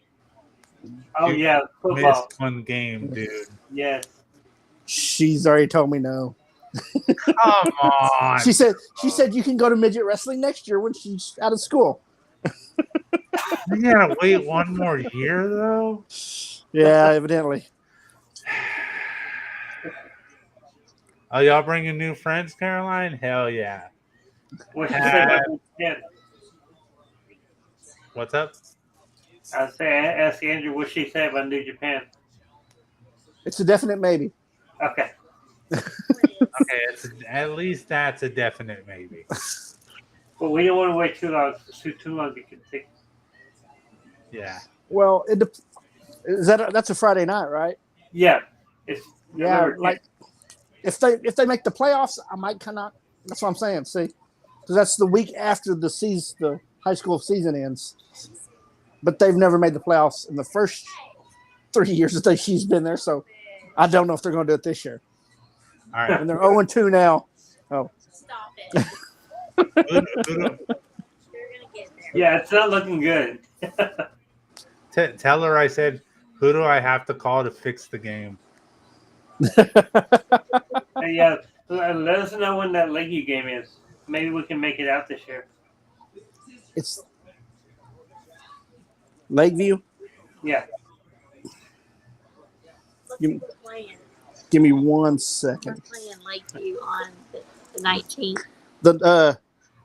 Oh You yeah, football. missed one game, dude. Yes. She's already told me no. Come on. She said you can go to midget wrestling next year when she's out of school. You gotta wait one more year though. Yeah, evidently. Oh, y'all bringing new friends, Caroline? Hell yeah. What you say about New Japan? What's up? I say, ask Andrew what she said about New Japan. It's a definite maybe. Okay. Okay, at least that's a definite maybe. But we don't want to wait too long. Too long to get tickets. Yeah. Well, that's a Friday night, right? Yeah. It's Yeah, November 10th. like if they make the playoffs, I might kind of. That's what I'm saying. See, because that's the week after the high school season ends. But they've never made the playoffs in the first 3 years that she's been there. So I don't know if they're going to do it this year. All right. And they're 0-2 now. Oh, Stop it. Who do- You're gonna get there. Yeah, it's not looking good. tell her I said, who do I have to call to fix the game? Hey, yeah, let us know when that Lakeview game is. Maybe we can make it out this year. it's Lakeview. Yeah. Look You- who we're playing. Give me 1 We're second. playing Lakeview on the 19th.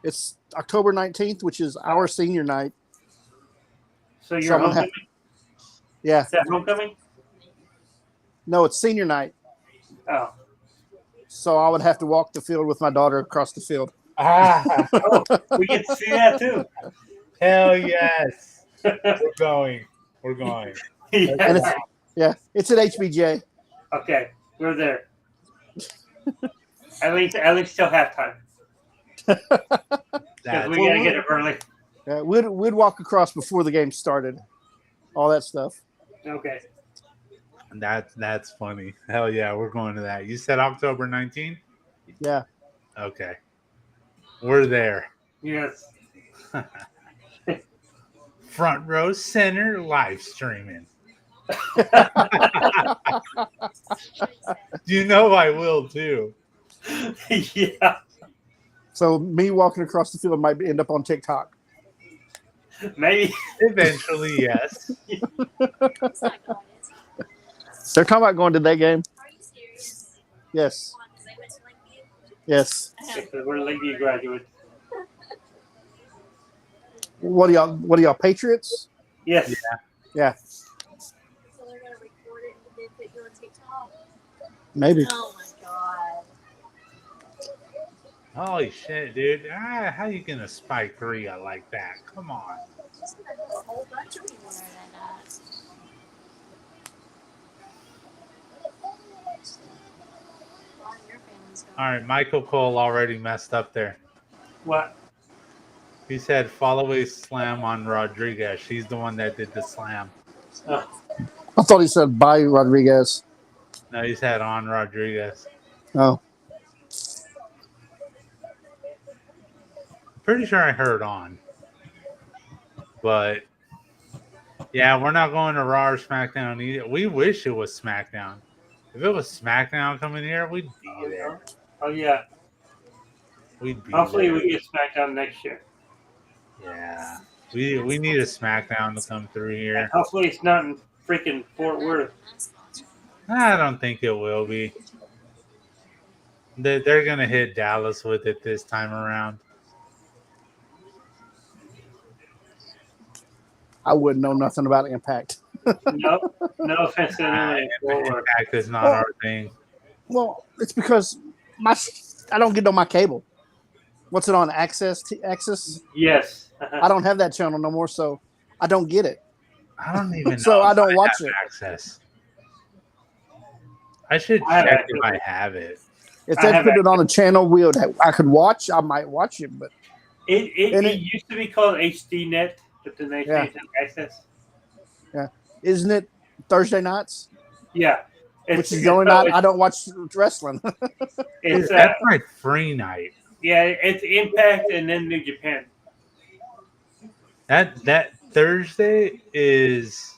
It's October 19th, which is our senior night. So you're So I'm gonna homecoming? Yeah, Is that homecoming? no, it's senior night. Oh. So I would have to walk the field with my daughter across the field. Ah, Oh, we get to see that too. hell yes. We're going. We're going. And Yeah. it's at HBJ. Okay, we're there. At least till halftime. Because That's, we gotta get up early. We'd walk across before the game started. All that stuff. Okay. that's funny. Hell yeah, we're going to that. You said October 19th? Yeah. Okay. We're there. Yes. Front row center live streaming. You know I will too. Yeah. So me walking across the field might end up on TikTok. Maybe. Eventually, yes. It's not going, is it? They're talking about going to that game. Are you serious? Yes. Why? 'Cause they went to Lakeview? Yes. Because we're Lakeview graduates. What are y'all Patriots? Yes. Yeah. So they're gonna record it and then put you on TikTok. Maybe. Oh my god. Holy shit, dude. How you gonna spike Rhea like that? Come on. There's gonna be a whole bunch of people there that night. A lot of your family's going. All right, Michael Cole already messed up there. What? He said follow a slam on Rodriguez. She's the one that did the slam. Oh, I thought he said bye Rodriguez. No, he said on Rodriguez. Oh. Pretty sure I heard on. But yeah, we're not going to Raw or SmackDown either. We wish it was SmackDown. If it was SmackDown coming here, we'd be there. oh yeah. We'd be Hopefully there. we get SmackDown next year. Yeah. We need a SmackDown to come through here. And hopefully it's not in freaking Fort Worth. I don't think it will be. They're going to hit Dallas with it this time around. I wouldn't know nothing about Impact. No offense to anyone in Fort Worth. Impact is not our thing. Well, it's because I don't get on my cable. What's it on? Access? Yes. I don't have that channel no more, so I don't get it. I don't even know. So I don't if watch have it. Access. I should I have check if access. I have it. If I they have put it on a channel I could watch, I might watch it. But It used to be called HDNet, but then they changed it to Access. isn't it Thursday nights? Yeah. Which is the only night I don't watch wrestling. It's That's my free night. yeah, it's Impact and then New Japan. That Thursday is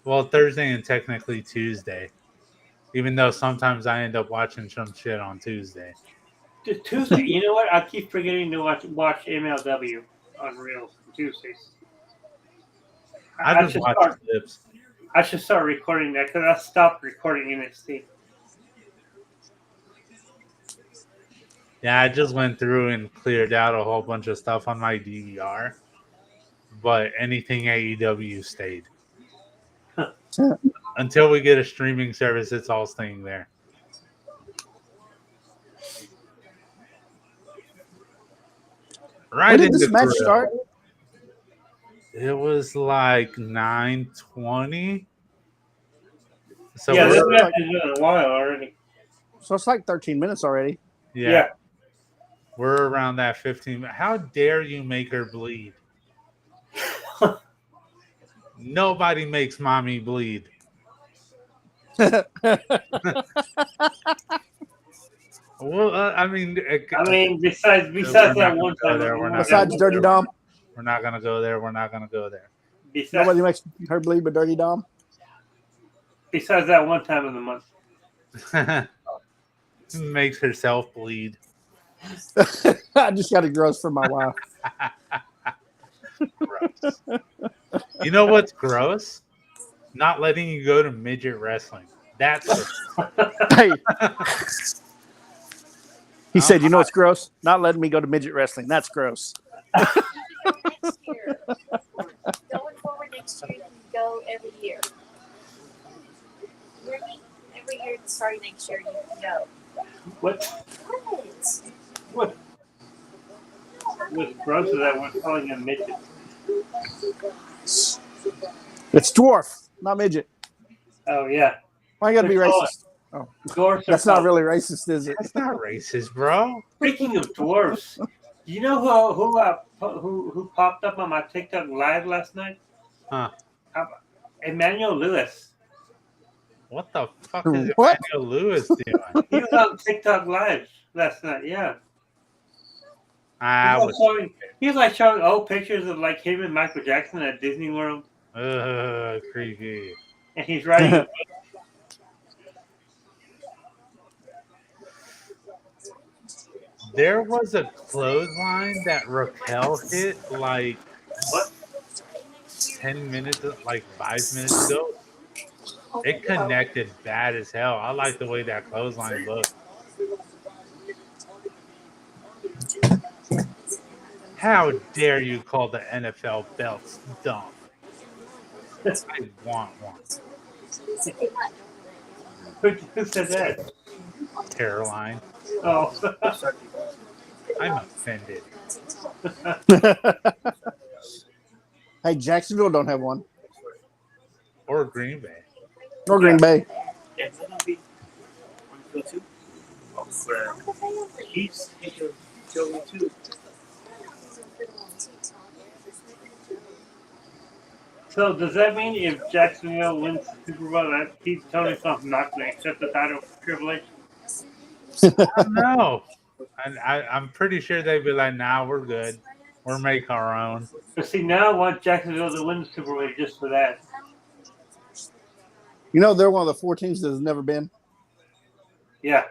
Thursday and technically Tuesday. Even though sometimes I end up watching some shit on Tuesday. Tuesday, you know what? I keep forgetting to watch MLW on Reels on Tuesdays. I just watch clips. I should start recording that because I stopped recording NXT. Yeah, I just went through and cleared out a whole bunch of stuff on my DVR. But anything AEW stayed. Until we get a streaming service, it's all staying there. Right When did in this the match grill. start? It was like 9:20. So Yeah, this we're, match has been a while already. So it's like 13 minutes already. yeah, we're around that 15. How dare you make her bleed? Nobody makes mommy bleed. Well, I mean, besides we're not that gonna one go time, there. We're not Besides gonna Dirty go there. Dom, We're not gonna go there. We're not gonna go there. nobody makes her bleed but Dirty Dom. besides that one time of the month. Makes herself bleed. I just got it gross for my wife. Gross. You know what's gross? Not letting you go to midget wrestling. That's gross. Hey, he said, "You know what's gross? Not letting me go to midget wrestling. That's gross." Next year. Going forward next year, you can go every year. Every year starting next year, you can go. What? What? What's gross is that we're calling him midget. It's dwarf, not midget. Oh yeah. Why you got to be They're called racist? Oh, Dwarfs are that's not called- really racist, is it? That's not racist, bro. Speaking of dwarfs, do you know who popped up on my TikTok live last night? Huh. Emmanuel Lewis. What the fuck is What? Emmanuel Lewis doing? He was on TikTok live last night. Yeah. I was He was like showing old pictures of like him and Michael Jackson at Disney World, creepy. and he's riding a There was a clothesline that Raquel hit like what? 10 minutes, like 5 minutes ago. It connected bad as hell. I like the way that clothesline looked. How dare you call the NFL belts dumb? I want one. Who said that? Caroline. Oh, I'm offended. Hey, Jacksonville don't have one. Or Green Bay. Or Green Bay. Yeah, it's gonna be on the field too. He's going too. so does that mean if Jacksonville wins the Super Bowl, that Tony Khan's not going to accept the title for Triple H? No. I'm pretty sure they'd be like, nah, we're good. We'll make our own. But see, now I want Jacksonville to win the Super Bowl just for that. You know, they're one of the 4 teams that has never been. Yeah.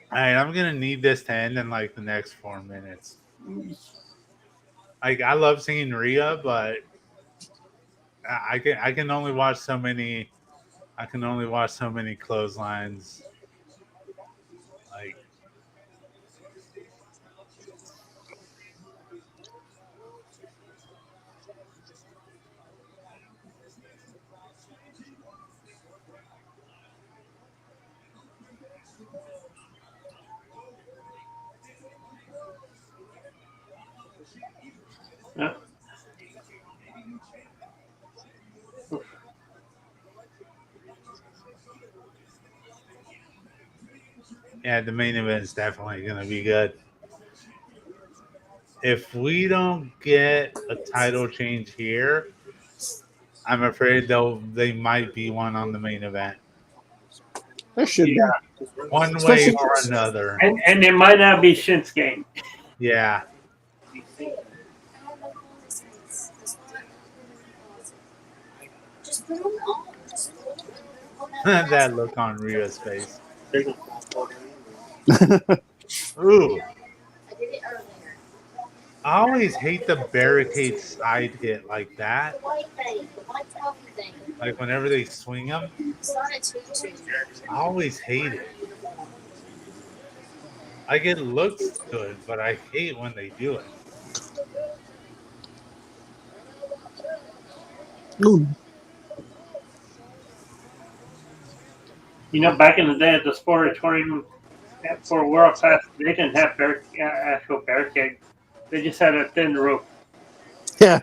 All right, I'm gonna need this to end in like the next 4 minutes. Like I love seeing Rhea, but I can only watch so many. I can only watch so many clotheslines. Like Yeah. yeah, the main event is definitely gonna be good. If we don't get a title change here, I'm afraid they might be one on the main event. There should be. One way Especially- or another. And it might not be Shinsuke. Yeah. Just put them on. Just put them on. That look on Rhea's face. They're gonna fall down. Ooh. I did it earlier. I always hate the barricade side hit like that. The white thing, the white trophy thing. Like whenever they swing them, It's not a tutu. I always hate it. Like it looks good, but I hate when they do it. Ooh. You know, back in the day at the Sportatorium for World Class, they didn't have actual barricade. They just had a thin rope. Yeah.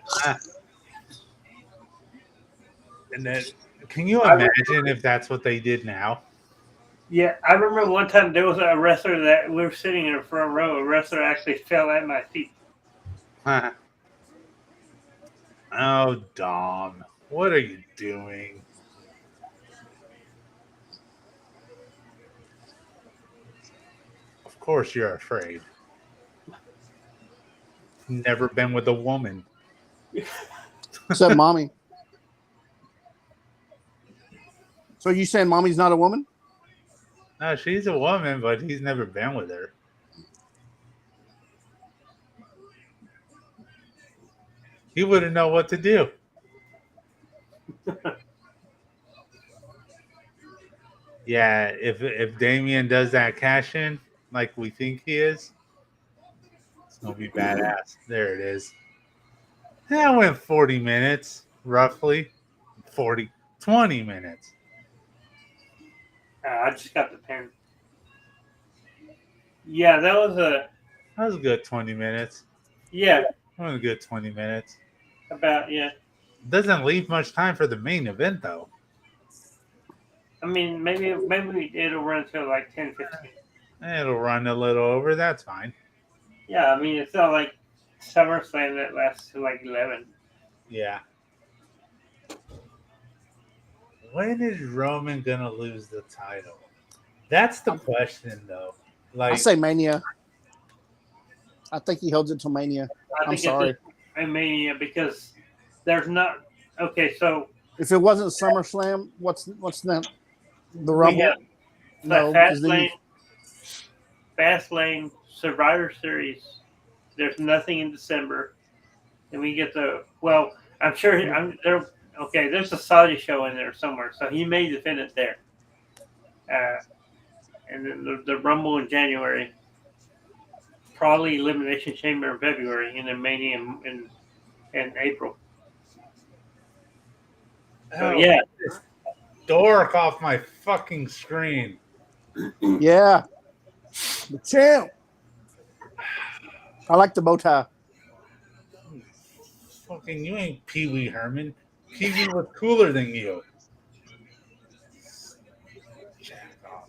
And then, can you imagine if that's what they did now? Yeah, I remember one time there was a wrestler that we were sitting in the front row. A wrestler actually fell at my feet. Oh, Dom, what are you doing? Of course you're afraid. Never been with a woman. Except mommy. So you saying mommy's not a woman? No, she's a woman, but he's never been with her. He wouldn't know what to do. Yeah, if Damien does that cash in like we think he is, it's gonna be badass. There it is. That went 40 minutes, roughly. 40, 20 minutes. I just got the pen. Yeah, that was a That was a good 20 minutes. yeah That was a good 20 minutes. about yeah. Doesn't leave much time for the main event, though. I mean, maybe it'll run until like 10:15. It'll run a little over. That's fine. Yeah, I mean, it's not like SummerSlam that lasts to like 11. Yeah. When is Roman gonna lose the title? That's the question, though. I Like, say Mania. I think he holds it till Mania. I I'm think sorry. it's a Mania because there's not. Okay, so If it wasn't SummerSlam, what's that? The we Rumble? have No, because then you, Fastlane, Survivor Series. There's nothing in December. And we get the well. I'm sure I'm there. Okay, there's a Saudi show in there somewhere, so he may defend it there. Uh, and then the Rumble in January, probably Elimination Chamber in February, and then Mania in April. So oh, yeah, this dork off my fucking screen. yeah, the champ. I like the bow tie. Fucking, you ain't Pee Wee Herman. Pee Wee was cooler than you. Jack off.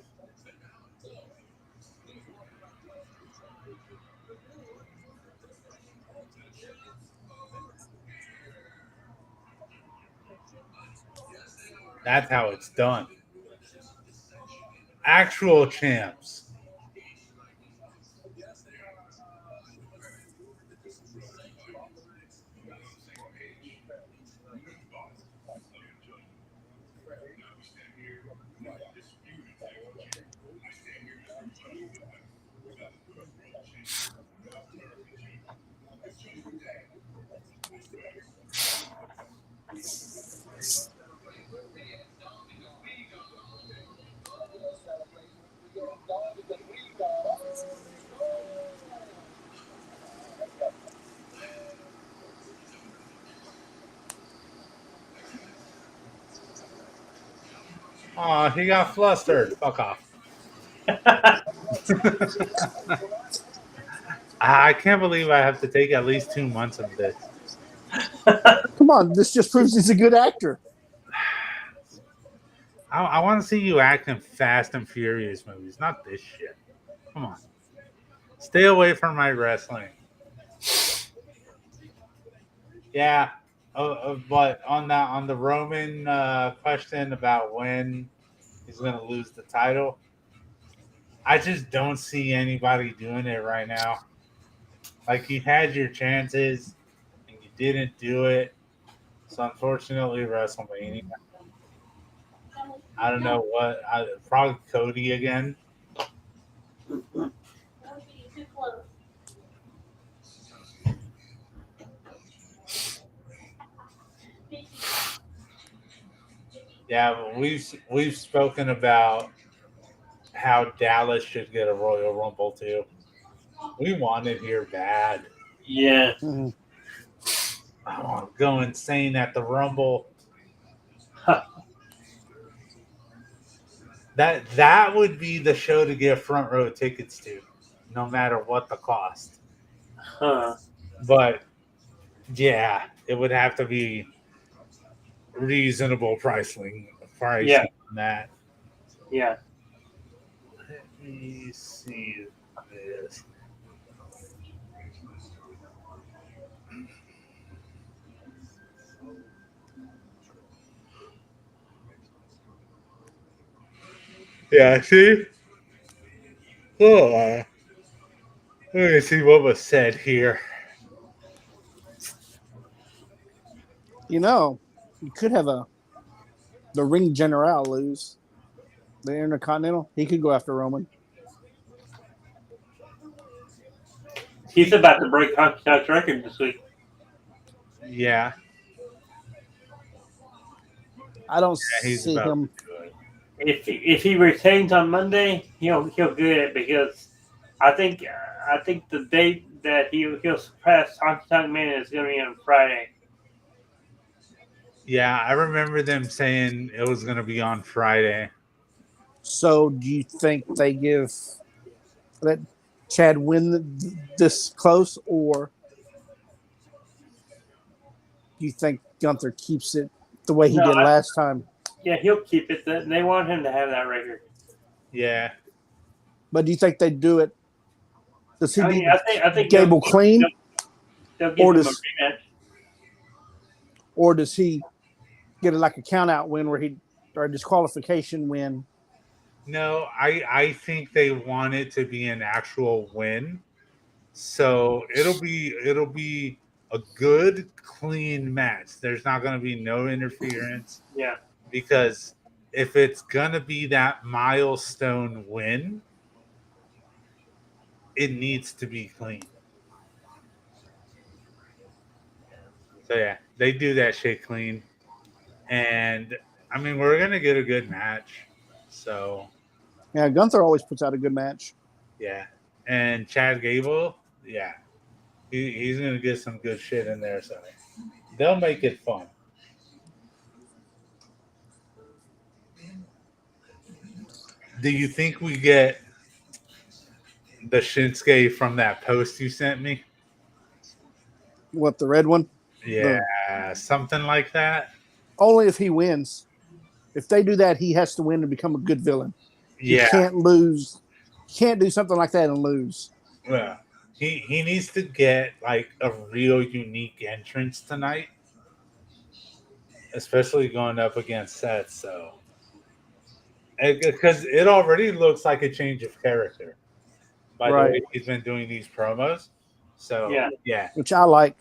That's how it's done. Actual champs. Aw, he got flustered. Fuck off. I can't believe I have to take at least 2 months of this. Come on, this just proves he's a good actor. I want to see you act in Fast and Furious movies, not this shit. Come on. Stay away from my wrestling. Yeah, but on the Roman question about when he's going to lose the title, I just don't see anybody doing it right now. Like, you had your chances and you didn't do it. So unfortunately, WrestleMania. I don't know what. Probably Cody again. Yeah, but we've spoken about how Dallas should get a Royal Rumble too. We want it here bad. yeah. Mhm. I want to go insane at the Rumble. That would be the show to get front row tickets to, no matter what the cost. Huh. But yeah, it would have to be reasonable pricing Yeah. on that. Yeah. Let me see this. Yeah, see? Oh, let me see what was said here. You know, you could have the Ring General lose the Intercontinental. He could go after Roman. He's about to break Honky record this week. Yeah, I don't he's see about to him. do it. If he retains on Monday, he'll get it because I think the date that he'll surpass Honky Tonk Man is going to be on Friday. Yeah, I remember them saying it was going to be on Friday. So, do you think they let Chad win this close, or do you think Gunther keeps it the way he No, did last time? yeah, he'll keep it. They want him to have that record. Yeah. But do you think they do it? Does he I beat mean, I think Gable clean, they'll give or him a does rematch. does he get it like a count out win where he or a disqualification win? No, I think they want it to be an actual win. So it'll be a good clean match. There's not going to be no interference Yeah, because if it's going to be that milestone win, it needs to be clean. So yeah, they do that shit clean. And I mean, we're going to get a good match. So Yeah, Gunther always puts out a good match. yeah. And Chad Gable, yeah. He's going to get some good shit in there. So they'll make it fun. Do you think we get the Shinsuke from that post you sent me? What, the red one? The Yeah, something like that. only if he wins. If they do that, he has to win to become a good villain. He Yeah, can't lose. He can't do something like that and lose. well, he needs to get like a real unique entrance tonight, especially going up against Seth. So, because it already looks like a change of character by the Right. way he's been doing these promos. So, yeah. yeah, Which I like.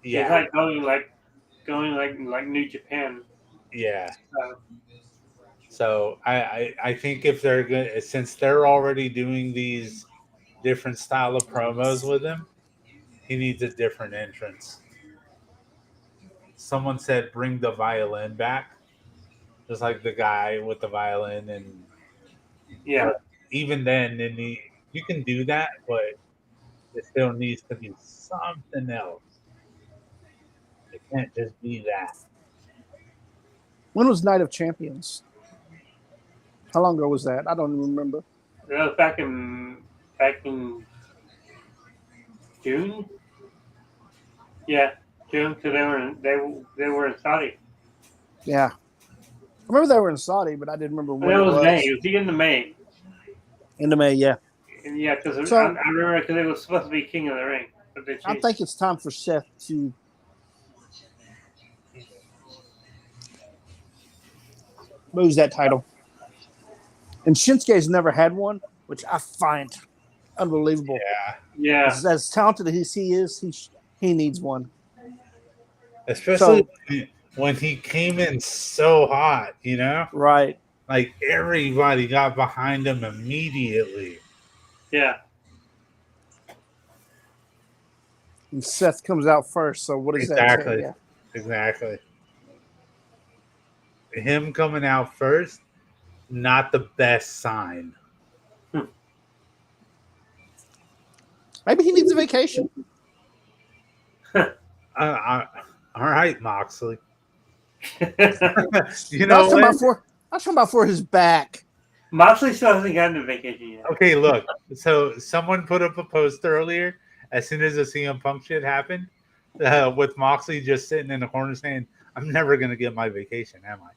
It's yeah, like going like New Japan. yeah. Uh, So I think if they're good, since they're already doing these different style of promos with him, he needs a different entrance. Someone said bring the violin back, just like the guy with the violin, and yeah. but even then you can do that, but it still needs to be something else. It can't just be that. When was Night of Champions? How long ago was that? I don't even remember. That was back in June. Yeah, June. Because they were in Saudi. Yeah. I remember they were in Saudi, but I didn't remember And when that it was May. was. It was the end of May. End of May, yeah. And yeah, because I So remember because it was supposed to be King of the Ring, but they I changed. think it's time for Seth to lose that title. And Shinsuke's never had one, which I find unbelievable. Yeah, Yeah, As talented as he is, he needs one. especially So when he came in so hot, right, like everybody got behind him immediately. yeah. and Seth comes out first. So what does that tell Exactly. you? Exactly. Him coming out first, not the best sign. Maybe he needs a vacation. All right, Moxley. You No, I was know talking what? about for his back. Moxley still hasn't gotten a vacation yet. Okay, look. So someone put up a post earlier as soon as the CM Punk shit happened with Moxley just sitting in the corner saying, I'm never going to get my vacation, am I?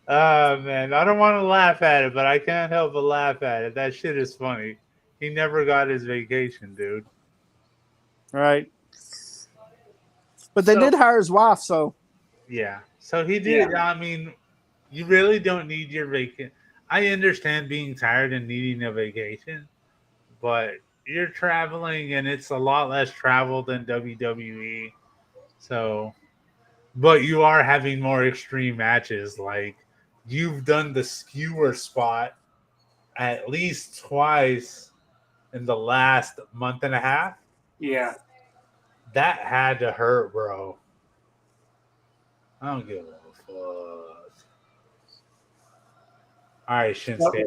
Oh, man. I don't want to laugh at it, but I can't help but laugh at it. That shit is funny. He never got his vacation, dude. Right. But they So did hire his wife, so Yeah. So he yeah, did. I mean, You really don't need your vacation. I understand being tired and needing a vacation, but you're traveling and it's a lot less travel than WWE. So, but you are having more extreme matches. Like you've done the skewer spot at least twice in the last month and a half. Yeah. That had to hurt, bro. I don't give a fuck. All right, Shinsuke,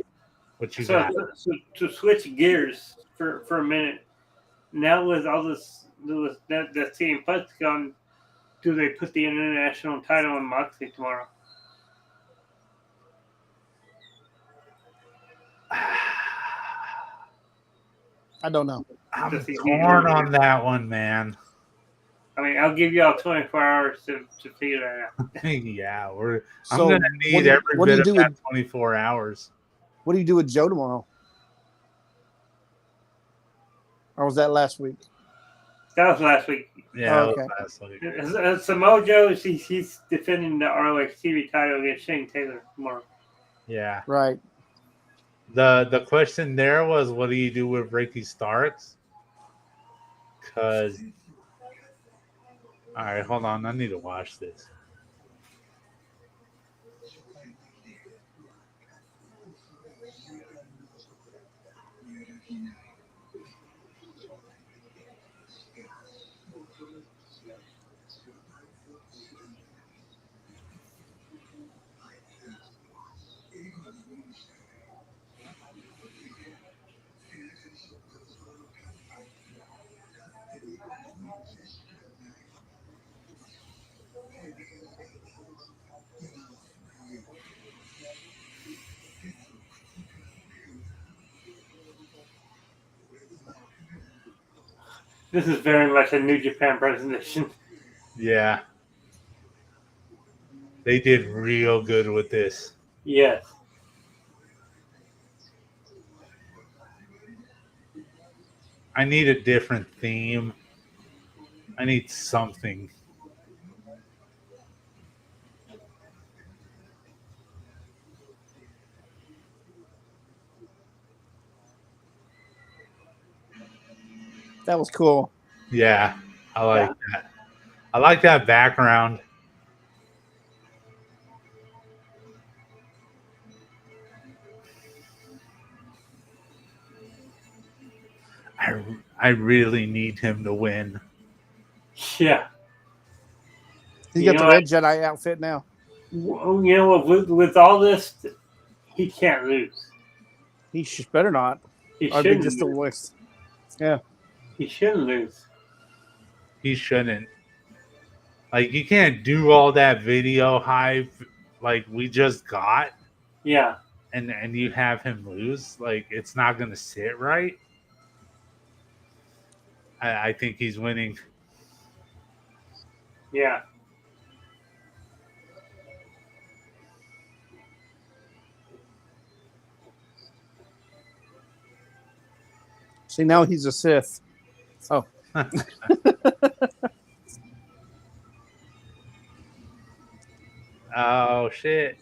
what you So, got? so to switch gears for a minute, now with all that CM Punk's gone, do they put the international title on Moxley tomorrow? I don't know. I'm Does he torn legally- on that one, man. I mean, I'll give y'all 24 hours to figure that out. Yeah, I'm So gonna need every what do bit you of do that with 24 hours. what do you do with Joe tomorrow? Or was that last week? That was last week. Yeah, Oh, that okay. was last week. Samoa Joe, he's defending the ROH TV title against Shane Taylor tomorrow. Yeah. Right. The question there was, what do you do with Ricky Starks? Because, all right, hold on, I need to watch this. This is very much a New Japan presentation. Yeah, they did real good with this. Yes. I need a different theme. I need something. That was cool. Yeah, I like that. I like that background. I really need him to win. Yeah. He's You got the know red Jedi outfit now. You know, with all this, he can't lose. He better not. He I'd be shouldn't just a lose. waste. Yeah. He shouldn't lose. He shouldn't. Like, you can't do all that video hype like we just got Yeah. and you have him lose. Like, it's not going to sit right. I think he's winning. Yeah. See, now he's a Sith. Oh. Oh, shit.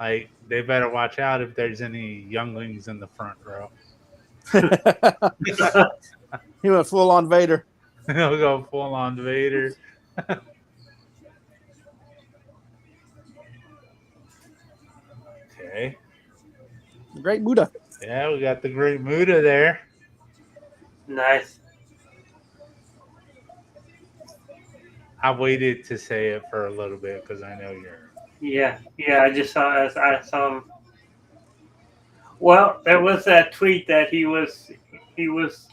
Like, they better watch out if there's any younglings in the front row. He went full on Vader. He'll go full on Vader. Okay. Great Buddha. Yeah, we got the Great Muda there. Nice. I waited to say it for a little bit because I know you're. Yeah. Yeah. I saw him. Well, there was that tweet that he was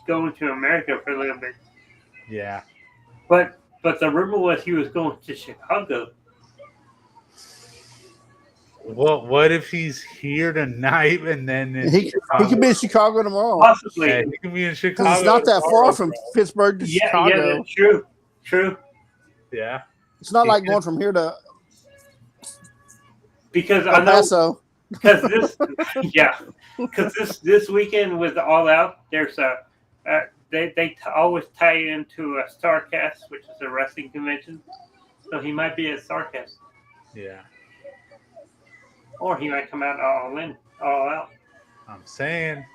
going to America for a little bit, Yeah. but the rumor was he was going to Chicago. What if he's here tonight and then in He Chicago? could be in Chicago tomorrow. Possibly. Yeah, he can be in Chicago. Because it's not that tomorrow, far from bro. Pittsburgh to Yeah. Chicago. Yeah. That's true. True. Yeah. It's not like going from here to Because El I know. Paso. Because this weekend with All Out, there's they always tie it into a Starcast, which is a wrestling convention. So he might be at Starcast. Yeah. Or he might come out all out. I'm saying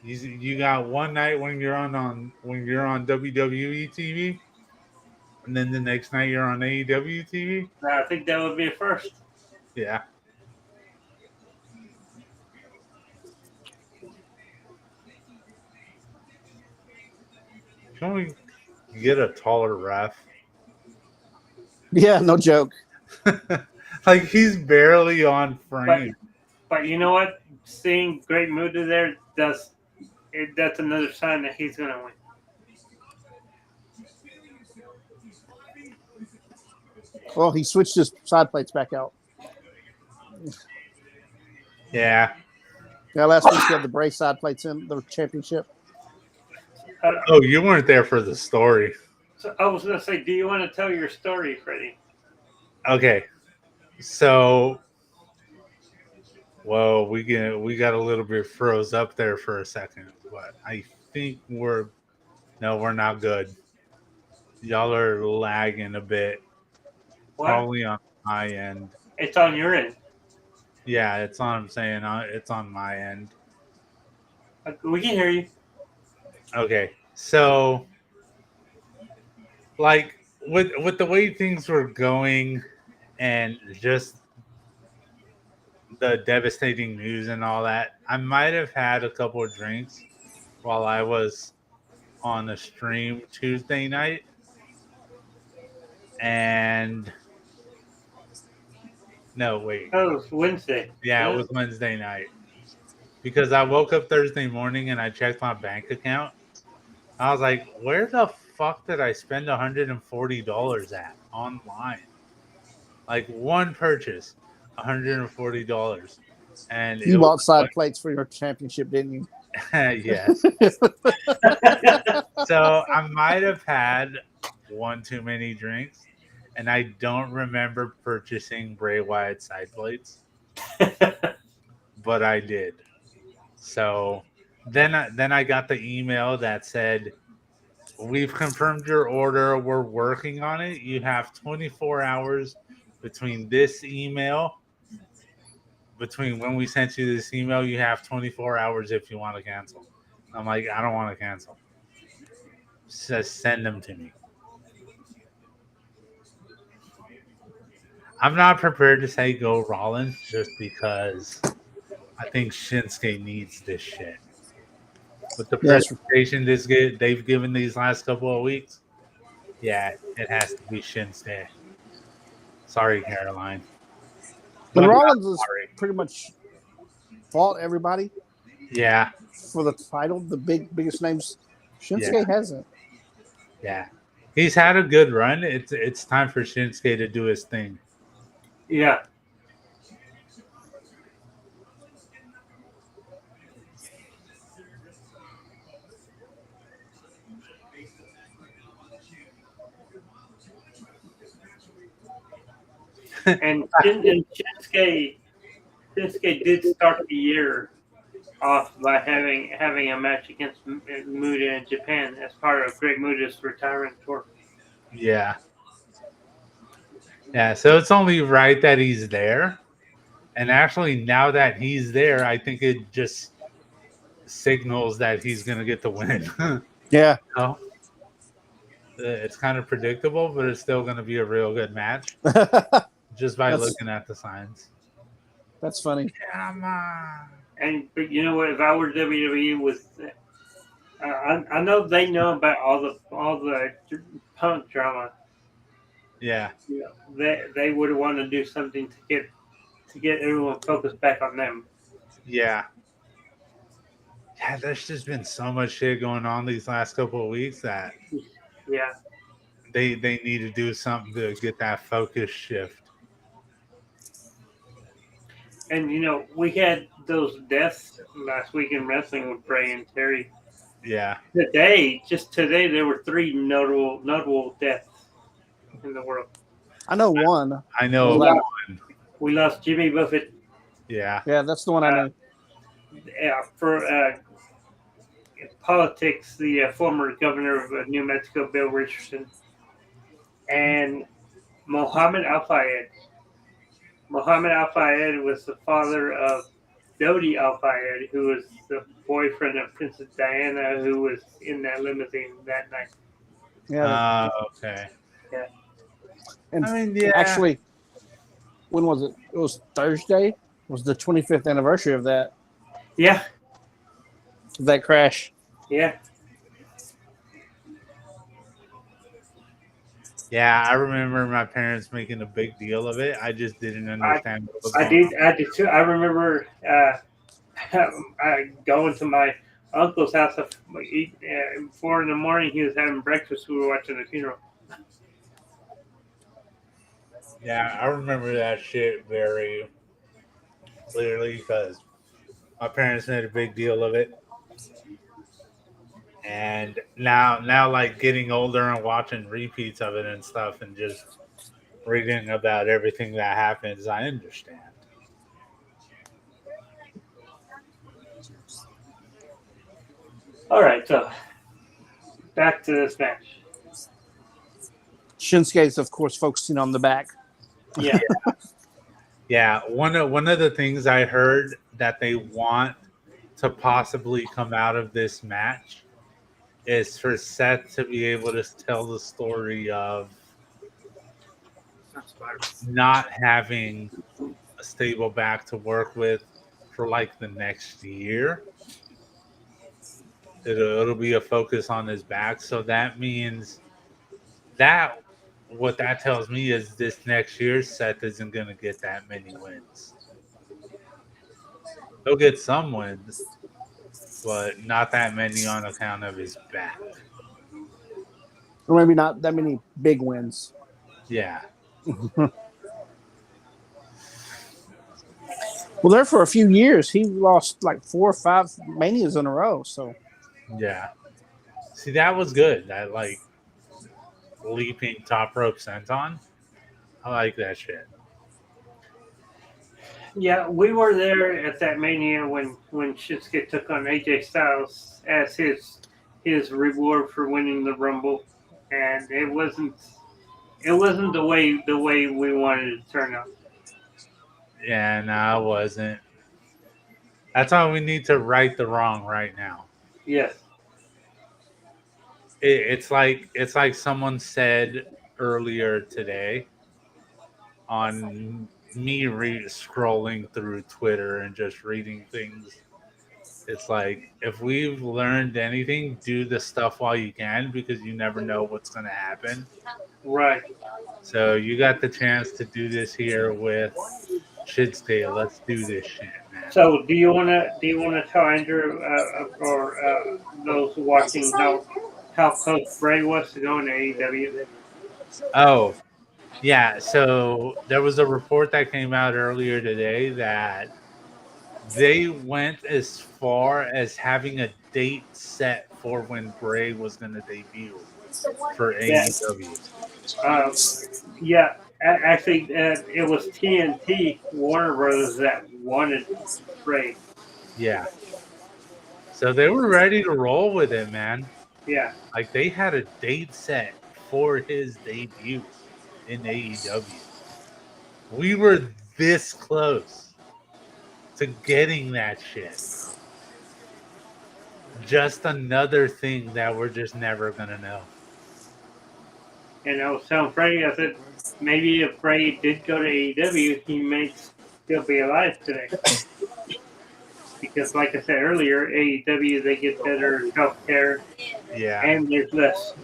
you got one night when you're on WWE TV, and then the next night you're on AEW TV. I think that would be a first. Yeah. Can we get a taller ref? Yeah, no joke. Like he's barely on frame. But you know what? Seeing Great Muta there that's another sign that he's gonna win. Well, he switched his side plates back out. Yeah. Yeah, last week he had the Bray side plates in the championship. Oh, you weren't there for the story. So I was gonna say, do you want to tell your story, Freddie? Okay. So, whoa, we got a little bit froze up there for a second, but I think we're not good. Y'all are lagging a bit. What? Probably on my end. It's on your end. Yeah, it's on. I'm saying it's on my end. We can hear you. Okay, so like with the way things were going, and just the devastating news and all that, I might have had a couple of drinks while I was on a stream Tuesday night, and no, wait, Oh, it's Wednesday. yeah, it was Wednesday night because I woke up Thursday morning and I checked my bank account. I was like, where the fuck did I spend $140 at online? Like one purchase, $140, and You it bought was side plates for your championship, didn't you? yes. So I might have had one too many drinks, and I don't remember purchasing Bray Wyatt side plates, but I did. So then I got the email that said, we've confirmed your order. We're working on it. You have 24 hours between when we sent you this email. You have 24 hours if you want to cancel. I'm like, I don't want to cancel. Just send them to me. I'm not prepared to say go Rollins just because I think Shinsuke needs this shit. With the Yes. presentation they've given these last couple of weeks, yeah, it has to be Shinsuke. Sorry, Caroline. But I'm not Rollins has sorry. pretty much fought everybody Yeah, for the title, the biggest names. Shinsuke hasn't. yeah. He's had a good run. It's time for Shinsuke to do his thing. Yeah. And Shinsuke did start the year off by having a match against Muta in Japan as part of Great Muta's retirement tour. Yeah. Yeah, so it's only right that he's there. And actually, now that he's there, I think it just signals that he's going to get the win. Yeah. Oh, it's kind of predictable, but it's still going to be a real good match just by looking at the signs. That's funny. Come on. But you know what? If I were WWE, I know they know about all the Punk drama. Yeah. You know, they would want to do something to get everyone focused back on them. Yeah. Yeah, there's just been so much shit going on these last couple of weeks that Yeah. they need to do something to get that focus shift. And you know, we had those deaths last week in wrestling with Bray and Terry. Yeah. Just today, there were 3 notable deaths in the world. I know one. I know one. We lost Jimmy Buffett. Yeah. Yeah, that's the one I know. For politics, the former governor of New Mexico, Bill Richardson, and Mohammed Al-Fayed. Muhammad Al Fayed was the father of Dodi Al Fayed, who was the boyfriend of Princess Diana, who was in that limousine that night. Yeah, Okay. Yeah. and I mean, yeah. actually, when was it? It was Thursday. Was the 25th anniversary of Yeah. that crash? Yeah. Yeah, I remember my parents making a big deal of it. I just didn't understand what was I going on. did too. I remember going to my uncle's house at 4 in the morning. He was having breakfast. We were watching the funeral. Yeah, I remember that shit very clearly because my parents made a big deal of it. And now, like getting older and watching repeats of it and stuff, and just reading about everything that happens, I understand. All right, so back to this match. Shinsuke's, of course, focusing on the back. Yeah. Yeah, one of the things I heard that they want to possibly come out of this match is for Seth to be able to tell the story of not having a stable back to work with for like the next year. It'll be a focus on his back. So that means that what that tells me is this next year Seth isn't gonna get that many wins. He'll get some wins, but not that many on account of his back. Or maybe not that many big wins. Yeah. Well, there for a few years, he lost like 4 or 5 manias in a row. So Yeah. See, that was good. That like leaping top rope senton. I like that shit. Yeah, we were there at that Mania when Shinsuke took on AJ Styles as his reward for winning the Rumble, and it wasn't the way we wanted it to turn out. Yeah, no, I wasn't. That's why we need to right the wrong right now. Yes. It's like someone said earlier today on me scrolling through Twitter and just reading things. It's like if we've learned anything, do the stuff while you can because you never know what's going to happen. Right. So you got the chance to do this here with Shitstale. Let's do this shit, man. So do you wanna tell Andrew or those watching how close Bray was to going to AEW? Oh, yeah. So there was a report that came out earlier today that they went as far as having a date set for when Bray was going to debut for Yeah. AEW. Yeah. Actually, it was TNT Warner Brothers that wanted Bray. Yeah. So they were ready to roll with it, man. Yeah. Like they had a date set for his debut in AEW. We were this close to getting that shit. Just another thing that we're just never gonna know. And I was telling Freddie, I said, maybe if Bray did go to AEW, he may still be alive today. Because, like I said earlier, AEW, they get better health care Yeah. and there's less.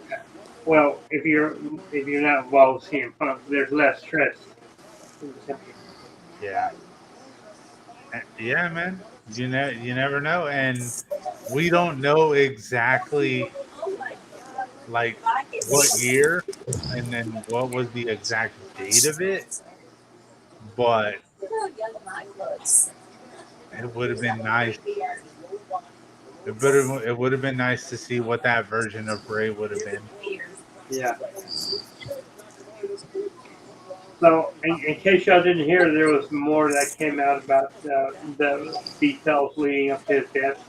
Well, if you're not involved with CM Punk, there's less stress. Yeah. Yeah, man. You never know, and we don't know exactly like what year and then what was the exact date of it, but it would have been nice. It would have been nice to see what that version of Bray would have been. Yeah. So, in case y'all didn't hear, there was more that came out about the details leading up to his death.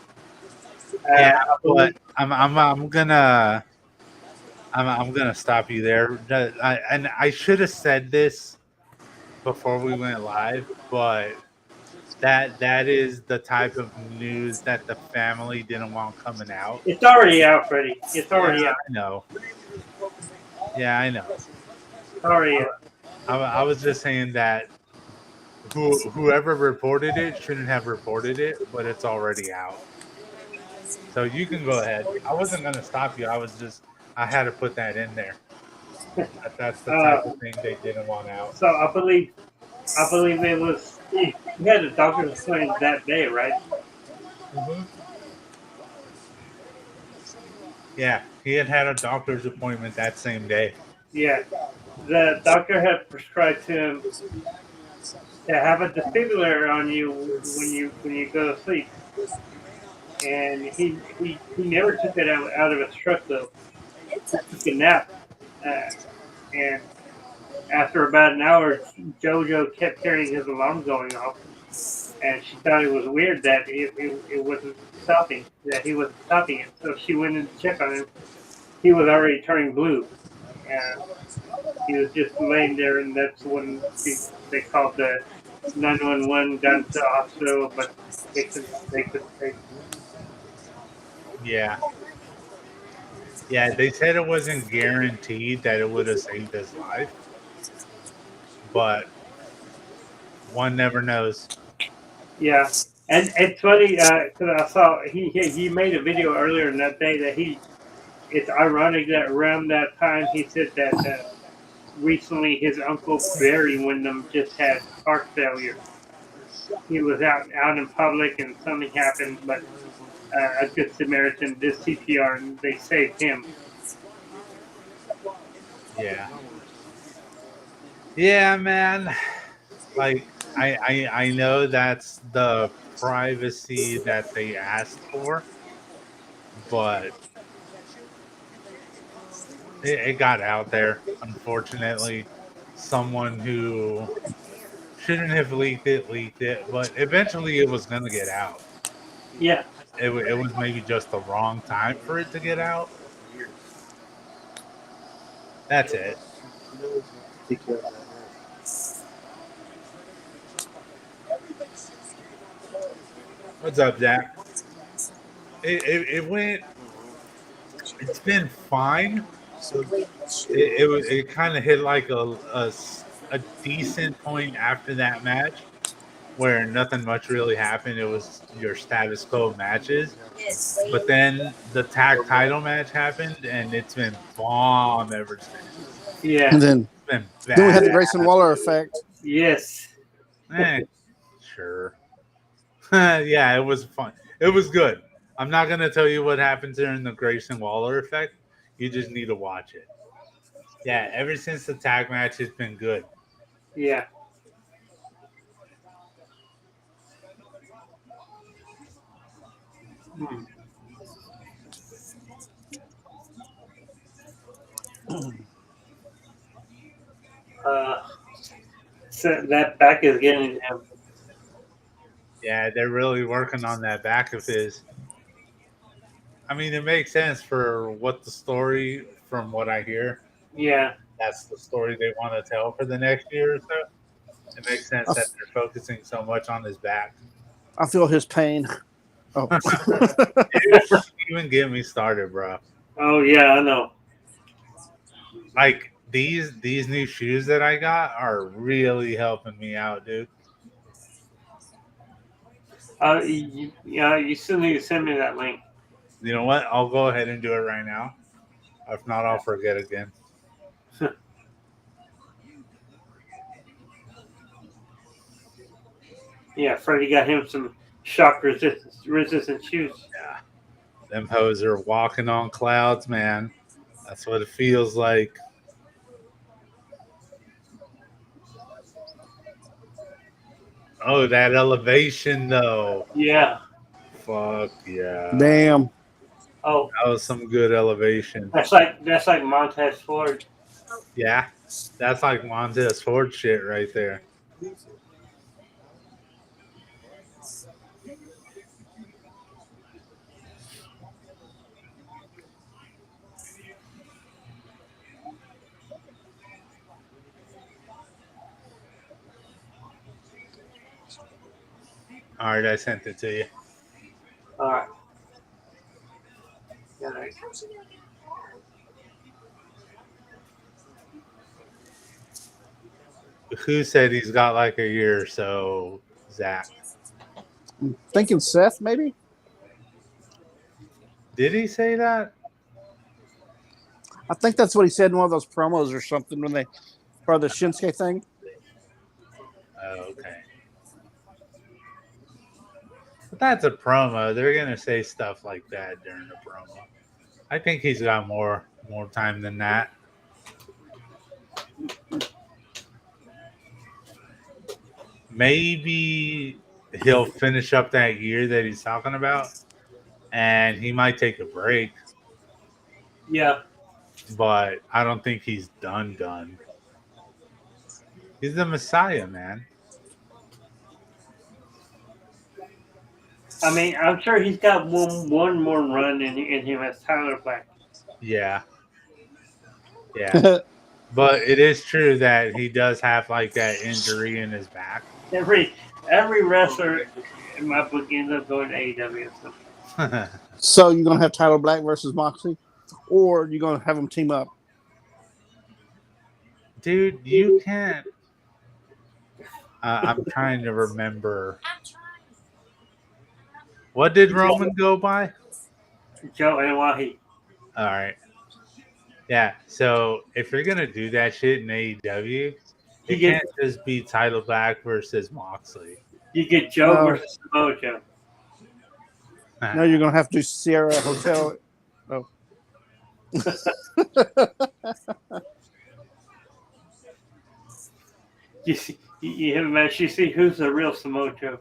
Yeah, I but believe, I'm gonna stop you there. And I should have said this before we went live, but that is the type of news that the family didn't want coming out. It's already out, Freddie. It's Yeah, already out. I know. Yeah, I know. It's already out. I was just saying that whoever reported it shouldn't have reported it, but it's already out. So you can go ahead. I wasn't gonna stop you. I had to put that in there. That's the type Uh, of thing they didn't want out. so I believe it was he had a doctor's appointment that day, right? Hmm. Yeah, he had a doctor's appointment that same day. Yeah. The doctor had prescribed to him to have a defibrillator on you when you go to sleep, and he never took it out of his truck though. He took a nap, uh, and after about an hour, JoJo kept hearing his alarm going off, and she thought it was weird that it wasn't stopping, that he wasn't stopping it. So she went in to check on him. He was already turning blue, and he was just laying there, and that's when they called the 911, got into the hospital, but they couldn't take him. Yeah, yeah. They said it wasn't guaranteed that it would have saved his life, but one never knows. Yeah, and it's funny because I saw he made a video earlier in that day that he. It's ironic that around that time he said that recently his uncle Barry Windham just had heart failure. He was out in public and something happened, but a good Samaritan did CPR and they saved him. Yeah, yeah, man. Like I know that's the privacy that they asked for, but it got out there. Unfortunately, someone who shouldn't have leaked it, but eventually it was gonna get out. Yeah, It was maybe just the wrong time for it to get out. That's it. Take care of that. What's up, Zach? It went. It's been fine. It kind of hit like a decent point after that match where nothing much really happened. It was your status quo matches. But then the tag title match happened, and it's been bomb ever since. yeah, And It's been then we had the bad. Grayson Waller effect. yes, Eh, sure. Yeah, it was fun. It was good. I'm not gonna tell you what happens during the Grayson Waller effect. You just need to watch it. Yeah, ever since the tag match, it's been good. yeah. Hmm. Uh, so that back is getting him. Yeah, they're really working on that back of his. I mean, it makes sense for what the story, from what I hear, Yeah. that's the story they want to tell for the next year or so. It makes sense I, that they're focusing so much on his back. I feel his pain. Oh, Dude, don't even get me started, bro. Oh yeah, I know. Like these new shoes that I got are really helping me out, dude. You still need to send me that link. You know what? I'll go ahead and do it right now. If not, I'll forget again. Yeah, Freddie got him some shock resistant shoes. Yeah. Them hoes are walking on clouds, man. That's what it feels like. Oh, that elevation though. Yeah. Fuck yeah. damn. Oh, That was some good elevation. that's like Montez Ford. Yeah. That's like Montez Ford shit right there. All right, I sent it to you. All right. All right. Who said he's got like a year or so, Zach? I'm thinking Seth, maybe. Did he say that? I think that's what he said in one of those promos or something when they for the Shinsuke thing. Oh, okay. But that's a promo. They're gonna say stuff like that during the promo. I think he's got more time than that. Maybe he'll finish up that year that he's talking about, and he might take a break. Yeah. But I don't think he's done. He's the Messiah, man. I mean, I'm sure he's got one more run in him as Tyler Black. Yeah. But it is true that he does have like that injury in his back. Every wrestler in my book ends up going to AEW. So. So you're gonna have Tyler Black versus Moxley, or you're gonna have them team up. Dude, you can't. I'm trying to remember. What did Roman go by? Joe and Wahi. All right. Yeah. So if you're gonna do that shit in AEW, it can't just be Title Black versus Moxley. You get Joe versus Samoa Joe. No, you're gonna have to do Sierra Hotel. Oh. You have a match. You see who's the real Samoa Joe.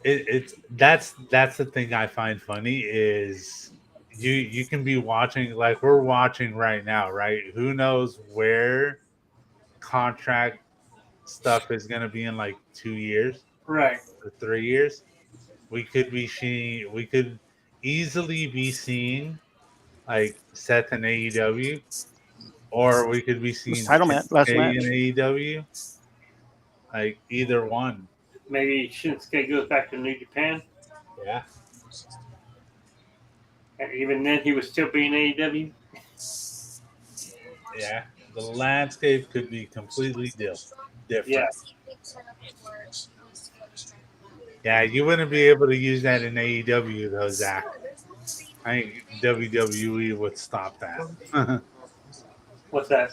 It's that's the thing I find funny is you can be watching like we're watching right now, right? Who knows where contract stuff is gonna be in like 2 years, Right? Or 3 years. We could easily be seeing like Seth in AEW, or we could be seeing Title match, last Shinsuke match. in AEW. Like either one. Maybe Shinsuke goes back to New Japan. Yeah. And even then, he would still be in AEW. Yeah. The landscape could be completely different. Yeah. Yeah, you wouldn't be able to use that in AEW though, Zach. I think WWE would stop that. What's that?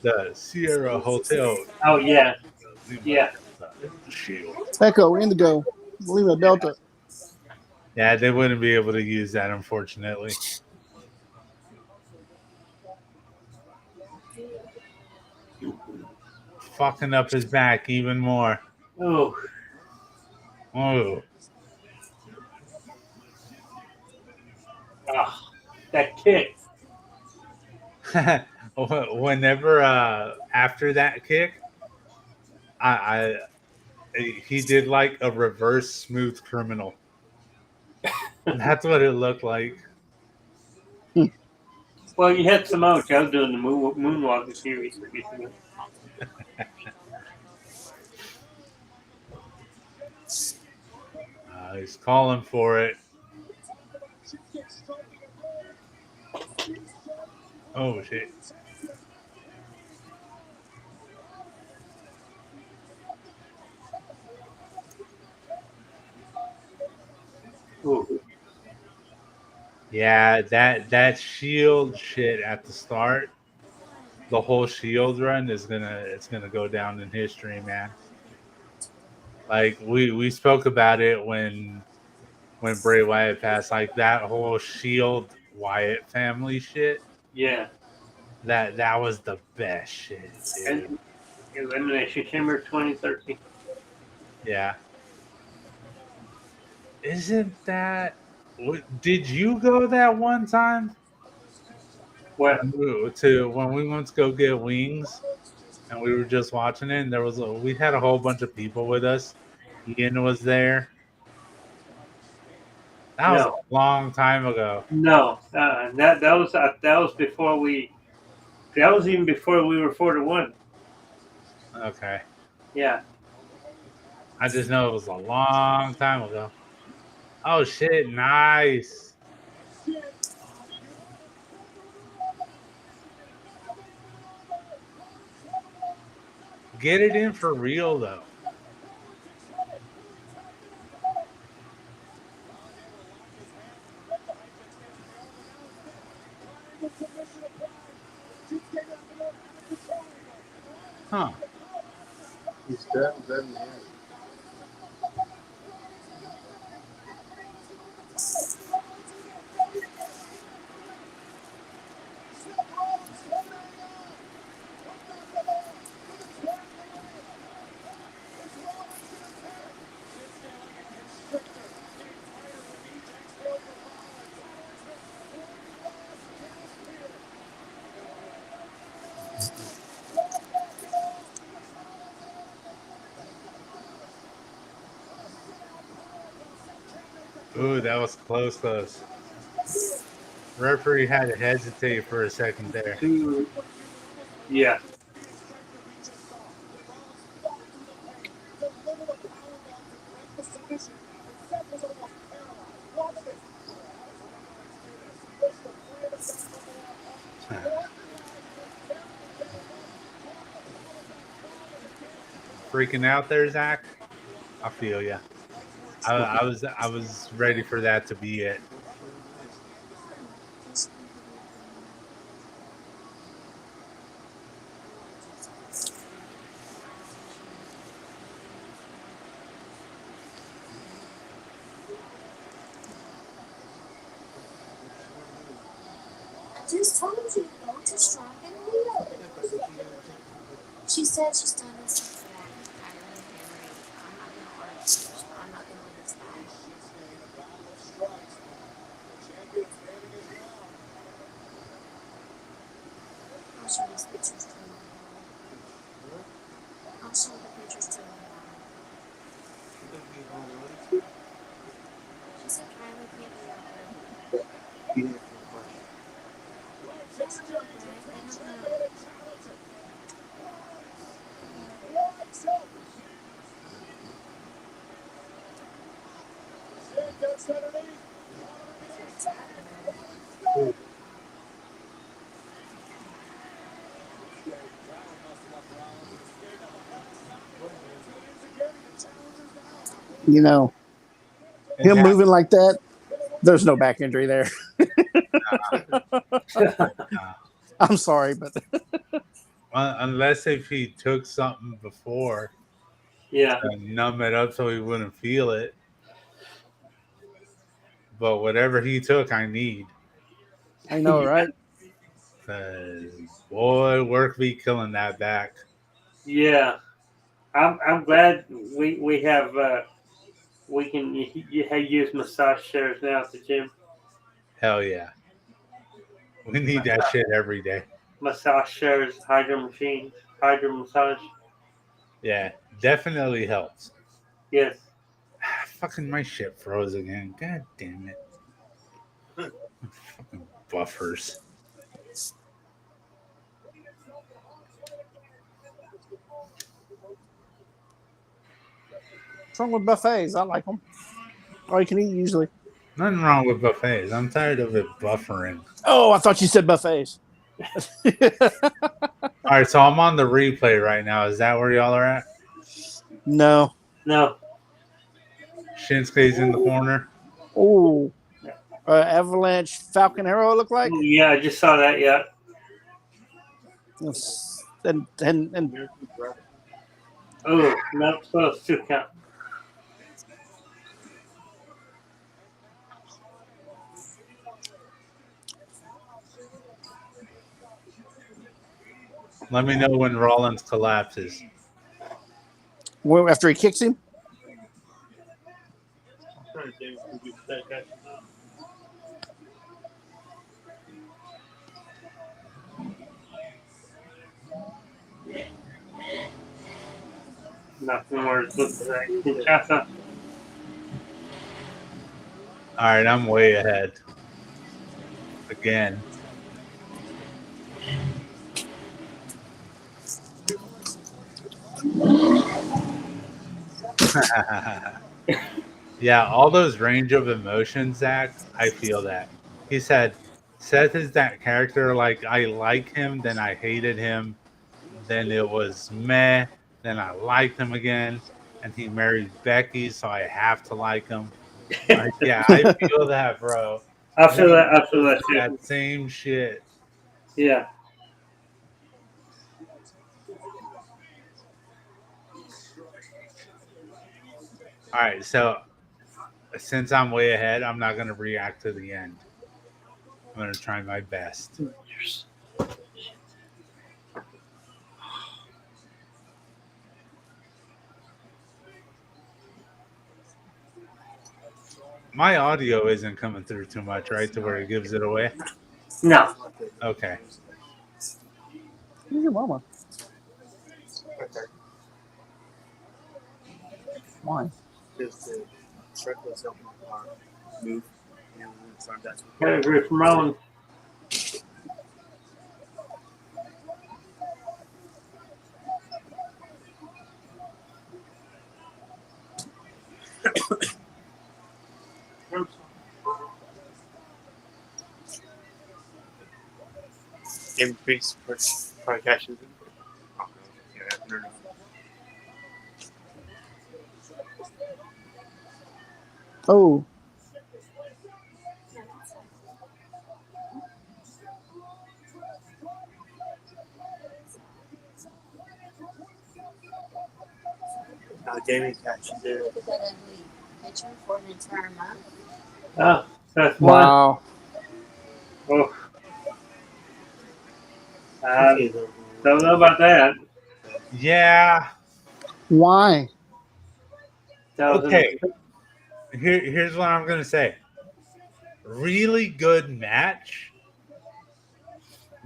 The Sierra Hotel. Oh yeah. Yeah. Shield. Echo, Indigo, Lima, Delta. Yeah, they wouldn't be able to use that, unfortunately. Fucking up his back even more. Oh. Oh. Ah, that kick. Whenever after that kick, I he did like a reverse smooth criminal. That's what it looked like. Well, you had Samoa Joe doing the moonwalk this year recently. He's calling for it. Oh shit. Ooh. Yeah, that shield shit at the start, the whole shield run it's gonna go down in history, man. Like we spoke about it when Bray Wyatt passed, like that whole Shield Wyatt family shit. Yeah. That was the best shit, dude. And Elimination Chamber 2013. Yeah. Isn't that? Did you go that one time? What? To when we went to go get wings, and we were just watching it. And we had a whole bunch of people with us. Ian was there. That was a long time ago. No, that was before we That was even before we were 4-1. Okay. Yeah. I just know it was a long time ago. Oh shit! Nice. Get it in for real though. Huh. He's done in the end. Ooh, that was close. Referee had to hesitate for a second there. Yeah. Freaking out there, Zach. I feel ya. I was ready for that to be it. I just told you, go to Strong and Real. She said she's done this before. I really Henry. I'm not gonna argue. I'm not gonna win this battle. I'll show these pictures to you. I'll show the pictures to you. She said, Kylie can't be out there. He didn't feel much. Yes, I don't know. You know, him moving like that, there's no back injury there. I'm sorry, but Unless if he took something before Yeah. to numb it up so he wouldn't feel it. But whatever he took, I need. I know, right? Because, boy, work be killing that back. Yeah. I'm glad we have we can use massage chairs now at the gym. Hell yeah. We need that shit every day. Massage chairs, hydro machines, hydro massage. Yeah, definitely helps. Yes. Fucking my shit froze again. God damn it. Fucking buffers. What's wrong with buffets? I like them. All you can eat usually. Nothing wrong with buffets. I'm tired of it buffering. Oh, I thought you said buffets. All right, so I'm on the replay right now. Is that where y'all are at? No. No. Shinsuke's in the corner. Oh, Avalanche Falcon Arrow look like. Yeah, I just saw that. Yeah. Yes. And Oh, no, so it's 2 count. Let me know when Rollins collapses. well, after he kicks him. Nothing more is looking like Kinshasa. All right, I'm way ahead. Again. Yeah, all those range of emotions, Zach, I feel that. He said, Seth is that character, like, I like him, then I hated him, then it was meh, then I liked him again, and he married Becky, so I have to like him. Like, yeah, I feel that, bro. I feel That, that. I feel that too. that same shit. Yeah. All right, so since I'm way ahead, I'm not going to react to the end. I'm going to try my best. My audio isn't coming through too much, right, to where it gives it away? No. Okay. Who's your mama? Why? Because the truck was helping the car move. And so that's what I agree from Rowan. increase car cashes. Yeah, no, no. Oh, Gaming cash there. Look at that ugly picture for an entire month. Oh, that's one. wow. Oh, I don't know about that. Yeah. Why? That was Okay. Here's what I'm going to say. Really good match,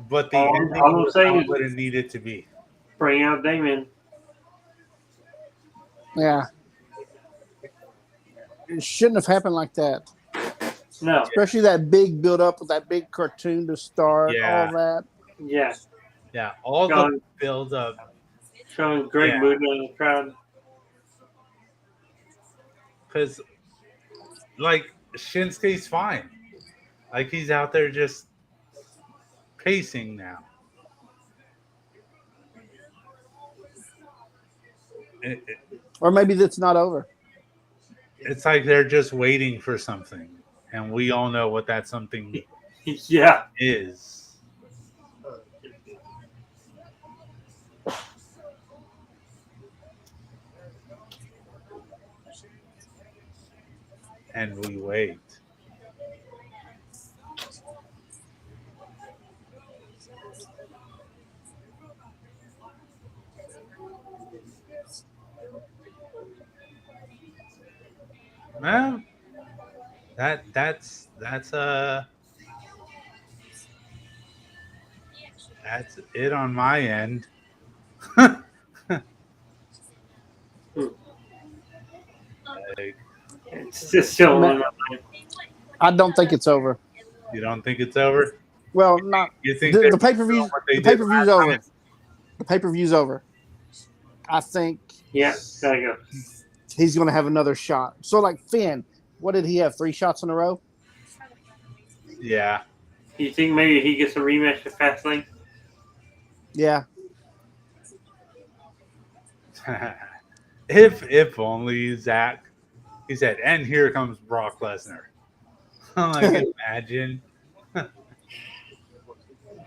but the ending all I'm was saying not is what it needed to be. bring out Damon. Yeah. It shouldn't have happened like that. No. Especially that big build up with that big cartoon to start, Yeah. all that. Yeah. Yeah. All the Showing, build up. showing great Yeah. mood in the crowd. Because, like, Shinsuke's fine. Like, he's out there just pacing now. Or maybe that's not over. It's like they're just waiting for something. And we all know what that something Yeah. is. And we wait. Well, that's it on my end. Like, It's just still Ma- on my mind. I don't think it's over. you don't think it's over? Well, not You think the they're pay per doing view. what they The did pay per view's last over. time? The pay per view's over. I think Yeah, there you go. he's going to have another shot. So, like Finn, what did he have? 3 shots in a row? Yeah. Do you think maybe he gets a rematch with Fastlane? Yeah. if only Zach. He said, and here comes Brock Lesnar. I'm like, imagine.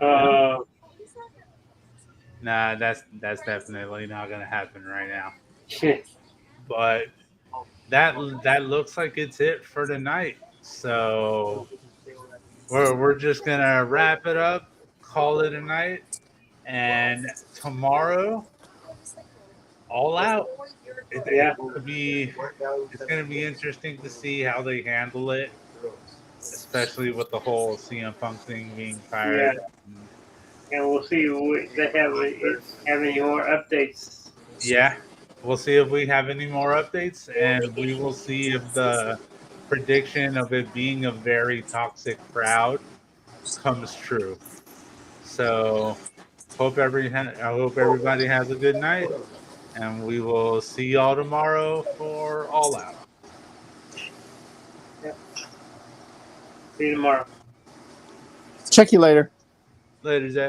Uh, Nah, that's definitely not gonna happen right now. shit. But that looks like it's it for tonight. So we're just gonna wrap it up, call it a night, and tomorrow, all out. Yeah. It's gonna be interesting to see how they handle it, especially with the whole CM Punk thing being Yeah. fired. And we'll see if they have any more updates. Yeah, we'll see if we have any more updates, and we will see if the prediction of it being a very toxic crowd comes true. So, I hope everybody has a good night. And we will see y'all tomorrow for All Out. See you tomorrow. Check you later. Later, Zach.